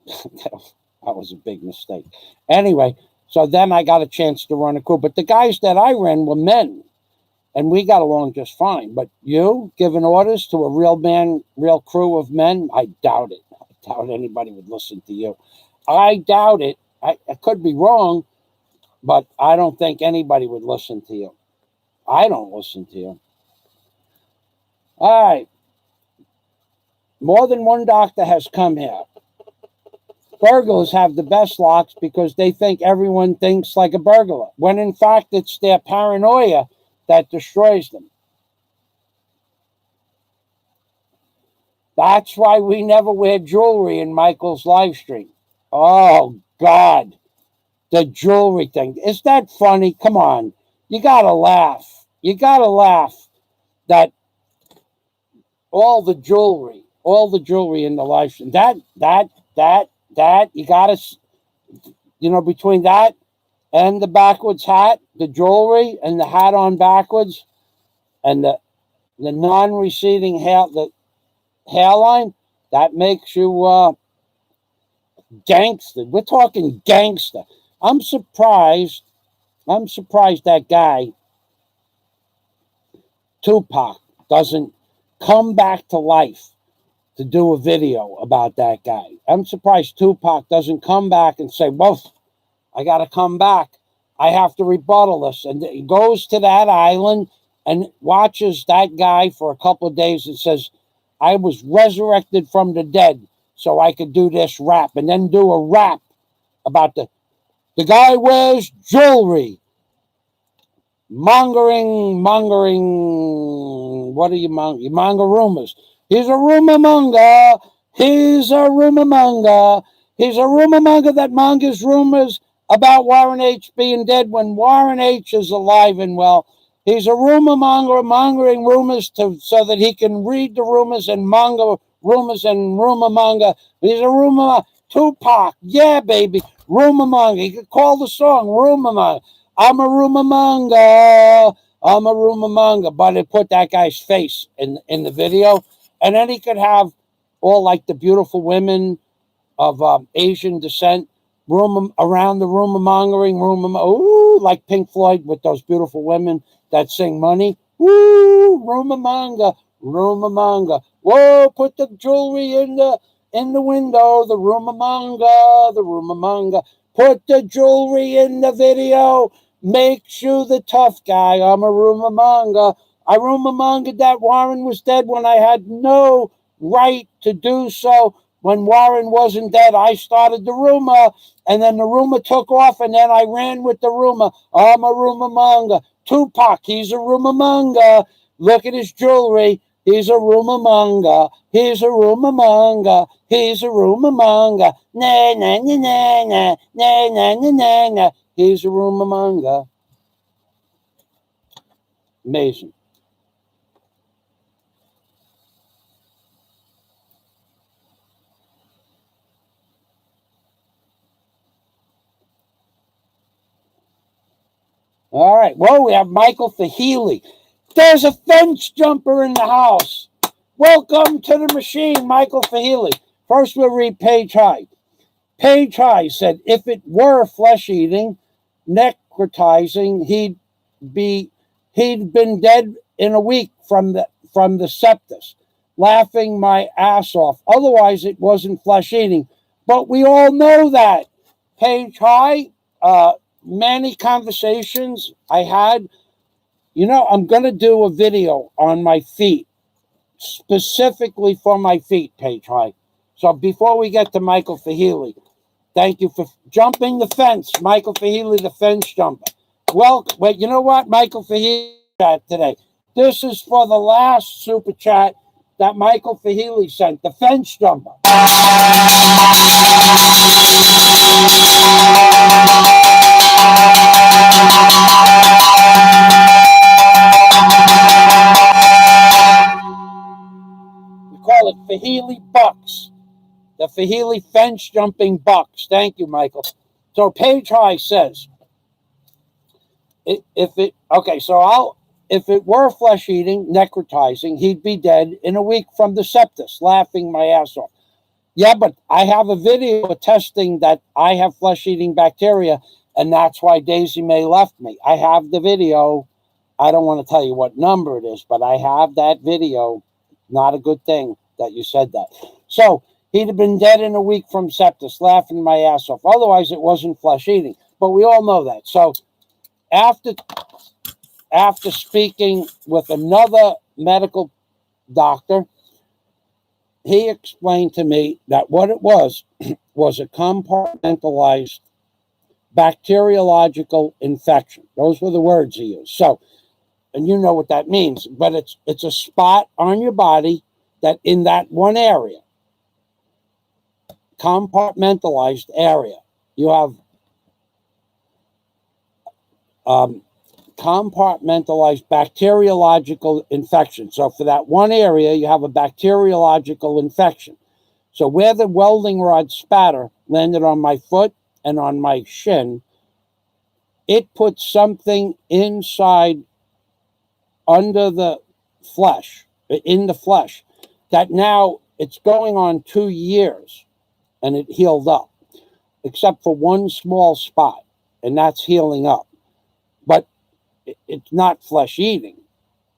That was a big mistake. Anyway, so then I got a chance to run a crew, but the guys that I ran were men, and we got along just fine. But you giving orders to a real crew of men, I doubt it. I doubt anybody would listen to you. I doubt it. I could be wrong, but I don't think anybody would listen to you. I don't listen to you. All right. More than one doctor has come here. Burglars have the best locks because they think everyone thinks like a burglar, when in fact it's their paranoia that destroys them. That's why we never wear jewelry in Michael's live stream. Oh, God. The jewelry thing. Is that funny? Come on. You got to laugh. You got to laugh that all the jewelry in the life stream, that, you got to, between that and the backwards hat, the jewelry and the hat on backwards, and the non-receding hair, the hairline, that makes you gangster. We're talking gangster. I'm surprised. I'm surprised that guy Tupac doesn't come back to life to do a video about that guy. I'm surprised Tupac doesn't come back and say, "Well, I got to come back. I have to rebuttal this." And he goes to that island and watches that guy for a couple of days and says, "I was resurrected from the dead so I could do this rap," and then do a rap about the guy wears jewelry, mongering. What are you monger? You monger rumors. He's a rumor monger. He's a rumor monger. He's a rumor monger that mongers rumors about Warren H. being dead when Warren H. is alive and well. He's a rumor monger, mongering rumors so that he can read the rumors and monger rumors and rumor monger. He's a rumor Tupac, yeah, baby, rumor monger. You could call the song rumor monger. I'm a rumor monger. I'm a rumor monger. But it put that guy's face in the video, and then he could have all like the beautiful women of Asian descent around the rumor mongering, ooh, like Pink Floyd with those beautiful women that sing Money. Woo, rumor monger, rumor monger. Whoa, put the jewelry in the window, the rumor monger, the rumor monger. Put the jewelry in the video, makes you the tough guy. I'm a rumor monger. I rumor mongered that Warren was dead when I had no right to do so. When Warren wasn't dead, I started the rumor, and then the rumor took off, and then I ran with the rumor. I'm a rumor monger. Tupac, he's a rumor monger. Look at his jewelry. He's a rumor monger. He's a rumor monger. He's a rumor monger. Nah, nah, nah, nah, nah, nah, nah, nah, nah, nah. He's a rumor monger. Amazing. All right. Well, we have Michael Fahey. There's a fence jumper in the house. Welcome to the machine, Michael Fahey. First, we'll read Page High. Page High said, if it were flesh-eating, necrotizing, he'd been dead in a week from the septus, laughing my ass off. Otherwise, it wasn't flesh-eating. But we all know that. Page High, many conversations I had. I'm going to do a video on my feet, specifically for my feet, Page High. So before we get to Michael Fahey, thank you for jumping the fence, Michael Fahey, the fence jumper. Well, wait, you know what, Michael Fahey chat today. This is for the last super chat that Michael Fahey sent, the fence jumper. We call it Fahey Bucks. The Fahey fence jumping bucks. Thank you, Michael. So Page High says, if it were flesh eating, necrotizing, he'd be dead in a week from the septus, laughing my ass off. Yeah, but I have a video attesting that I have flesh eating bacteria, and that's why Daisy May left me. I have the video. I don't want to tell you what number it is, but I have that video. Not a good thing that you said that. So he'd have been dead in a week from septus, laughing my ass off. Otherwise, it wasn't flesh eating. But we all know that. So after speaking with another medical doctor, he explained to me that what it was a compartmentalized bacteriological infection. Those were the words he used. So, and you know what that means, but it's a spot on your body that in that one area compartmentalized area. You have compartmentalized bacteriological infection. So for that one area, you have a bacteriological infection. So where the welding rod spatter landed on my foot and on my shin, it put something inside under the flesh, in the flesh, that now it's going on 2 years and it healed up, except for one small spot, and that's healing up. But it's not flesh eating.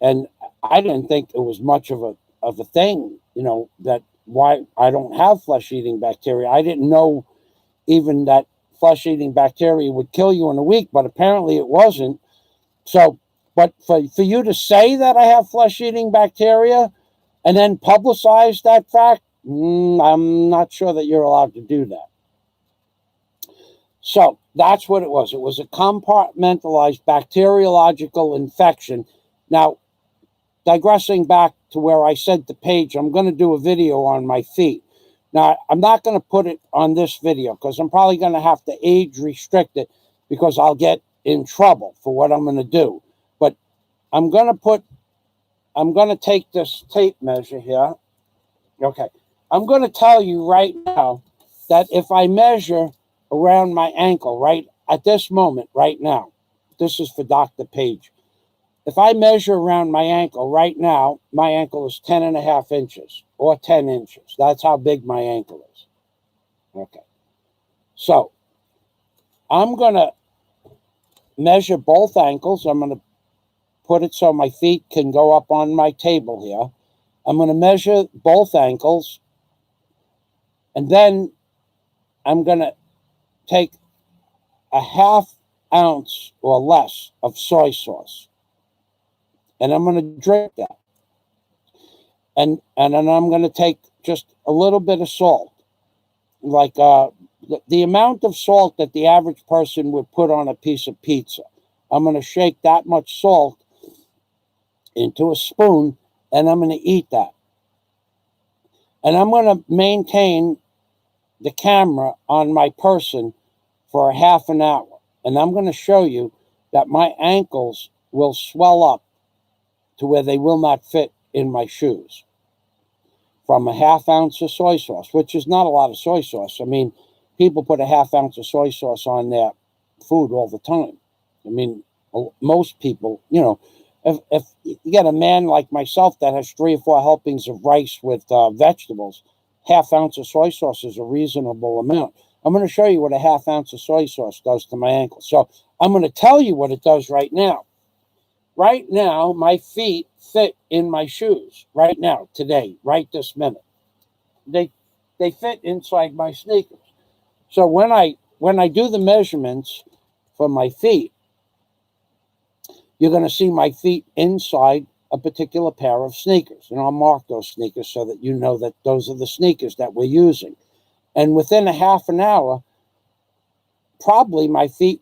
And I didn't think it was much of a thing, that why I don't have flesh eating bacteria. I didn't know even that flesh eating bacteria would kill you in a week, but apparently it wasn't. So, but for you to say that I have flesh eating bacteria and then publicize that fact, I'm not sure that you're allowed to do that. So that's what it was. It was a compartmentalized bacteriological infection. Now, digressing back to where I said to Paige, I'm going to do a video on my feet. Now, I'm not going to put it on this video because I'm probably going to have to age restrict it because I'll get in trouble for what I'm going to do. But I'm going to take this tape measure here. Okay. I'm going to tell you right now that if I measure around my ankle right at this moment, right now, this is for Dr. Page. If I measure around my ankle right now, my ankle is 10.5 inches or 10 inches. That's how big my ankle is. Okay. So I'm going to measure both ankles. I'm going to put it so my feet can go up on my table here. I'm going to measure both ankles. And then I'm going to take a 1/2 ounce or less of soy sauce. And I'm going to drink that. And then I'm going to take just a little bit of salt. Like the amount of salt that the average person would put on a piece of pizza. I'm going to shake that much salt into a spoon, and I'm going to eat that. And I'm going to maintain the camera on my person for a 1/2 hour. And I'm going to show you that my ankles will swell up to where they will not fit in my shoes from a 1/2 ounce of soy sauce, which is not a lot of soy sauce. I mean, people put a 1/2 ounce of soy sauce on their food all the time. I mean, most people, if you get a man like myself that has 3 or 4 helpings of rice with vegetables, 1/2 ounce of soy sauce is a reasonable amount. I'm going to show you what a 1/2 ounce of soy sauce does to my ankle. So I'm going to tell you what it does right now. Right now, my feet fit in my shoes. Right now, today, right this minute, they fit inside my sneakers. So when I do the measurements for my feet, you're going to see my feet inside a particular pair of sneakers, and I'll mark those sneakers so that you know that those are the sneakers that we're using. And within a 1/2 hour, probably my feet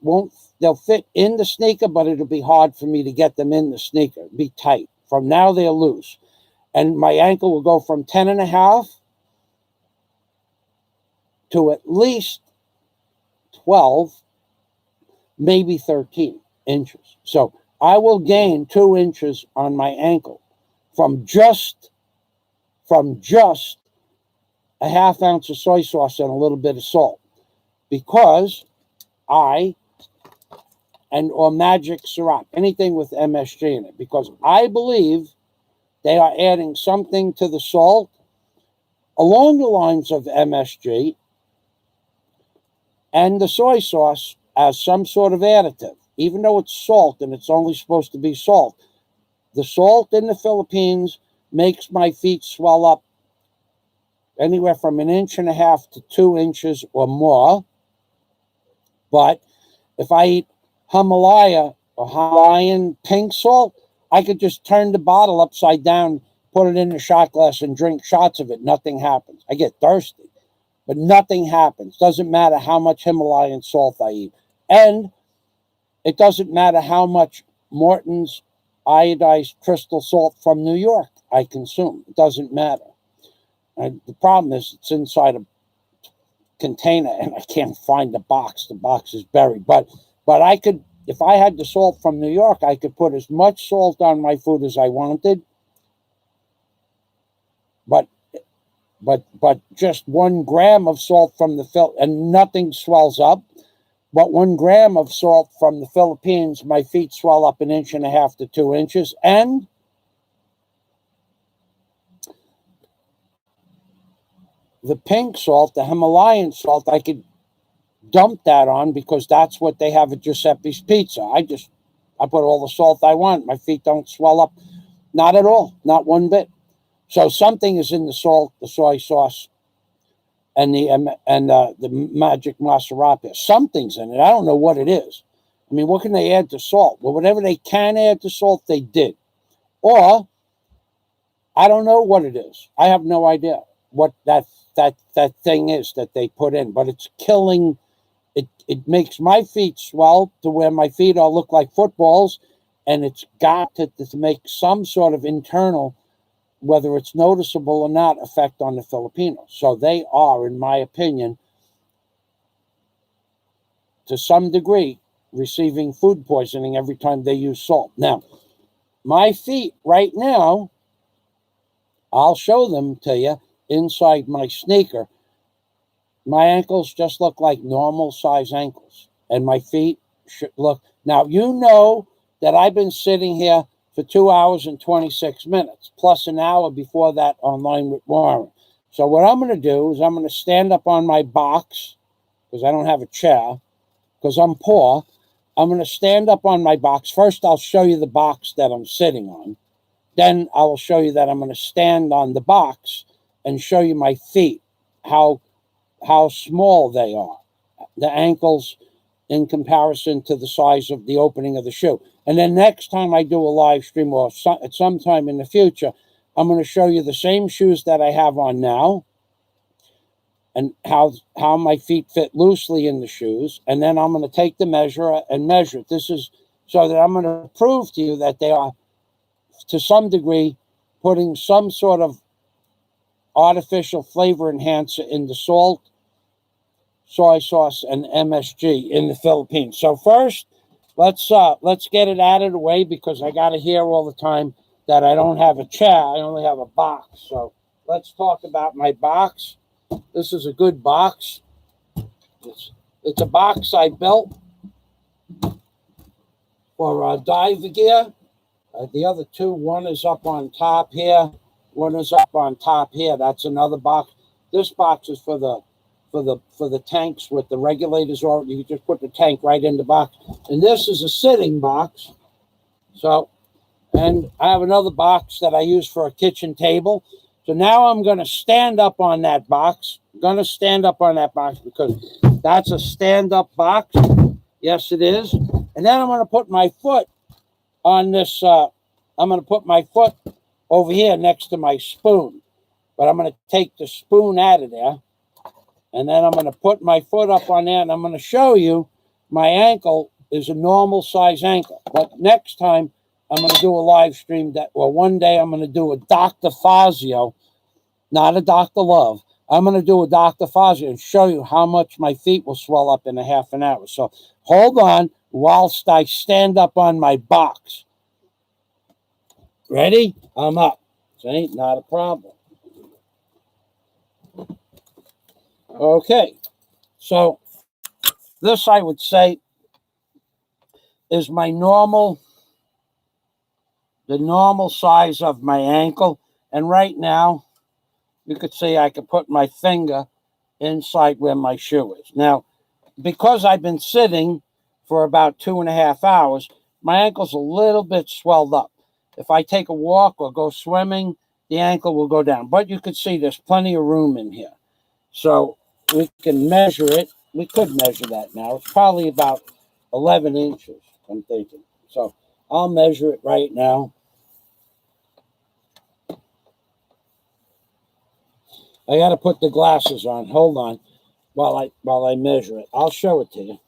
they'll fit in the sneaker, but it'll be hard for me to get them in the sneaker. It'll be tight. From now, they're loose. And my ankle will go from 10.5 to at least 12, maybe 13 inches. So I will gain 2 inches on my ankle from just a 1/2 ounce of soy sauce and a little bit of salt, because or magic syrup, anything with MSG in it, because I believe they are adding something to the salt along the lines of MSG and the soy sauce as some sort of additive, even though it's salt and it's only supposed to be salt. The salt in the Philippines makes my feet swell up anywhere from 1.5 to 2 inches or more. But if I eat Himalaya or Himalayan pink salt, I could just turn the bottle upside down, put it in a shot glass, and drink shots of it. Nothing happens. I get thirsty, but nothing happens. Doesn't matter how much Himalayan salt I eat. And it doesn't matter how much Morton's iodized crystal salt from New York I consume. It doesn't matter. And the problem is it's inside a container, and I can't find the box. The box is buried. But I could, if I had the salt from New York, I could put as much salt on my food as I wanted. But just 1 gram of salt from the and nothing swells up. But 1 gram of salt from the Philippines, my feet swell up 1.5 inches to 2 inches. And the pink salt, the Himalayan salt, I could dump that on because that's what they have at Giuseppe's Pizza. I put all the salt I want. My feet don't swell up. Not at all. Not one bit. So something is in the salt, the soy sauce, and the magic macerata. Something's in it. I don't know what it is. I mean, what can they add to salt? Well, whatever they can add to salt, they did. Or I don't know what it is. I have no idea what that thing is that they put in, but it's killing. It makes my feet swell to where my feet all look like footballs, and it's got to make some sort of internal, whether it's noticeable or not, effect on the Filipinos. So they are, in my opinion, to some degree, receiving food poisoning every time they use salt. Now, my feet right now, I'll show them to you inside my sneaker. My ankles just look like normal size ankles, and my feet should look. Now, you know that I've been sitting here for 2 hours and 26 minutes, plus an hour before that online with Warren. So what I'm going to do is I'm going to stand up on my box, because I don't have a chair, because I'm poor. I'm going to stand up on my box. First, I'll show you the box that I'm sitting on. Then I will show you that I'm going to stand on the box and show you my feet, how small they are, the ankles in comparison to the size of the opening of the shoe. And then next time I do a live stream, or at some time in the future, I'm going to show you the same shoes that I have on now and how my feet fit loosely in the shoes. And then I'm going to take the measure and measure it. This is so that I'm going to prove to you that they are, to some degree, putting some sort of artificial flavor enhancer in the salt, soy sauce, and MSG in the Philippines. So first, let's get it out of the way, because I got to hear all the time that I don't have a chair. I only have a box. So let's talk about my box. This is a good box. It's a box I built for diver gear. The other two, one is up on top here. One is up on top here. That's another box. This box is for the tanks with the regulators, or you just put the tank right in the box. And this is a sitting box. So, and I have another box that I use for a kitchen table. So now I'm going to stand up on that box. I'm going to stand up on that box because that's a stand-up box. Yes, it is. And then I'm going to put my foot on this. I'm going to put my foot over here next to my spoon. But I'm going to take the spoon out of there. And then I'm going to put my foot up on there, and I'm going to show you my ankle is a normal size ankle. But next time, I'm going to do a live stream one day I'm going to do a Dr. Fazio, not a Dr. Love. I'm going to do a Dr. Fazio and show you how much my feet will swell up in a half an hour. So hold on whilst I stand up on my box. Ready? I'm up. See, not a problem. Okay. So this, I would say, is the normal size of my ankle. And right now, you could see I could put my finger inside where my shoe is. Now, because I've been sitting for about 2.5 hours, my ankle's a little bit swelled up. If I take a walk or go swimming, the ankle will go down. But you can see there's plenty of room in here. So we can measure it. We could measure that now. It's probably about 11 inches, I'm thinking. So I'll measure it right now. I got to put the glasses on. Hold on while I measure it. I'll show it to you.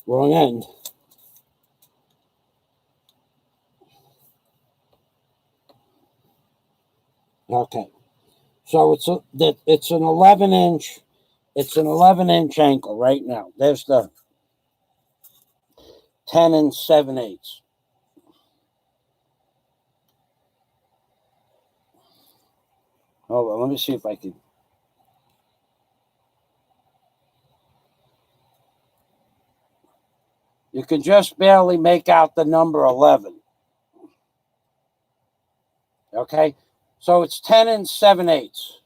Wrong end. So it's an 11-inch. It's an 11-inch ankle right now. There's the 10 and 7/8. Hold on, let me see if I can. You can just barely make out the number 11. Okay, so it's 10 and 7/8.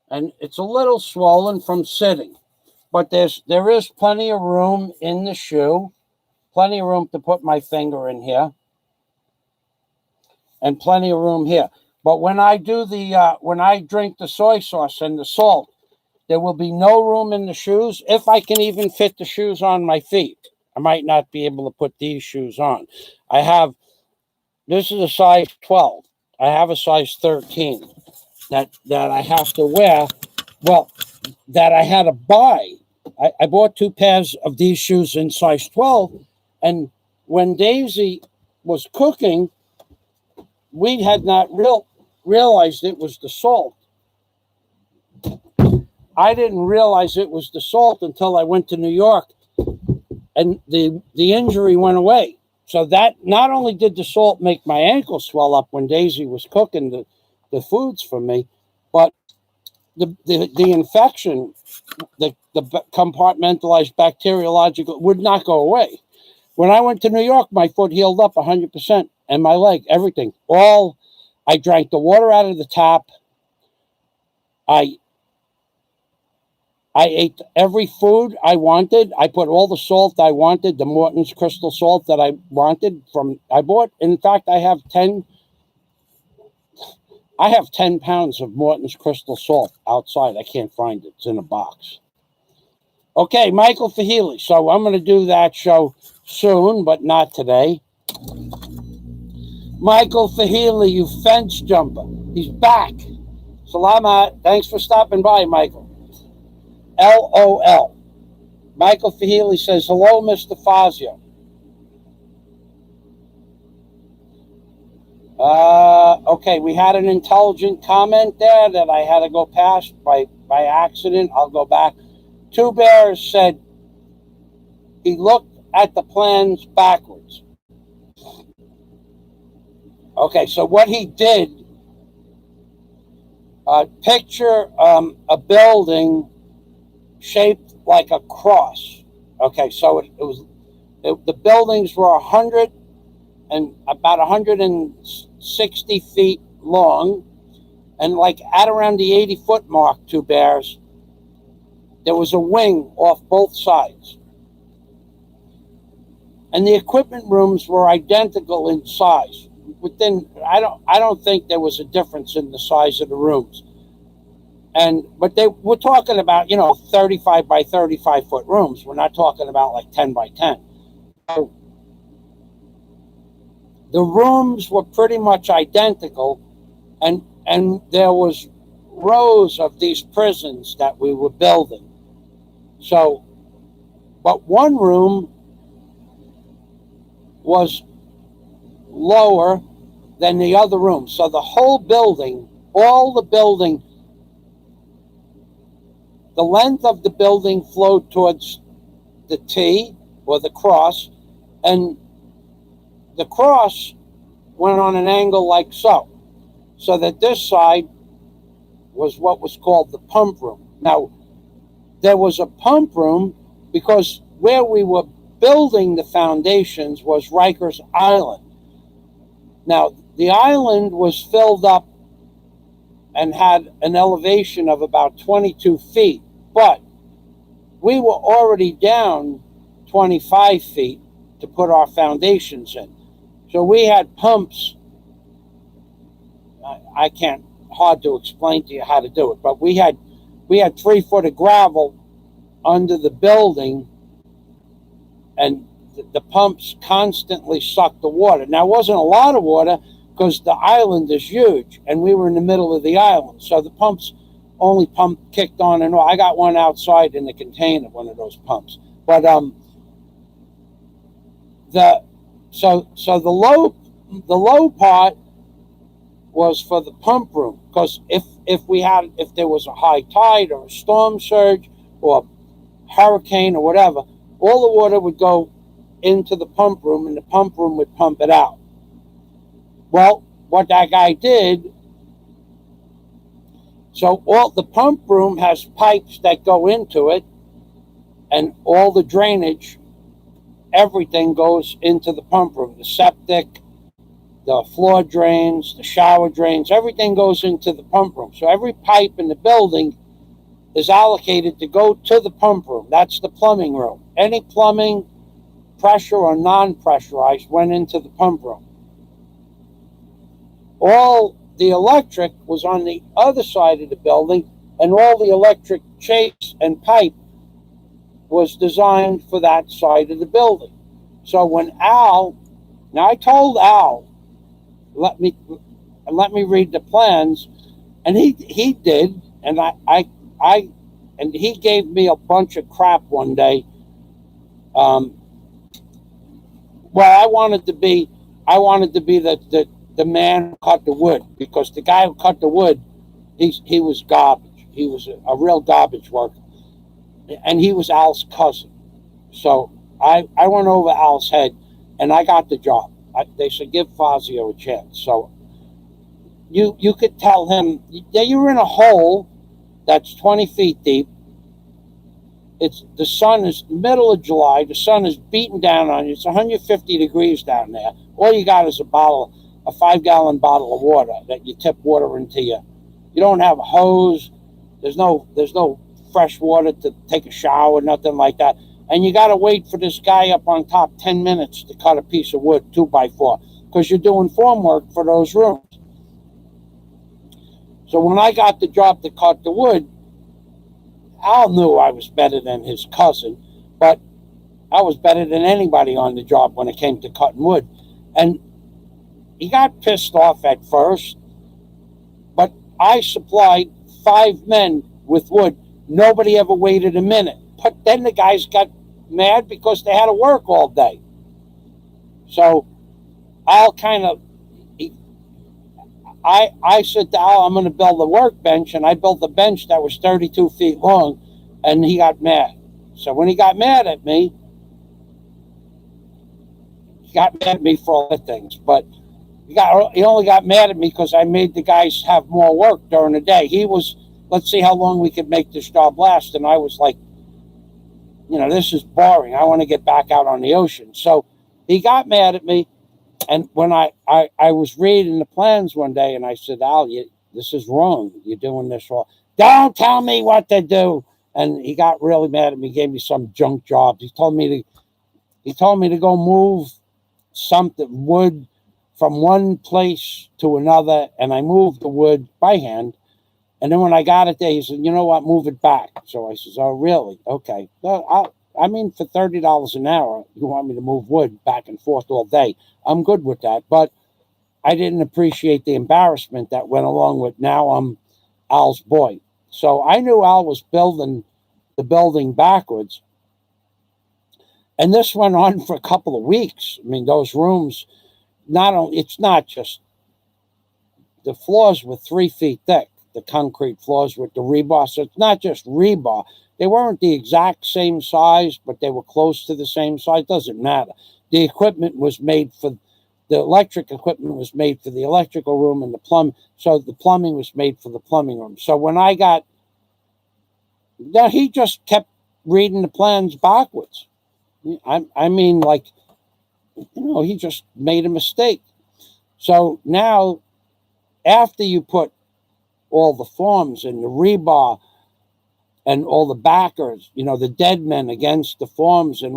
And it's a little swollen from sitting, but there is plenty of room in the shoe, plenty of room to put my finger in here, and plenty of room here. But when I do when I drink the soy sauce and the salt, there will be no room in the shoes. If I can even fit the shoes on my feet, I might not be able to put these shoes on. This is a size 12. I have a size 13 that I have to wear. Well, that I had to buy. I bought 2 pairs of these shoes in size 12, and when Daisy was cooking, we had not realized it was the salt. I didn't realize it was the salt until I went to New York, and the injury went away. So that not only did the salt make my ankle swell up when Daisy was cooking the foods for me, but the infection, the compartmentalized bacteriological, would not go away. When I went to New York, my foot healed up 100%, and my leg, everything. I drank the water out of the tap. I ate every food I wanted. I put all the salt I wanted, the Morton's crystal salt that I wanted I bought. In fact, I have 10 pounds of Morton's crystal salt outside. I can't find it. It's in a box. Okay, Michael Fahili. So I'm going to do that show soon, but not today. Michael Fahili, you fence jumper. He's back. Salamat. Thanks for stopping by, Michael. LOL. Michael Fahili says, hello, Mr. Fazio. Okay, we had an intelligent comment there that I had to go past by accident. I'll go back. Two Bears said he looked at the plans backwards. Okay, so what he did, picture a building shaped like a cross. Okay, so the buildings were about 160 feet long, and like at around the 80-foot mark, Two Bears, there was a wing off both sides. And the equipment rooms were identical in size. I don't think there was a difference in the size of the rooms. But we're talking about, 35 by 35 foot rooms. We're not talking about like 10 by 10. So the rooms were pretty much identical, and there was rows of these prisons that we were building. So, but one room was lower than the other room. So the whole building, the length of the building flowed towards the T or the cross, and the cross went on an angle like so that this side was what was called the pump room. Now, there was a pump room because where we were building the foundations was Rikers Island. Now, the island was filled up and had an elevation of about 22 feet, but we were already down 25 feet to put our foundations in. So we had pumps. Hard to explain to you how to do it, but we had 3 foot of gravel under the building, and the pumps constantly sucked the water. Now, it wasn't a lot of water because the island is huge, and we were in the middle of the island, so the pumps only kicked on and off. I got one outside in the container, one of those pumps. But the low part was for the pump room, because if there was a high tide or a storm surge or a hurricane or whatever, all the water would go into the pump room and the pump room would pump it out. Well, what that guy did, so all the pump room has pipes that go into it, and all the drainage, everything goes into the pump room. The septic, the floor drains, the shower drains, everything goes into the pump room. So every pipe in the building is allocated to go to the pump room. That's the plumbing room. Any plumbing, pressure or non-pressurized, went into the pump room. All the electric was on the other side of the building, and all the electric chase and pipe was designed for that side of the building. So when now I told Al, let me read the plans, and he did, and and he gave me a bunch of crap one day. Well, I wanted to be the man who cut the wood, because the guy who cut the wood, he was garbage. He was a real garbage worker, and he was Al's cousin. So I went over Al's head, and I got the job. They said, give Fazio a chance. So you could tell him, yeah, you're in a hole that's 20 feet deep. It's the sun is middle of July. The sun is beating down on you. It's 150 degrees down there. All you got is a 5-gallon bottle of water that you tip water into you. You don't have a hose. There's no fresh water to take a shower, nothing like that. And you got to wait for this guy up on top 10 minutes to cut a piece of wood 2x4, because you're doing form work for those rooms. So when I got the job to cut the wood, Al knew I was better than his cousin, but I was better than anybody on the job when it came to cutting wood. And he got pissed off at first, but I supplied 5 men with wood. Nobody ever waited a minute. But then the guys got mad because they had to work all day. So Al I said to Al, I'm going to build a workbench, and I built a bench that was 32 feet long, and he got mad. So when he got mad at me, he got mad at me for all the things, but he only got mad at me because I made the guys have more work during the day. He was, let's see how long we could make this job last, and I was like, this is boring. I want to get back out on the ocean. So he got mad at me. And when I was reading the plans one day, and I said, Al, this is wrong. You're doing this wrong. Don't tell me what to do. And he got really mad at me, gave me some junk job. He told me to go move something, wood, from one place to another, and I moved the wood by hand. And then when I got it there, he said, you know what, move it back. So I says, oh, really? Okay. Well, for $30 an hour, you want me to move wood back and forth all day? I'm good with that. But I didn't appreciate the embarrassment that went along with, now I'm Al's boy. So I knew Al was building the building backwards. And this went on for a couple of weeks. I mean, those rooms, it's not just, the floors were 3 feet thick, the concrete floors with the rebar. So it's not just rebar. They weren't the exact same size, but they were close to the same size. It doesn't matter. The equipment was made for, the electric equipment was made for the electrical room, and so the plumbing was made for the plumbing room. So when he just kept reading the plans backwards. I mean, like, he just made a mistake. So now, after you put all the forms and the rebar and all the backers, the dead men against the forms, and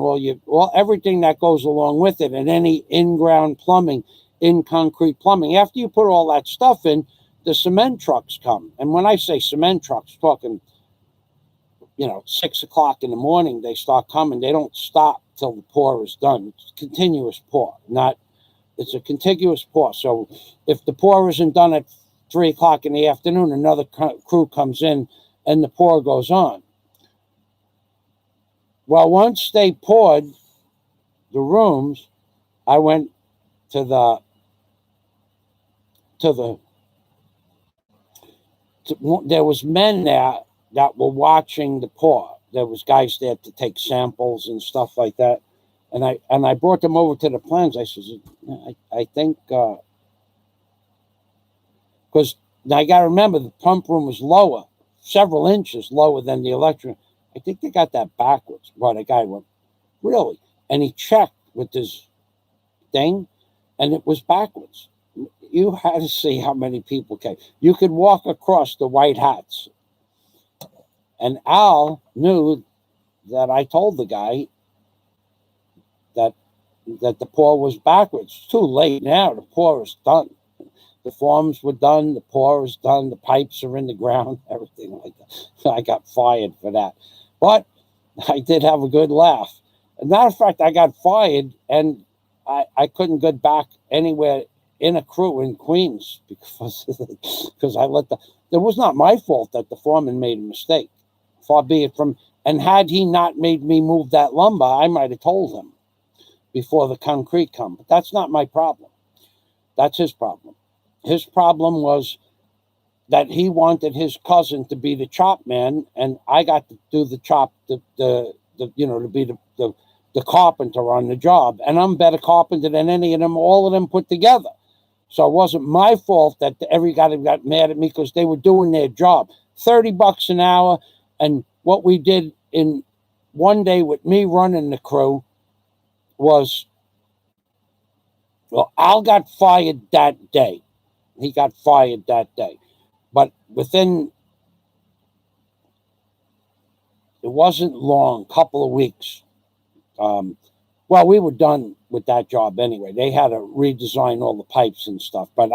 everything that goes along with it, and any in-ground plumbing, in concrete plumbing. After you put all that stuff in, the cement trucks come. And when I say cement trucks, talking, 6 o'clock in the morning, they start coming. They don't stop till the pour is done. It's a continuous pour, it's a contiguous pour. So if the pour isn't done at 3 o'clock in the afternoon, another crew comes in, and the pour goes on. Well, once they poured the rooms, I went to the there was men there that were watching the pour. There was guys there to take samples and stuff like that. And I brought them over to the plants. I said, I think, because I got to remember the pump room was lower, several inches lower than the electric. I think they got that backwards. But the guy went, really? And he checked with his thing, and it was backwards. You had to see how many people came. You could walk across the white hats. And Al knew that I told the guy that the pour was backwards. It's too late now. The pour is done. The forms were done. The pour is done. The pipes are in the ground. Everything like that. So I got fired for that. But I did have a good laugh. As a matter of fact, I got fired, and I couldn't get back anywhere in a crew in Queens because I let it was not my fault that the foreman made a mistake. Far be it from, and had he not made me move that lumber, I might have told him before the concrete come. But that's not my problem. That's his problem. His problem was that he wanted his cousin to be the chop man, and I got to do the chop, to be the carpenter on the job. And I'm a better carpenter than any of them, all of them put together. So it wasn't my fault that everybody got mad at me because they were doing their job. $30 an hour. And what we did in one day with me running the crew was, well, Al got fired that day. He got fired that day. But within, it wasn't long, couple of weeks. Well, we were done with that job anyway. They had to redesign all the pipes and stuff. But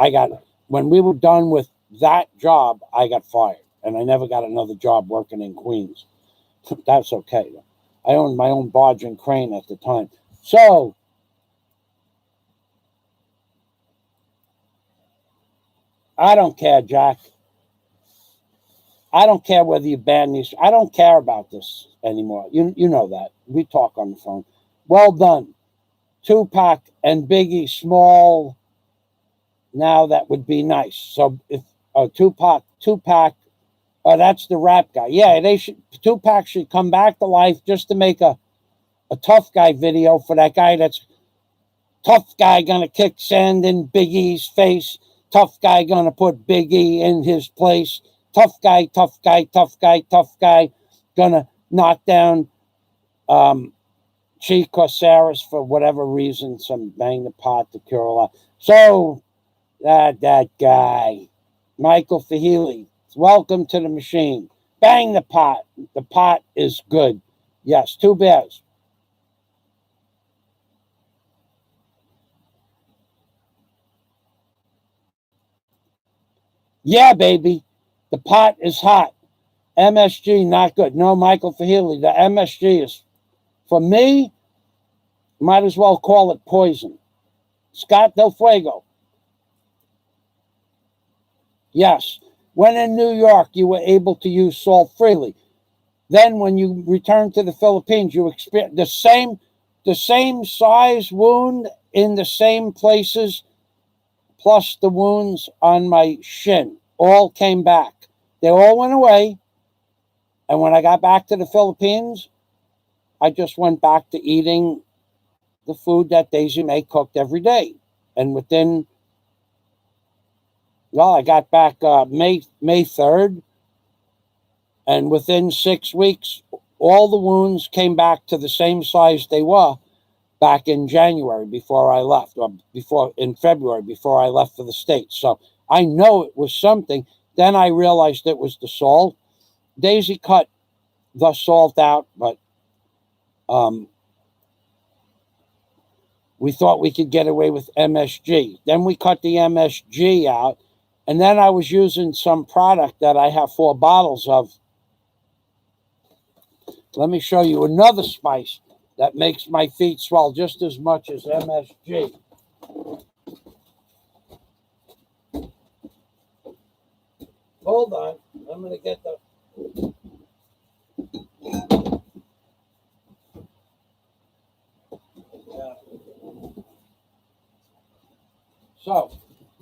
when we were done with that job, I got fired. And I never got another job working in Queens. That's okay. I owned my own barge and crane at the time. So, I don't care, Jack. I don't care whether you ban these. I don't care about this anymore. You know that. We talk on the phone. Well done. Tupac and Biggie Small. Now that would be nice. So if Tupac, that's the rap guy. Yeah, Tupac should come back to life just to make a tough guy video for that guy that's tough guy gonna kick sand in Biggie's face. Tough guy gonna put Biggie in his place. Tough guy, tough guy, tough guy, tough guy gonna knock down Chief Corsaris for whatever reason, some bang the pot to cure a lot. So that guy, Michael Fahili, welcome to the machine. Bang the pot. The pot is good. Yes, 2 bears. Yeah, baby. The pot is hot. MSG, not good. No, Michael Fahili, the MSG is, for me, might as well call it poison. Scott Del Fuego. Yes. When in New York, you were able to use salt freely. Then when you returned to the Philippines, you experienced the same size wound in the same places, plus the wounds on my shin, all came back. They all went away. And when I got back to the Philippines, I just went back to eating the food that Daisy May cooked every day. And within, well, I got back May 3rd. And within 6 weeks, all the wounds came back to the same size they were back in January before I left, or in February before I left for the States. So I know it was something. Then I realized it was the salt. Daisy cut the salt out, but we thought we could get away with MSG. Then we cut the MSG out, and then I was using some product that I have 4 bottles of. Let me show you another spice that makes my feet swell just as much as MSG. Hold on. I'm going to get the... So,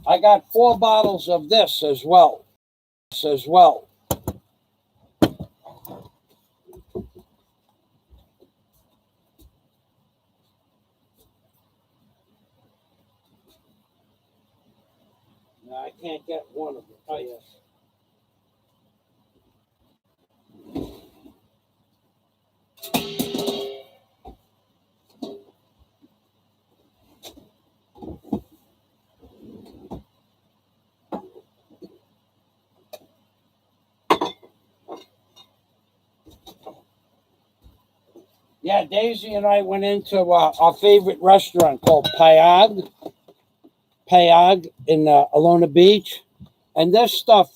I got 4 bottles of this as well. as well. No, I can't get one of them. Oh, yes. Yeah, Daisy and I went into our favorite restaurant called Payag in Alona Beach. And this stuff,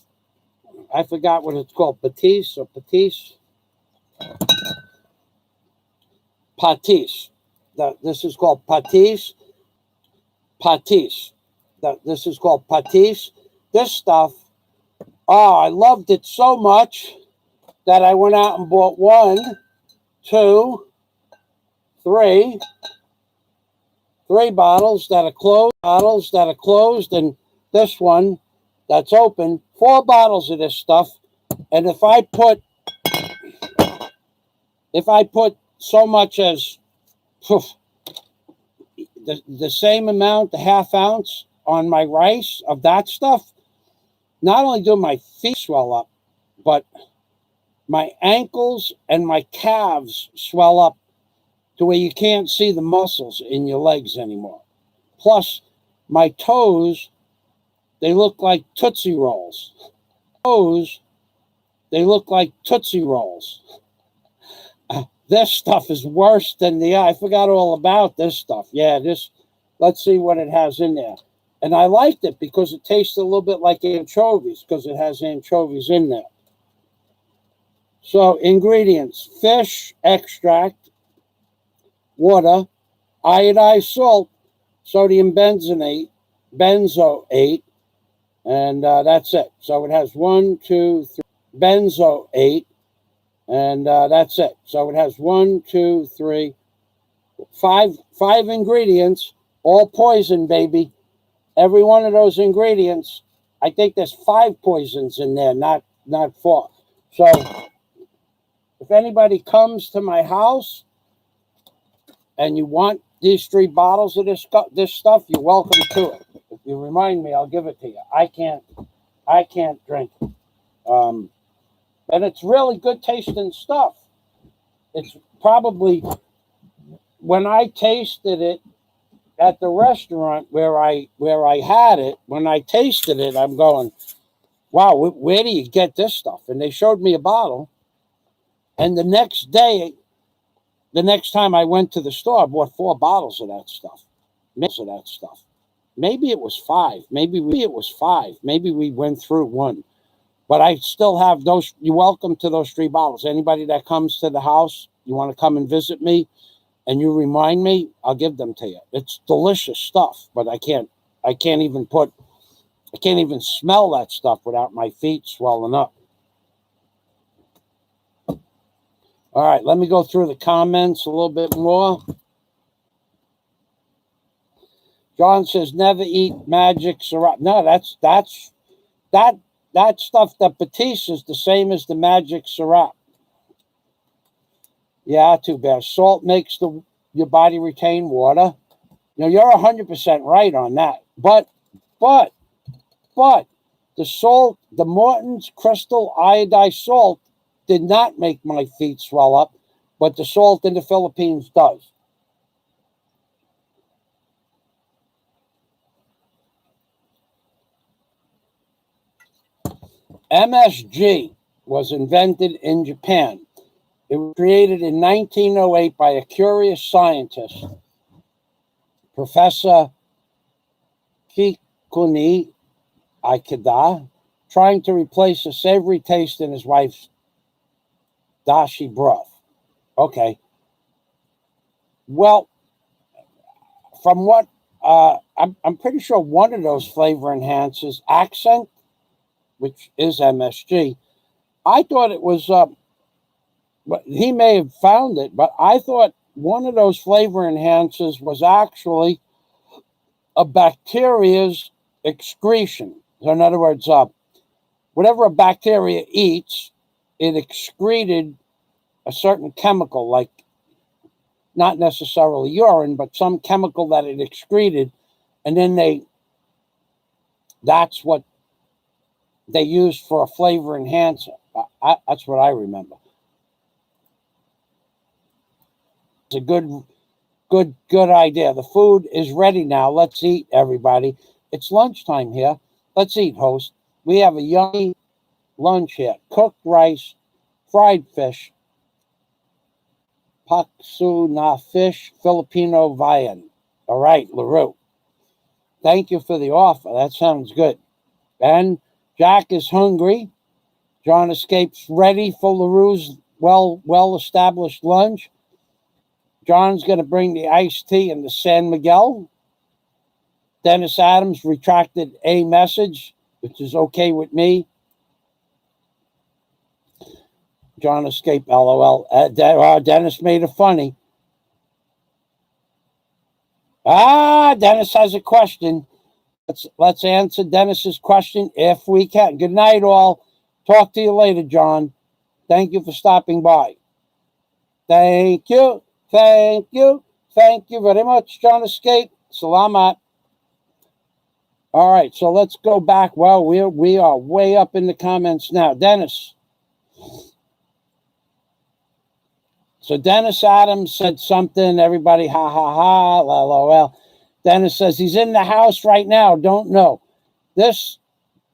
I forgot what it's called, Patis. This is called Patis. This is called Patis. This stuff, oh, I loved it so much that I went out and bought 1, 2, 3 bottles that are closed, and this one that's open. 4 bottles of this stuff, and if I put so much as the same amount, the half ounce on my rice of that stuff, not only do my feet swell up, but my ankles and my calves swell up to where you can't see the muscles in your legs anymore. Plus, my toes, they look like Tootsie Rolls. This stuff is worse than I forgot all about this stuff. Yeah, let's see what it has in there. And I liked it because it tastes a little bit like anchovies because it has anchovies in there. So, ingredients: fish extract, water, iodized salt, sodium benzoate, and that's it. So it has 1, 2, 3 benzoate, and that's it. So it has 1, 2, 3, 5 ingredients, all poison, baby. Every one of those ingredients, I think there's 5 poisons in there, not 4. So if anybody comes to my house and you want these 3 bottles of this stuff, you're welcome to it. If you remind me, I'll give it to you. I can't drink it. And it's really good tasting stuff. It's probably, when I tasted it at the restaurant where I had it, when I tasted it, I'm going, wow, where do you get this stuff? And they showed me a bottle. And the next time I went to the store, I bought 4 bottles of that stuff. Maybe it was 5. Maybe we went through 1. But I still have those. You're welcome to those 3 bottles. Anybody that comes to the house, you want to come and visit me, and you remind me, I'll give them to you. It's delicious stuff, but I can't even smell that stuff without my feet swelling up. All right, let me go through the comments a little bit more. John says, never eat magic syrup. No, that stuff, that Batiste is the same as the magic syrup. Yeah, too bad. Salt makes your body retain water. Now, you're 100% right on that. But the salt, the Morton's crystal iodized salt, did not make my feet swell up, but the salt in the Philippines does. MSG was invented in Japan. It was created in 1908 by a curious scientist, Professor Kikuni Ikeda, trying to replace a savory taste in his wife's dashi broth. Okay. Well, from what I'm pretty sure one of those flavor enhancers, Accent, which is MSG, I thought it was, but he may have found it, but I thought one of those flavor enhancers was actually a bacteria's excretion. So in other words, whatever a bacteria eats, it excreted a certain chemical, like not necessarily urine, but some chemical that it excreted, and then that's what they used for a flavor enhancer. That's what I remember. It's a good idea. The food is ready now. Let's eat, everybody. It's lunchtime here. Let's eat, host. We have a yummy lunch here. Cooked rice, fried fish, paksu na fish, Filipino viand. All right, LaRue. Thank you for the offer. That sounds good. And Jack is hungry. John Escapes ready for LaRue's well-established lunch. John's going to bring the iced tea and the San Miguel. Dennis Adams retracted a message, which is okay with me. John Escape, LOL. Dennis made it funny. Dennis has a question. Let's answer Dennis's question if we can. Good night, all. Talk to you later, John. Thank you for stopping by. Thank you. Thank you. Thank you very much, John Escape. Salamat. All right, so let's go back. Well, we are way up in the comments now. Dennis. So Dennis Adams said something. Everybody, ha, ha, ha, lol. Dennis says he's in the house right now. Don't know. This,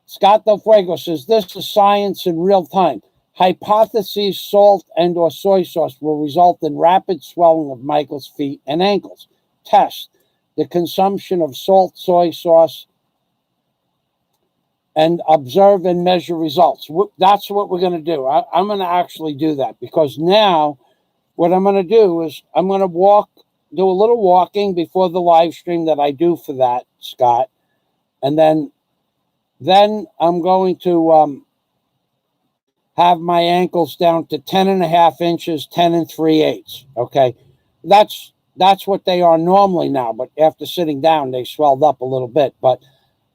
Scott Del Fuego says, this is science in real time. Hypotheses, salt and or soy sauce will result in rapid swelling of Michael's feet and ankles. Test the consumption of salt, soy sauce, and observe and measure results. That's what we're going to do. I'm going to actually do that, because now what I'm going to do is I'm going to do a little walking before the live stream that I do for that, Scott. And then I'm going to have my ankles down to 10.5 inches, 10 3/8. Okay. That's what they are normally now. But after sitting down, they swelled up a little bit. But,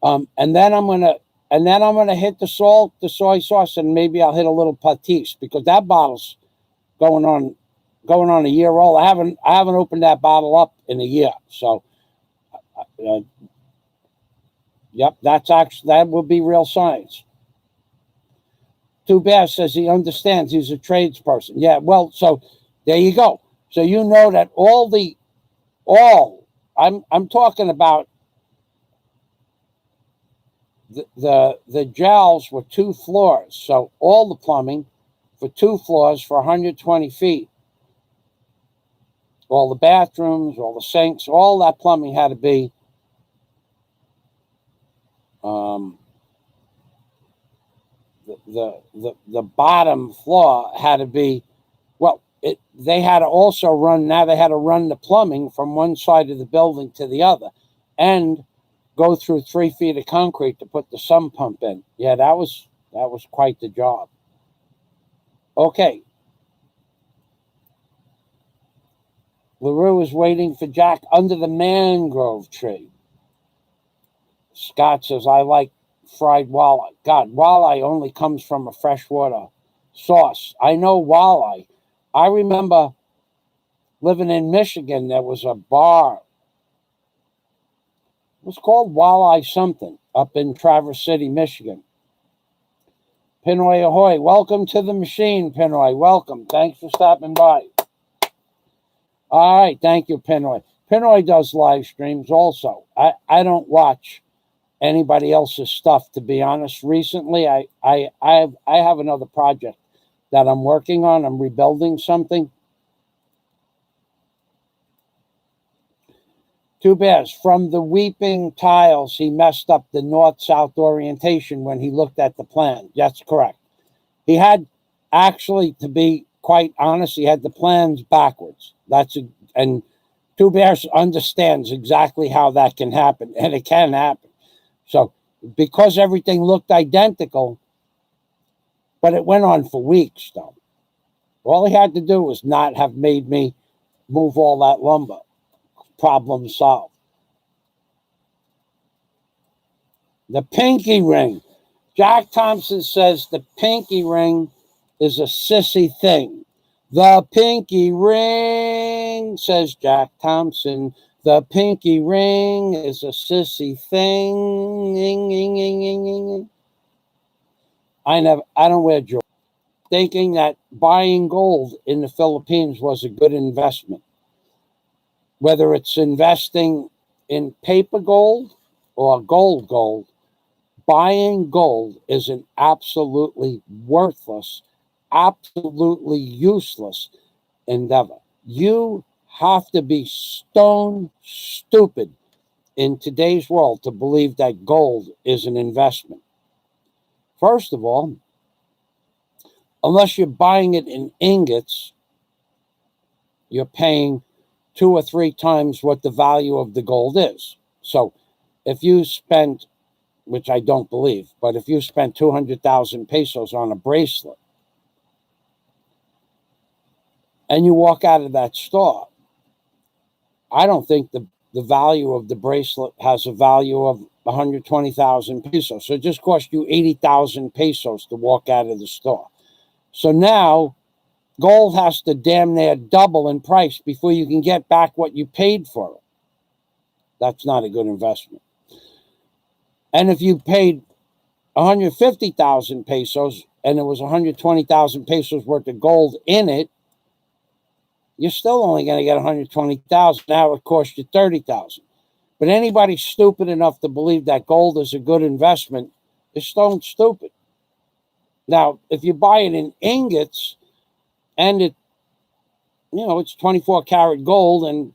and then I'm going to hit the salt, the soy sauce, and maybe I'll hit a little patisse, because that bottle's going on a year old. I haven't opened that bottle up in a year. So, yep, that will be real science. Two Bears says he understands. He's a tradesperson. Yeah, well, so there you go. So you know that I'm talking about the gels were 2 floors. So all the plumbing for 2 floors for 120 feet. All the bathrooms, all the sinks, all that plumbing had to be the bottom floor had to be, they had to also run the plumbing from one side of the building to the other and go through 3 feet of concrete to put the sump pump in. Yeah, that was quite the job. Okay. LaRue is waiting for Jack under the mangrove tree. Scott says, I like fried walleye. God, walleye only comes from a freshwater source. I know walleye. I remember living in Michigan. There was a bar. It was called Walleye something up in Traverse City, Michigan. Pinoy ahoy. Welcome to the machine, Pinoy. Welcome. Thanks for stopping by. All right. Thank you, Pinoy. Pinoy does live streams also. I don't watch anybody else's stuff, to be honest. Recently, I have another project that I'm working on. I'm rebuilding something. Two Bears. From the weeping tiles, he messed up the north-south orientation when he looked at the plan. That's correct. He had, actually, to be quite honest, he had the plans backwards. And Two Bears understands exactly how that can happen, and it can happen. So, because everything looked identical, but it went on for weeks, though. All he had to do was not have made me move all that lumber. Problem solved. The pinky ring. Jack Thompson says the pinky ring is a sissy thing. The pinky ring, says Jack Thompson. The pinky ring is a sissy thing. I don't wear jewelry. Thinking that buying gold in the Philippines was a good investment. Whether it's investing in paper gold or gold, buying gold is an absolutely worthless, absolutely useless endeavor. You have to be stone stupid in today's world to believe that gold is an investment. First of all, unless you're buying it in ingots, you're paying 2 or 3 times what the value of the gold is. So if you spent, which I don't believe, but if you spent 200,000 pesos on a bracelet and you walk out of that store, I don't think the value of the bracelet has a value of 120,000 pesos. So it just cost you 80,000 pesos to walk out of the store. So now gold has to damn near double in price before you can get back what you paid for it. That's not a good investment. And if you paid 150,000 pesos and there was 120,000 pesos worth of gold in it, you're still only going to get 120,000. Now it costs you 30,000. But anybody stupid enough to believe that gold is a good investment is stone stupid. Now, if you buy it in ingots and it's 24 karat gold and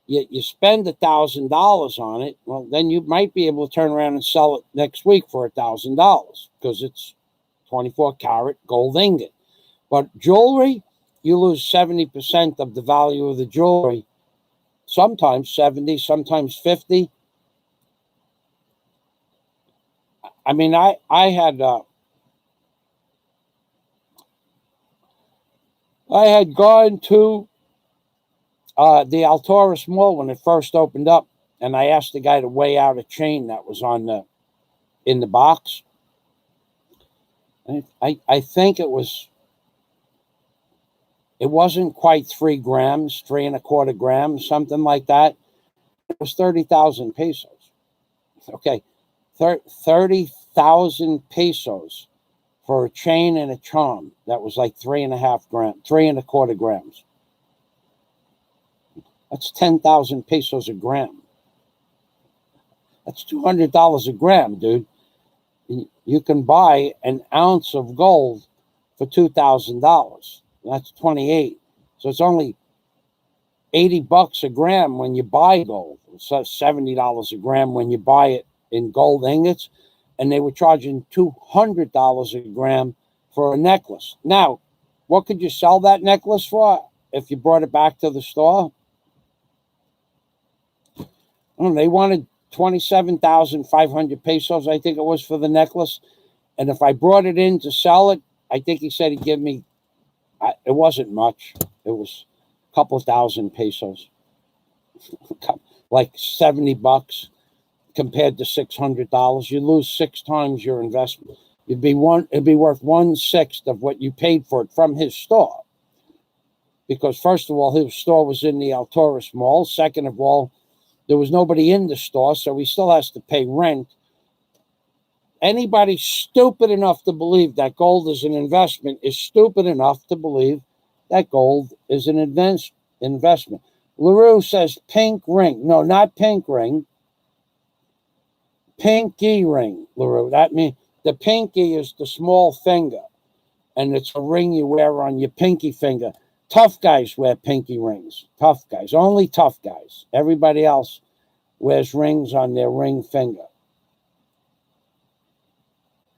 you spend $1,000 on it, well, then you might be able to turn around and sell it next week for $1,000 because it's 24 karat gold ingot. But jewelry, you lose 70% of the value of the jewelry. Sometimes 70, sometimes 50. I mean, I had gone to the Altaurus Mall when it first opened up, and I asked the guy to weigh out a chain that was in the box. And I think it wasn't quite 3 grams, 3.25 grams, something like that. It was 30,000 pesos. Okay, 30,000 pesos for a chain and a charm that was like 3.25 grams. That's 10,000 pesos a gram. That's $200 a gram, dude. You can buy an ounce of gold for $2,000. That's 28. So it's only $80 a gram when you buy gold. It's $70 a gram when you buy it in gold ingots. And they were charging $200 a gram for a necklace. Now, what could you sell that necklace for if you brought it back to the store? I don't know, they wanted 27,500 pesos, I think it was, for the necklace. And if I brought it in to sell it, I think he said he'd give me, it wasn't much. It was a couple thousand pesos, like $70 compared to $600. You lose 6 times your investment. It'd be worth 1/6 of what you paid for it from his store. Because first of all, his store was in the Altaurus Mall. Second of all, there was nobody in the store, so he still has to pay rent. Anybody stupid enough to believe that gold is an investment is stupid enough to believe that gold is an investment. LaRue says pink ring. No, not pink ring. Pinky ring, LaRue. That means the pinky is the small finger, and it's a ring you wear on your pinky finger. Tough guys wear pinky rings. Tough guys. Only tough guys. Everybody else wears rings on their ring finger.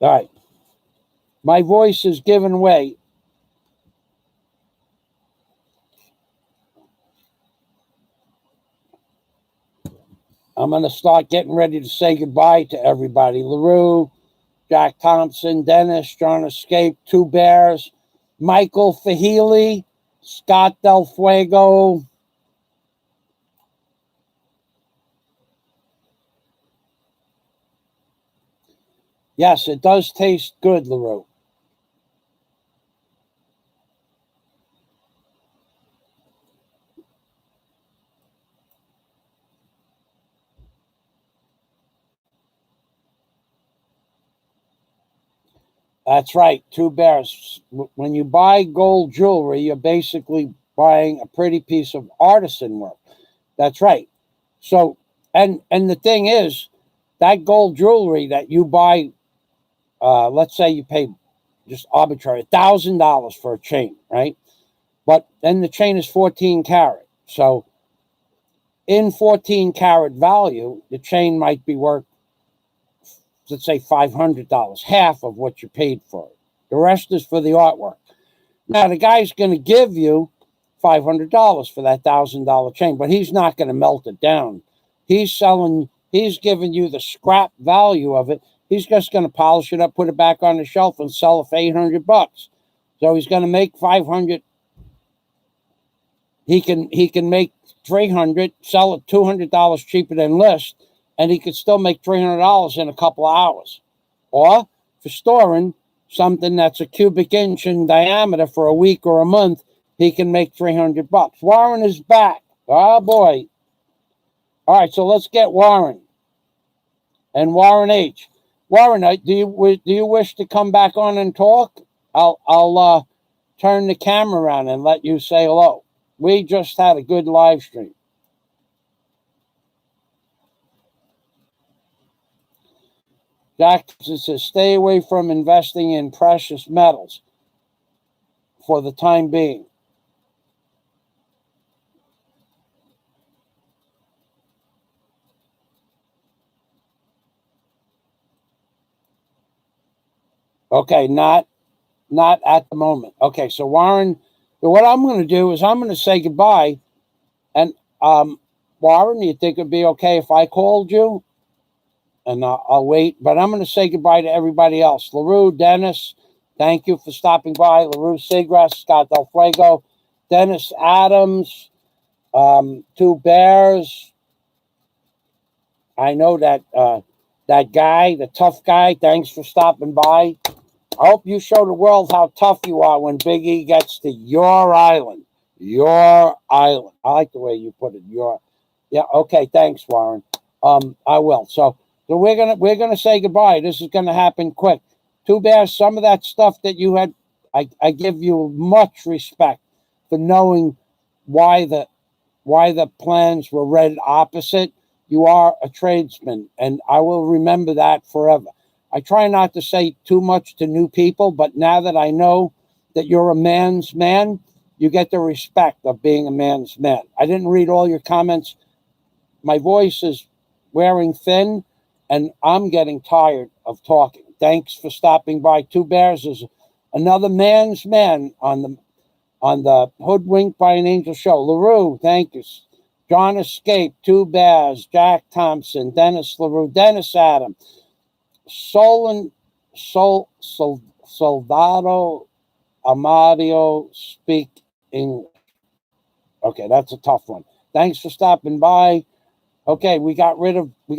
All right. My voice is giving way. I'm going to start getting ready to say goodbye to everybody. LaRue, Jack Thompson, Dennis, John Escape, Two Bears, Michael Fahili, Scott Del Fuego. Yes, it does taste good, LaRue. That's right, Two Bears. When you buy gold jewelry, you're basically buying a pretty piece of artisan work. That's right. So, and the thing is, that gold jewelry that you buy, let's say you pay just arbitrary $1,000 for a chain, right? But then the chain is 14 karat. So, in 14 karat value, the chain might be worth, let's say, $500, half of what you paid for it. The rest is for the artwork. Now, the guy's going to give you $500 for that $1,000 chain, but he's not going to melt it down. He's giving you the scrap value of it. He's just going to polish it up, put it back on the shelf, and sell it for $800. So he's going to make 500. He can make 300, sell it $200 cheaper than list, and he could still make $300 in a couple of hours. Or for storing something that's a cubic inch in diameter for a week or a month, he can make $300. Warren is back. Oh boy. All right, so let's get Warren. And Warren H. Warren, do you wish to come back on and talk? I'll turn the camera around and let you say hello. We just had a good live stream. Jackson says, stay away from investing in precious metals for the time being. Okay, not at the moment. Okay, so Warren, what I'm going to do is I'm going to say goodbye. And Warren, you think it'd be okay if I called you? And I'll wait. But I'm going to say goodbye to everybody else. LaRue, Dennis, thank you for stopping by. LaRue Seagrass, Scott Del Fuego, Dennis Adams, Two Bears. I know that that guy, the tough guy. Thanks for stopping by. I hope you show the world how tough you are when Big E gets to your island. Your island. I like the way you put it. Your. Yeah. Okay. Thanks, Warren. I will. So we're gonna say goodbye. This is gonna happen quick. Two Bears. Some of that stuff that you had, I give you much respect for knowing why the plans were read opposite. You are a tradesman, and I will remember that forever. I try not to say too much to new people, but now that I know that you're a man's man, you get the respect of being a man's man. I didn't read all your comments. My voice is wearing thin, and I'm getting tired of talking. Thanks for stopping by. Two Bears is another man's man on the Hoodwinked by an Angel show. LaRue, thank you. John Escape, Two Bears, Jack Thompson, Dennis LaRue, Dennis Adam, Soldado Amadio, speak English. Okay, that's a tough one. Thanks for stopping by. Okay, we got rid of a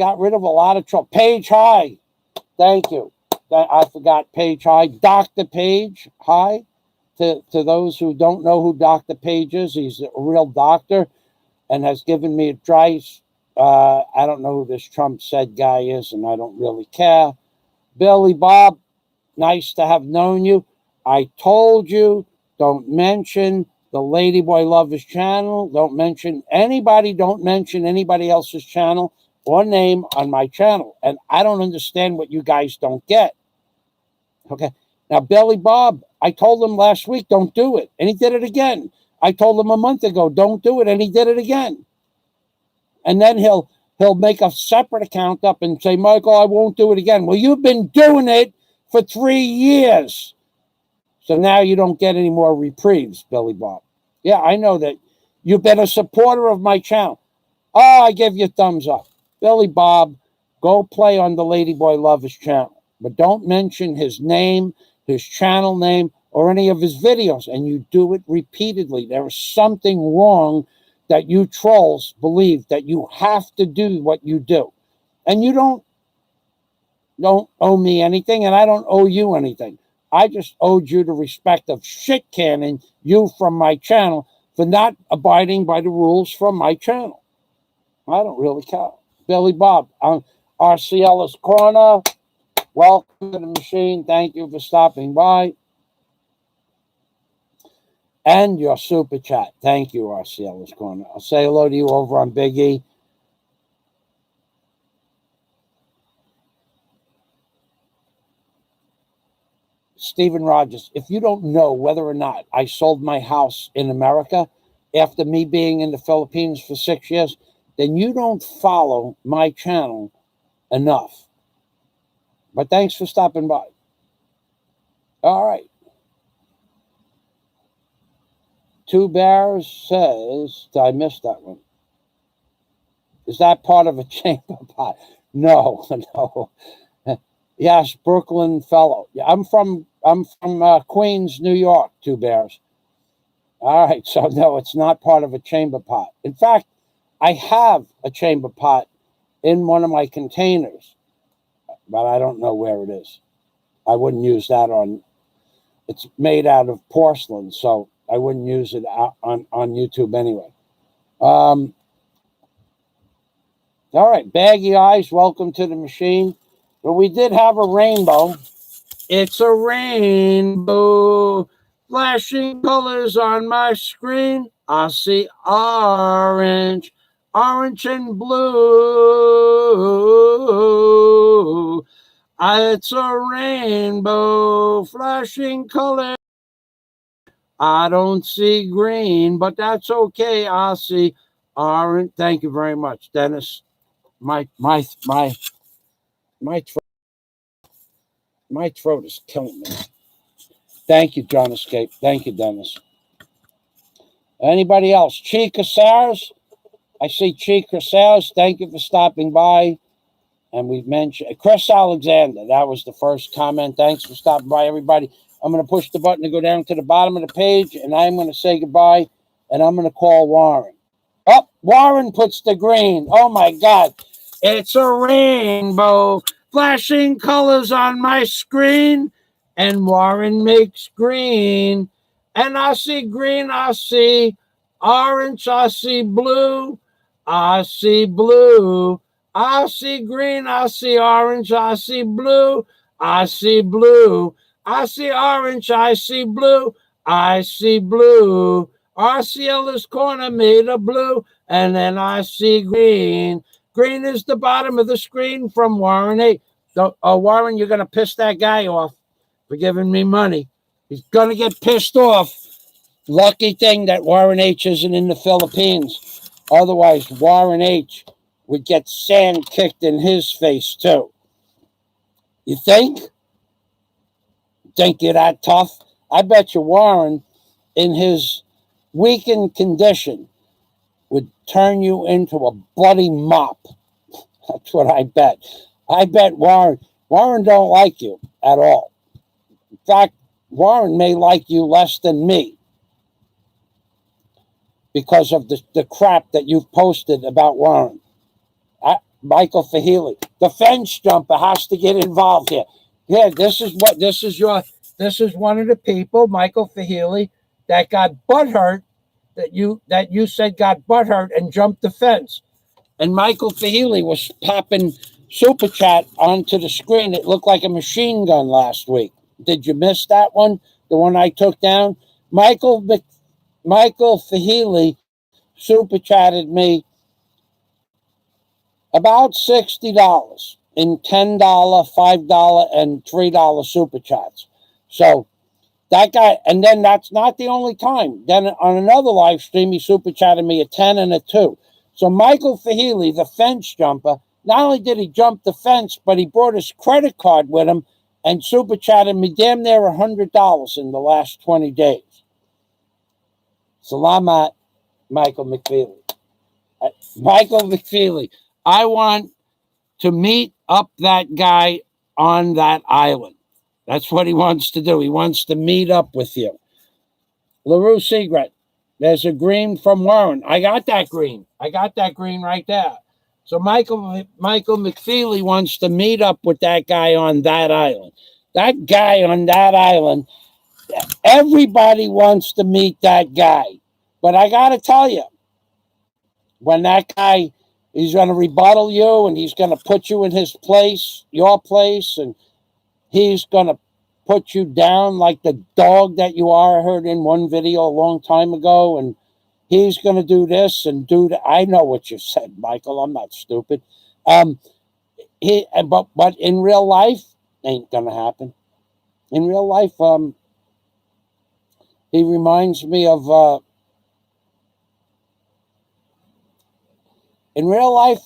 lot of trouble. Page High, thank you. I forgot Page High. Dr. Page High. To those who don't know who Dr. Page is, he's a real doctor and has given me advice. I don't know who this Trump said guy is, and I don't really care. Billy Bob, nice to have known you. I told you, don't mention the Ladyboy Lovers channel. Don't mention anybody else's channel or name on my channel. And I don't understand what you guys don't get. Okay. Now, Billy Bob, I told him last week, don't do it. And he did it again. I told him a month ago, don't do it. And he did it again. And then he'll make a separate account up and say, Michael, I won't do it again. Well, you've been doing it for 3 years. So now you don't get any more reprieves, Billy Bob. Yeah, I know that. You've been a supporter of my channel. Oh, I give you thumbs up. Billy Bob, go play on the Ladyboy Lovers channel. But don't mention his name, his channel name, or any of his videos. And you do it repeatedly. There is something wrong that you trolls believe that you have to do what you do. And you don't. don't owe me anything, and I don't owe you anything. I just owed you the respect of shit canning you from my channel for not abiding by the rules from my channel. I don't really care. Billy Bob, RCL's Corner. Welcome to the machine. Thank you for stopping by. And your super chat. Thank you, RCL's Corner. I'll say hello to you over on Big E. Stephen Rogers, if you don't know whether or not I sold my house in America after me being in the Philippines for 6 years, then you don't follow my channel enough. But thanks for stopping by. All right. Two Bears says, did I miss that one? Is that part of a chamber pot? No, no. Yes, Brooklyn fellow. Yeah, I'm from Queens, New York. Two Bears. All right, so no, it's not part of a chamber pot. In fact, I have a chamber pot in one of my containers, but I don't know where it is. I wouldn't use that on. It's made out of porcelain, so I wouldn't use it on YouTube anyway. All right, Baggy Eyes, welcome to the machine. But we did have a rainbow. It's a rainbow, flashing colors on my screen. I see orange, orange and blue. It's a rainbow, flashing colors. I don't see green, but that's okay. I see orange. Thank you very much, Dennis. My throat is killing me. Thank you, John Escape. Thank you, Dennis. Anybody else? Chi Casares? I see Chi Casares. Thank you for stopping by. And we've mentioned Chris Alexander. That was the first comment. Thanks for stopping by, everybody. I'm going to push the button to go down to the bottom of the page, and I'm going to say goodbye, and I'm going to call Warren. Oh, Warren puts the green. Oh, my God. It's a rainbow, flashing colors on my screen, and Warren makes green. And I see green, I see orange, I see blue, I see blue, I see green, I see orange, I see blue, I see blue, I see orange, I see blue, I see blue. RCL is corner made of blue, and then I see green. Green is the bottom of the screen from Warren A. So, Warren, you're going to piss that guy off for giving me money. He's going to get pissed off. Lucky thing that Warren H. isn't in the Philippines. Otherwise, Warren H. would get sand kicked in his face, too. You think? Think you're that tough? I bet you Warren, in his weakened condition, would turn you into a bloody mop. That's what I bet. I bet Warren don't like you at all. In fact, Warren may like you less than me because of the crap that you've posted about Warren. Michael Fahili, the fence jumper, has to get involved here. Yeah, this is one of the people, Michael Fahili, that got butthurt, that you said got butthurt and jumped the fence. And Michael Fahili was popping super chat onto the screen. It looked like a machine gun last week. Did you miss that one? The one I took down? Michael Fahili super chatted me about $60 in $10, $5, and $3 super chats. So that guy, and then that's not the only time. Then on another live stream, he super chatted me a 10 and a 2. So Michael Fahili, the fence jumper, not only did he jump the fence, but he brought his credit card with him and super chatted me damn near $100 in the last 20 days. Salamat, Michael McFeely. Michael McFeely, I want to meet up that guy on that island. That's what he wants to do. He wants to meet up with you. LaRue Seagret, there's a green from Warren. I got that green. I got that green right there. So Michael McFeely wants to meet up with that guy on that island. That guy on that island, everybody wants to meet that guy. But I got to tell you, when that guy, he's going to rebuttal you and he's going to put you in his place, your place, and he's going to put you down like the dog that you are. I heard in one video a long time ago, and he's going to do this and do that. I know what you said, Michael. I'm not stupid. But in real life, ain't going to happen. In real life, he reminds me of. In real life,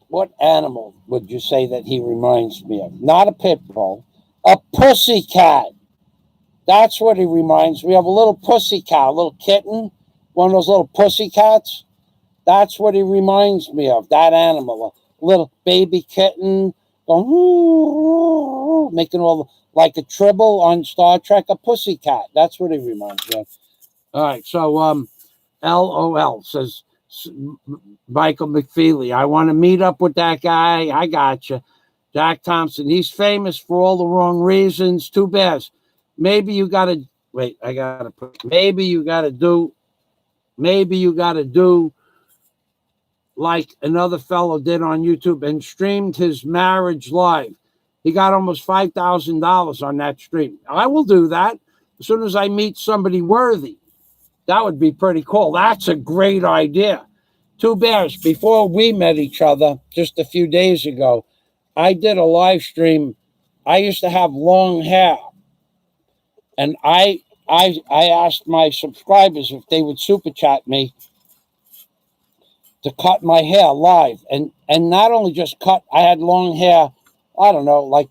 what animal would you say that he reminds me of? Not a pit bull, a pussycat. That's what he reminds me of. A little pussycat, a little kitten, one of those little pussycats. That's what he reminds me of, that animal. A little baby kitten going, woo, making all like a tribble on Star Trek, a pussycat. That's what he reminds me of. All right, so LOL says Michael McFeely. I want to meet up with that guy. I got you. Jack Thompson. He's famous for all the wrong reasons. Too bad. Maybe you got to wait. I got to put. Maybe you got to do like another fellow did on YouTube and streamed his marriage live. He got almost $5,000 on that stream. I will do that as soon as I meet somebody worthy. That would be pretty cool. That's a great idea. Two Bears, before we met each other just a few days ago, I did a live stream. I used to have long hair. And I asked my subscribers if they would super chat me to cut my hair live. And not only just cut, I had long hair, I don't know, like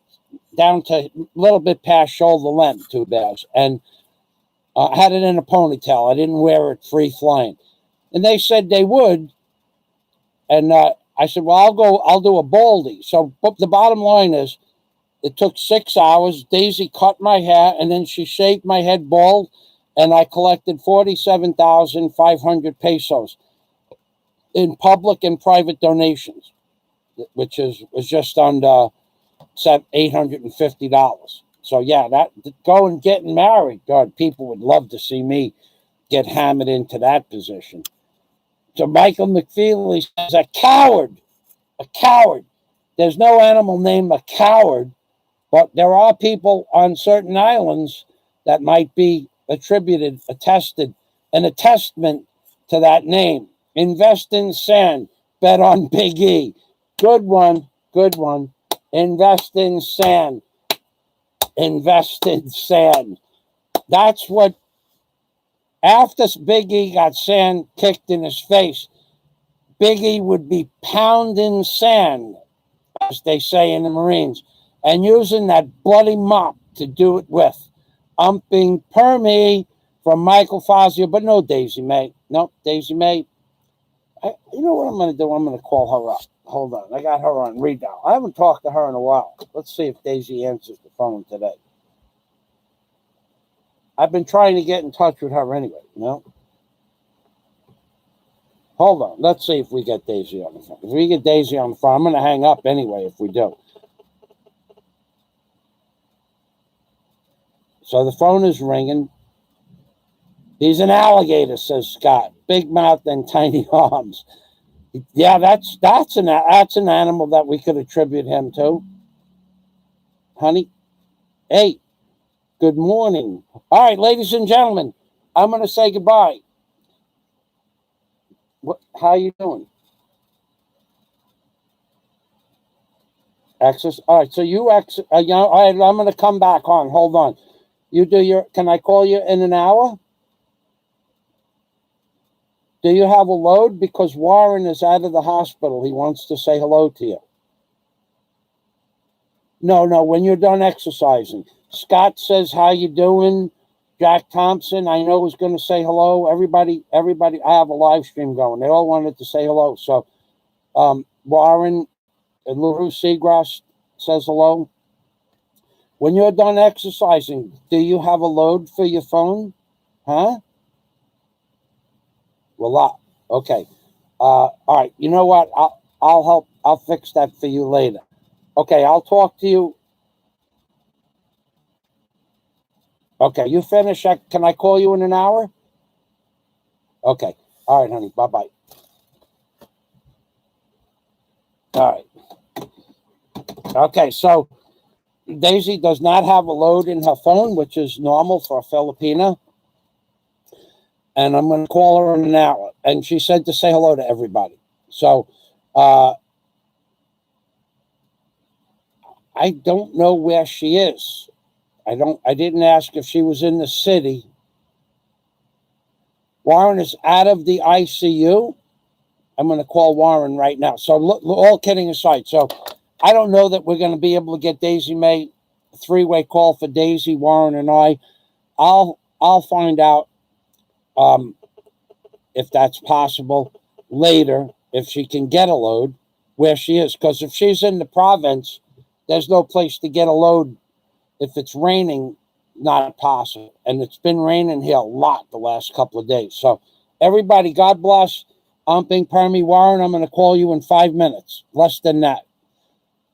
down to a little bit past shoulder length, Two Bears. And I had it in a ponytail. I didn't wear it free flying. And they said they would. And I said, well, I'll do a baldy. So but the bottom line is, it took 6 hours. Daisy cut my hair, and then she shaved my head bald, and I collected 47,500 pesos in public and private donations, which was just under $850. So yeah, that going getting married, God, people would love to see me get hammered into that position. So Michael McFeely says a coward. There's no animal named a coward, but there are people on certain islands that might be attested, an attestment to that name. Invest in sand, bet on Big E. Good one. Invest in sand. That's what, after Big E got sand kicked in his face, Big E would be pounding sand, as they say in the Marines, and using that bloody mop to do it with. Umping Permy from Michael Fazio, but no Daisy May. No, Daisy May. You know what I'm going to do? I'm going to call her up. Hold on. I got her on redial. I haven't talked to her in a while. Let's see if Daisy answers the phone today. I've been trying to get in touch with her anyway, you know? Hold on. Let's see if we get Daisy on the phone. If we get Daisy on the phone, I'm going to hang up anyway if we do. So the phone is ringing. He's an alligator, says Scott. Big mouth and tiny arms. Yeah, that's an animal that we could attribute him to. Honey. Hey, good morning. All right, ladies and gentlemen, I'm going to say goodbye. How you doing? Access. All right, so you all right, I'm going to come back on. Hold on. You do your, can I call you in an hour? Do you have a load? Because Warren is out of the hospital. He wants to say hello to you. No, when you're done exercising. Scott says, how you doing? Jack Thompson, I know, was going to say hello. Everybody, I have a live stream going. They all wanted to say hello. So Warren and LaRue Seagrass says hello. When you're done exercising, do you have a load for your phone? Huh? Well, okay. All right. You know what? I'll help. I'll fix that for you later. Okay. I'll talk to you. Okay. You finish. Can I call you in an hour? Okay. All right, honey. Bye bye. All right. Okay. So Daisy does not have a load in her phone, which is normal for a Filipina. And I'm going to call her in an hour. And she said to say hello to everybody. So I don't know where she is. I didn't ask if she was in the city. Warren is out of the ICU. I'm going to call Warren right now. So all kidding aside, so I don't know that we're going to be able to get Daisy May. Three-way call for Daisy, Warren, and I. I'll find out if that's possible later, if she can get a load where she is. Because if she's in the province, there's no place to get a load. If it's raining, not possible. And it's been raining here a lot the last couple of days. So everybody, God bless. I'm Bing Permy Warren. I'm going to call you in 5 minutes, less than that.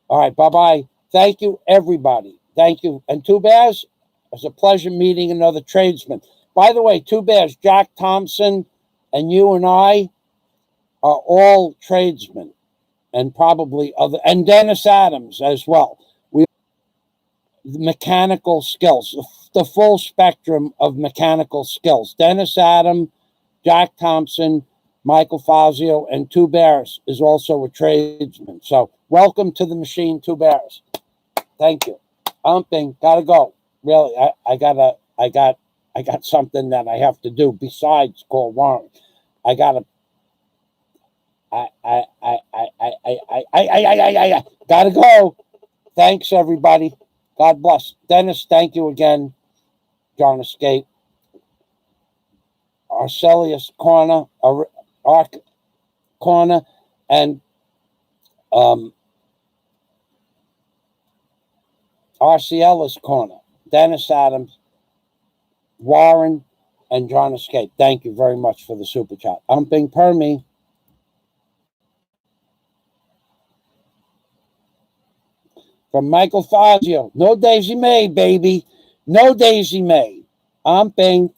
All right, bye-bye. Thank you, everybody. Thank you. And Two Bears, it was a pleasure meeting another tradesman. By the way, Two Bears, Jack Thompson and you and I are all tradesmen, and probably other, and Dennis Adams as well. We mechanical skills, the full spectrum of mechanical skills. Dennis Adams, Jack Thompson, Michael Fazio, and Two Bears is also a tradesman. So welcome to the machine, Two Bears. Thank you. Humping, gotta go. Really, I got something that I have to do besides call Warren. I gotta go. Thanks, everybody. God bless. Dennis, thank you again. John Escape. Arcelius Corner, Arc Corner, and RCL's Corner. Dennis Adams, Warren, and John Escape. Thank you very much for the super chat. I'm Bing Permy. From Michael Fazio. No Daisy May, baby. No Daisy May. I'm Bing.